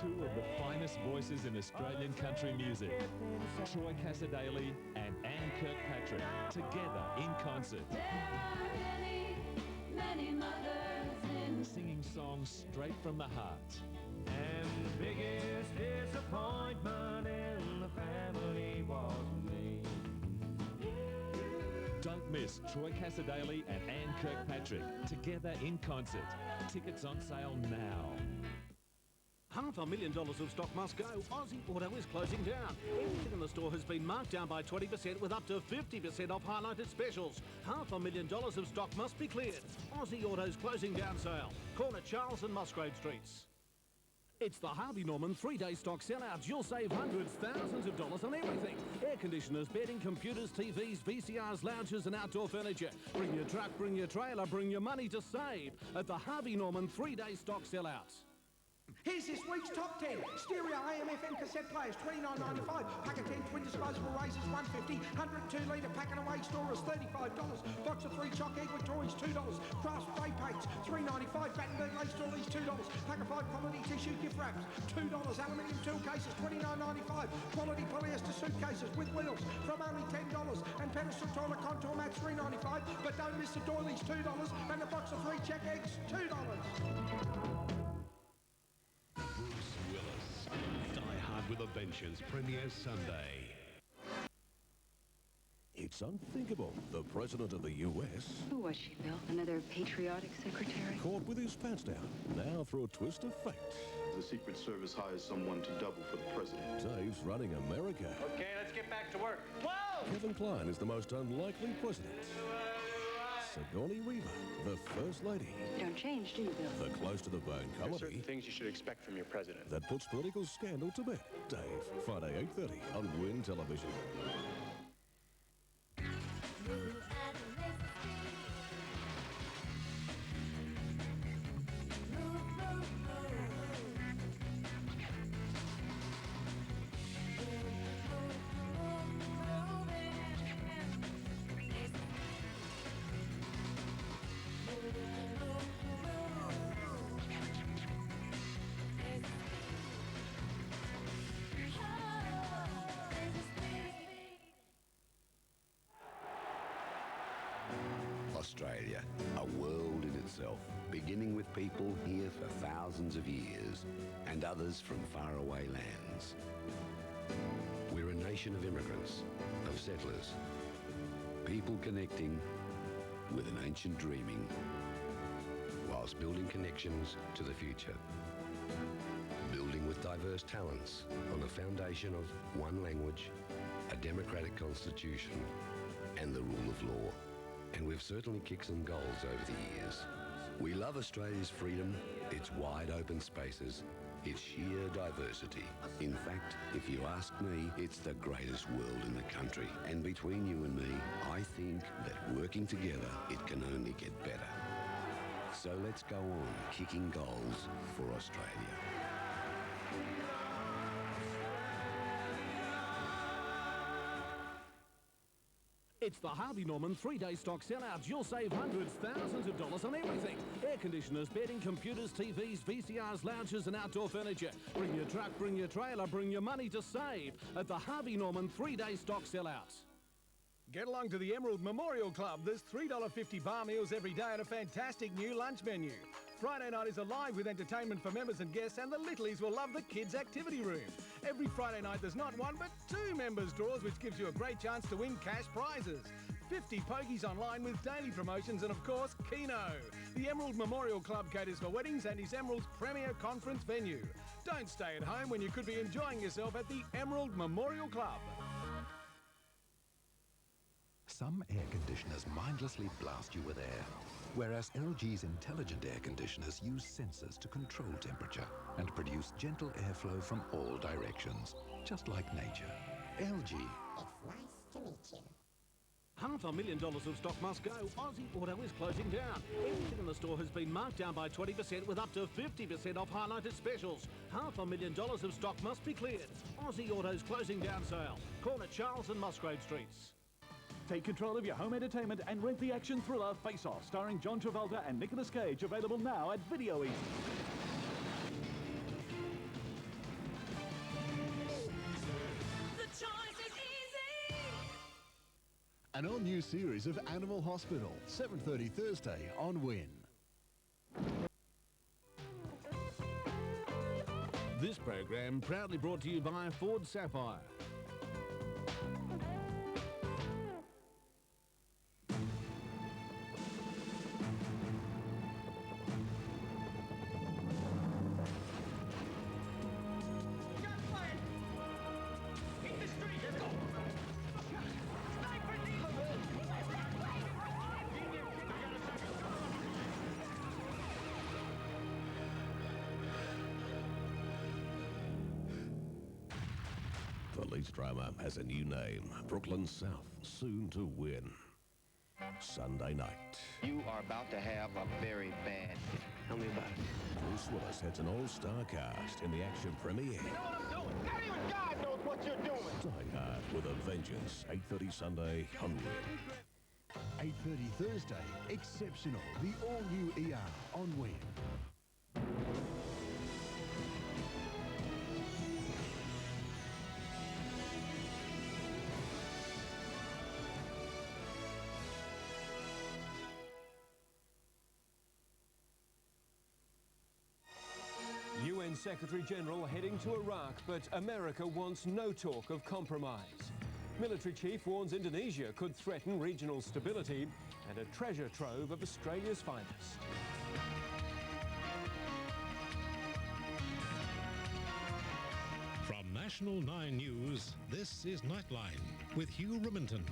Two of the finest voices in Australian country music, Troy Cassar-Daley and Anne Kirkpatrick, together in concert. Singing songs straight from the heart.
And the biggest disappointment in the family was me.
Don't miss Troy Cassar-Daley and Anne Kirkpatrick, together in concert. Tickets on sale now.
$500,000 of stock must go. Aussie Auto is closing down. Everything in the store has been marked down by 20% with up to 50% off highlighted specials. $500,000 of stock must be cleared. Aussie Auto's closing down sale. Corner Charles and Musgrave Streets. It's the Harvey Norman 3-day stock sellouts. You'll save hundreds, thousands of dollars on everything. Air conditioners, bedding, computers, TVs, VCRs, lounges and outdoor furniture. Bring your truck, bring your trailer, bring your money to save at the Harvey Norman 3-day stock sellouts.
Here's this week's top 10. Stereo AM/FM cassette players, $29.95. Pack of 10 twin disposable razors, $1.50. 102-litre pack and away storers, $35. Box of 3 chalk egg with toys, $2. Craft spray paints, $3.95. Battenberg lace toys, $2. Pack of 5 quality tissue gift wraps, $2. Aluminium tool cases, $29.95. Quality polyester suitcases with wheels from only $10. And pedestal toilet contour mats, $3.95. But don't miss the doilies, $2. And the box of 3 check eggs, $2.
Bruce Willis, Die Hard with a Vengeance, premieres Sunday.
It's unthinkable. The President of the U.S.
Who was she, Bill? Another patriotic secretary?
caught with his pants down. Now through a twist of fate.
The Secret Service hires someone to double for the president.
Dave's running America.
Okay, let's get back to work. Whoa!
Kevin Kline is the most unlikely president. Sigourney Weaver, the First Lady.
You don't change, do you, Bill?
The close-to-the-bone
There are
comedy
certain things you should expect from your president.
that puts political scandal to bed. Dave, Friday 8:30 on Win Television.
Australia, a world in itself, beginning with people here for thousands of years and others from faraway lands. We're a nation of immigrants, of settlers, people connecting with an ancient dreaming whilst building connections to the future. Building with diverse talents on a foundation of one language, a democratic constitution and the rule of law. And we've certainly kicked some goals over the years. We love Australia's freedom, its wide open spaces, its sheer diversity. In fact, if you ask me, it's the greatest world in the country. And between you and me, I think that working together, it can only get better. So let's go on kicking goals for Australia.
It's the Harvey Norman 3-day stock sellouts. You'll save hundreds, thousands of dollars on everything. Air conditioners, bedding, computers, TVs, VCRs, lounges and outdoor furniture. Bring your truck, bring your trailer, bring your money to save at the Harvey Norman 3-day stock sellouts.
Get along to the Emerald Memorial Club. There's $3.50 bar meals every day and a fantastic new lunch menu. Friday night is alive with entertainment for members and guests, and the Littlies will love the kids' activity room. Every Friday night there's not one but 2 members' draws, which gives you a great chance to win cash prizes. 50 pokies online with daily promotions and, of course, Keno. The Emerald Memorial Club caters for weddings and is Emerald's premier conference venue. Don't stay at home when you could be enjoying yourself at the Emerald Memorial Club.
Some air conditioners mindlessly blast you with air, whereas LG's intelligent air conditioners use sensors to control temperature and produce gentle airflow from all directions, just like nature. LG.
It's nice to meet you. $500,000 of stock must go. Aussie Auto is closing down. Everything in the store has been marked down by 20% with up to 50% off highlighted specials. $500,000 of stock must be cleared. Aussie Auto's closing down sale. Corner Charles and Musgrave Streets.
Take control of your home entertainment and rent the action thriller Face Off, starring John Travolta and Nicolas Cage, available now at Video East.
The choice is easy.
An all-new series of Animal Hospital, 7:30 Thursday on Win.
This program proudly brought to you by Ford Sapphire.
The Leeds drama has a new name, Brooklyn South, soon to win. Sunday night.
You are about to have a very bad day. Tell me about it.
Bruce Willis heads an all-star cast in the action premiere.
You know what I'm doing? Not even God knows what you're doing.
Die Hard with a Vengeance, 8:30 Sunday on Win.
8:30 Thursday, Exceptional, the all-new ER on Win.
UN Secretary-General heading to Iraq, but America wants no talk of compromise. Military chief warns Indonesia could threaten regional stability, and a treasure trove of Australia's finest.
From National 9 News, this is Nightline with Hugh Remington.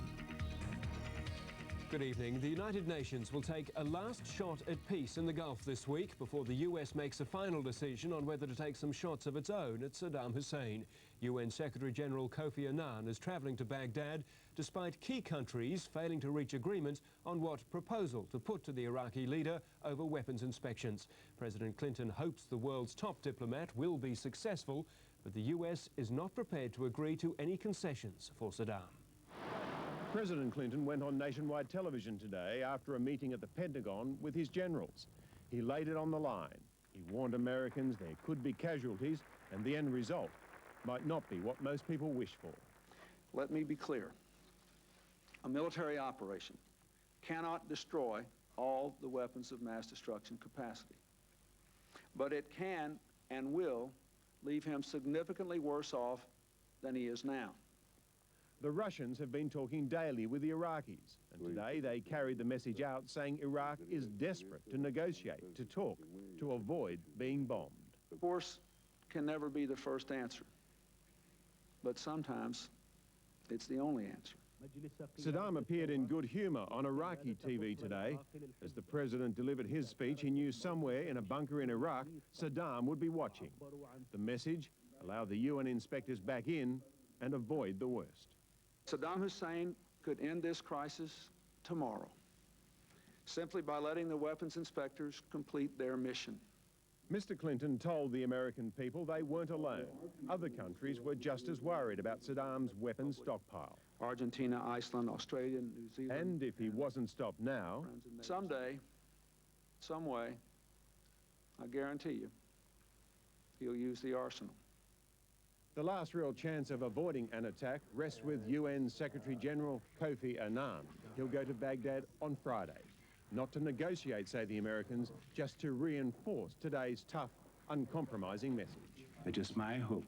Good evening. The United Nations will take a last shot at peace in the Gulf this week before the US makes a final decision on whether to take some shots of its own at Saddam Hussein. UN Secretary-General Kofi Annan is travelling to Baghdad despite key countries failing to reach agreement on what proposal to put to the Iraqi leader over weapons inspections. President Clinton hopes the world's top diplomat will be successful, but the US is not prepared to agree to any concessions for Saddam.
President Clinton went on nationwide television today after a meeting at the Pentagon with his generals. He laid it on the line. He warned Americans there could be casualties and the end result might not be what most people wish for.
Let me be clear. A military operation cannot destroy all the weapons of mass destruction capacity. But it can and will leave him significantly worse off than he is now.
The Russians have been talking daily with the Iraqis, and today they carried the message out saying Iraq is desperate to negotiate, to talk, to avoid being bombed.
Force can never be the first answer, but sometimes it's the only answer.
Saddam appeared in good humor on Iraqi TV today. As the president delivered his speech, he knew somewhere in a bunker in Iraq, Saddam would be watching. The message: allow the UN inspectors back in and avoid the worst.
Saddam Hussein could end this crisis tomorrow, simply by letting the weapons inspectors complete their mission.
Mr. Clinton told the American people they weren't alone. Other countries were just as worried about Saddam's weapons stockpile.
Argentina, Iceland, Australia, New Zealand.
And if he wasn't stopped now...
Someday, some way, I guarantee you, he'll use the arsenal.
The last real chance of avoiding an attack rests with UN Secretary-General Kofi Annan. He'll go to Baghdad on Friday. Not to negotiate, say the Americans, just to reinforce today's tough, uncompromising message.
It is my hope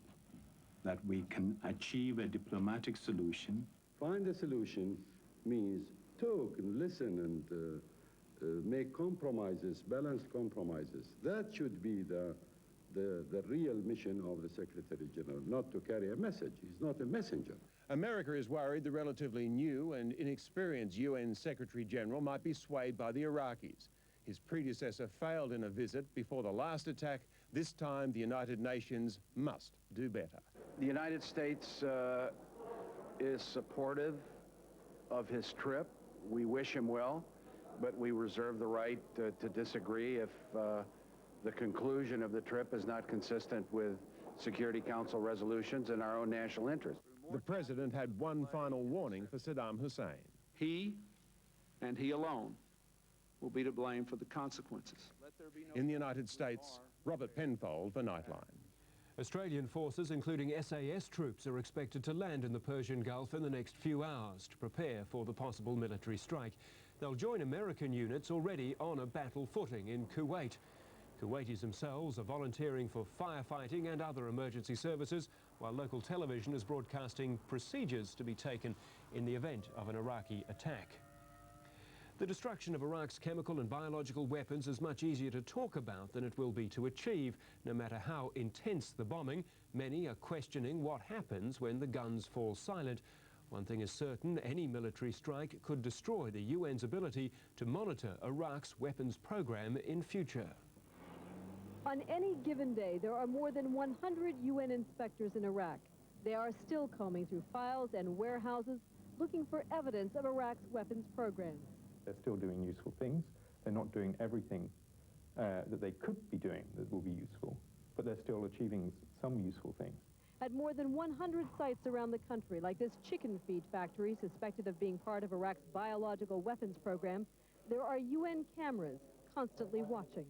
that we can achieve a diplomatic solution.
Find a solution means talk and listen and make compromises, balanced compromises. That should be the real mission of the Secretary General, not to carry a message. He's not a messenger.
America is worried the relatively new and inexperienced UN Secretary General might be swayed by the Iraqis. His predecessor failed in a visit before the last attack. This time, the United Nations must do better.
The United States is supportive of his trip. We wish him well, but we reserve the right to disagree if the conclusion of the trip is not consistent with Security Council resolutions and our own national interest.
The president had one final warning for Saddam Hussein.
He, and he alone, will be to blame for the consequences.
In the United States, Robert Penfold for Nightline.
Australian forces, including SAS troops, are expected to land in the Persian Gulf in the next few hours to prepare for the possible military strike. They'll join American units already on a battle footing in Kuwait. Kuwaitis themselves are volunteering for firefighting and other emergency services, while local television is broadcasting procedures to be taken in the event of an Iraqi attack. The destruction of Iraq's chemical and biological weapons is much easier to talk about than it will be to achieve. No matter how intense the bombing, many are questioning what happens when the guns fall silent. One thing is certain, any military strike could destroy the UN's ability to monitor Iraq's weapons program in future.
On any given day, there are more than 100 UN inspectors in Iraq. They are still combing through files and warehouses, looking for evidence of Iraq's weapons program.
They're still doing useful things. They're not doing everything that they could be doing that will be useful, but they're still achieving some useful things.
At more than 100 sites around the country, like this chicken feed factory suspected of being part of Iraq's biological weapons program, there are UN cameras constantly watching.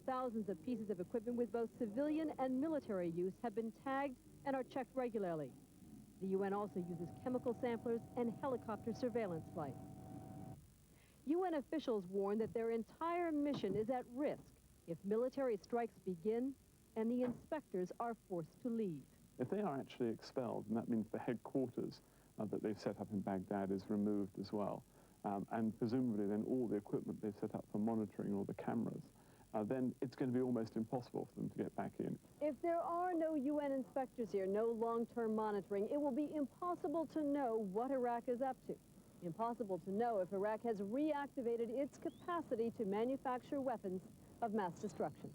Thousands of pieces of equipment with both civilian and military use have been tagged and are checked regularly. The UN also uses chemical samplers and helicopter surveillance flights. UN officials warn that their entire mission is at risk if military strikes begin and the inspectors are forced to leave.
If they are actually expelled, and that means the headquarters that they've set up in Baghdad is removed as well, and presumably then all the equipment they've set up for monitoring all the cameras, then it's going to be almost impossible for them to get back in.
If there are no UN inspectors here, no long-term monitoring, it will be impossible to know what Iraq is up to. Impossible to know if Iraq has reactivated its capacity to manufacture weapons of mass destruction.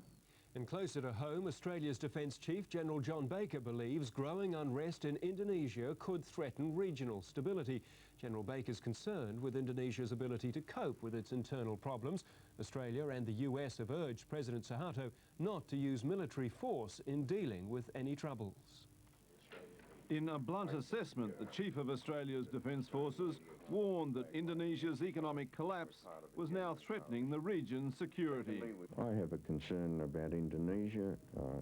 And closer to home, Australia's Defence Chief General John Baker believes growing unrest in Indonesia could threaten regional stability. General Baker's concerned with Indonesia's ability to cope with its internal problems. Australia and the US have urged President Suharto not to use military force in dealing with any troubles.
In a blunt assessment, the Chief of Australia's Defence Forces warned that Indonesia's economic collapse was now threatening the region's security.
I have a concern about Indonesia,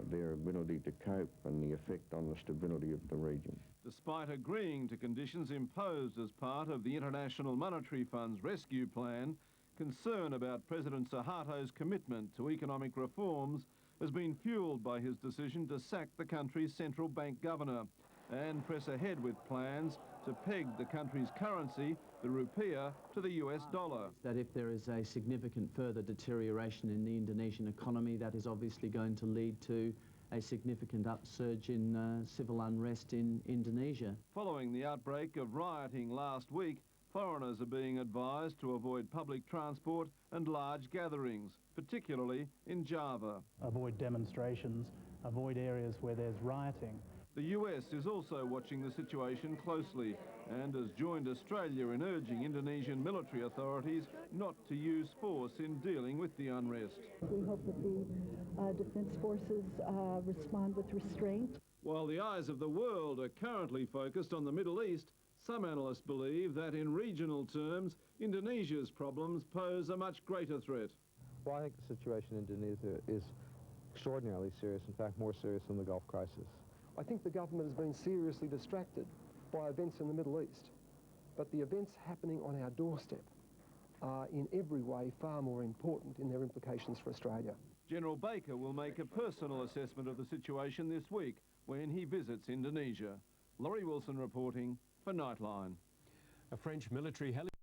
their ability to cope and the effect on the stability of the region.
Despite agreeing to conditions imposed as part of the International Monetary Fund's rescue plan, concern about President Suharto's commitment to economic reforms has been fuelled by his decision to sack the country's central bank governor and press ahead with plans to peg the country's currency, the rupiah, to the US dollar.
That if there is a significant further deterioration in the Indonesian economy, that is obviously going to lead to a significant upsurge in civil unrest in Indonesia.
Following the outbreak of rioting last week, foreigners are being advised to avoid public transport and large gatherings, particularly in Java.
Avoid demonstrations, avoid areas where there's rioting.
The US is also watching the situation closely and has joined Australia in urging Indonesian military authorities not to use force in dealing with the unrest.
We hope that the defence forces respond with restraint.
While the eyes of the world are currently focused on the Middle East, some analysts believe that in regional terms, Indonesia's problems pose a much greater threat.
Well, I think the situation in Indonesia is extraordinarily serious, in fact more serious than the Gulf crisis.
I think the government has been seriously distracted by events in the Middle East, but the events happening on our doorstep are in every way far more important in their implications for Australia.
General Baker will make a personal assessment of the situation this week when he visits Indonesia. Laurie Wilson reporting for Nightline.
A French military helicopter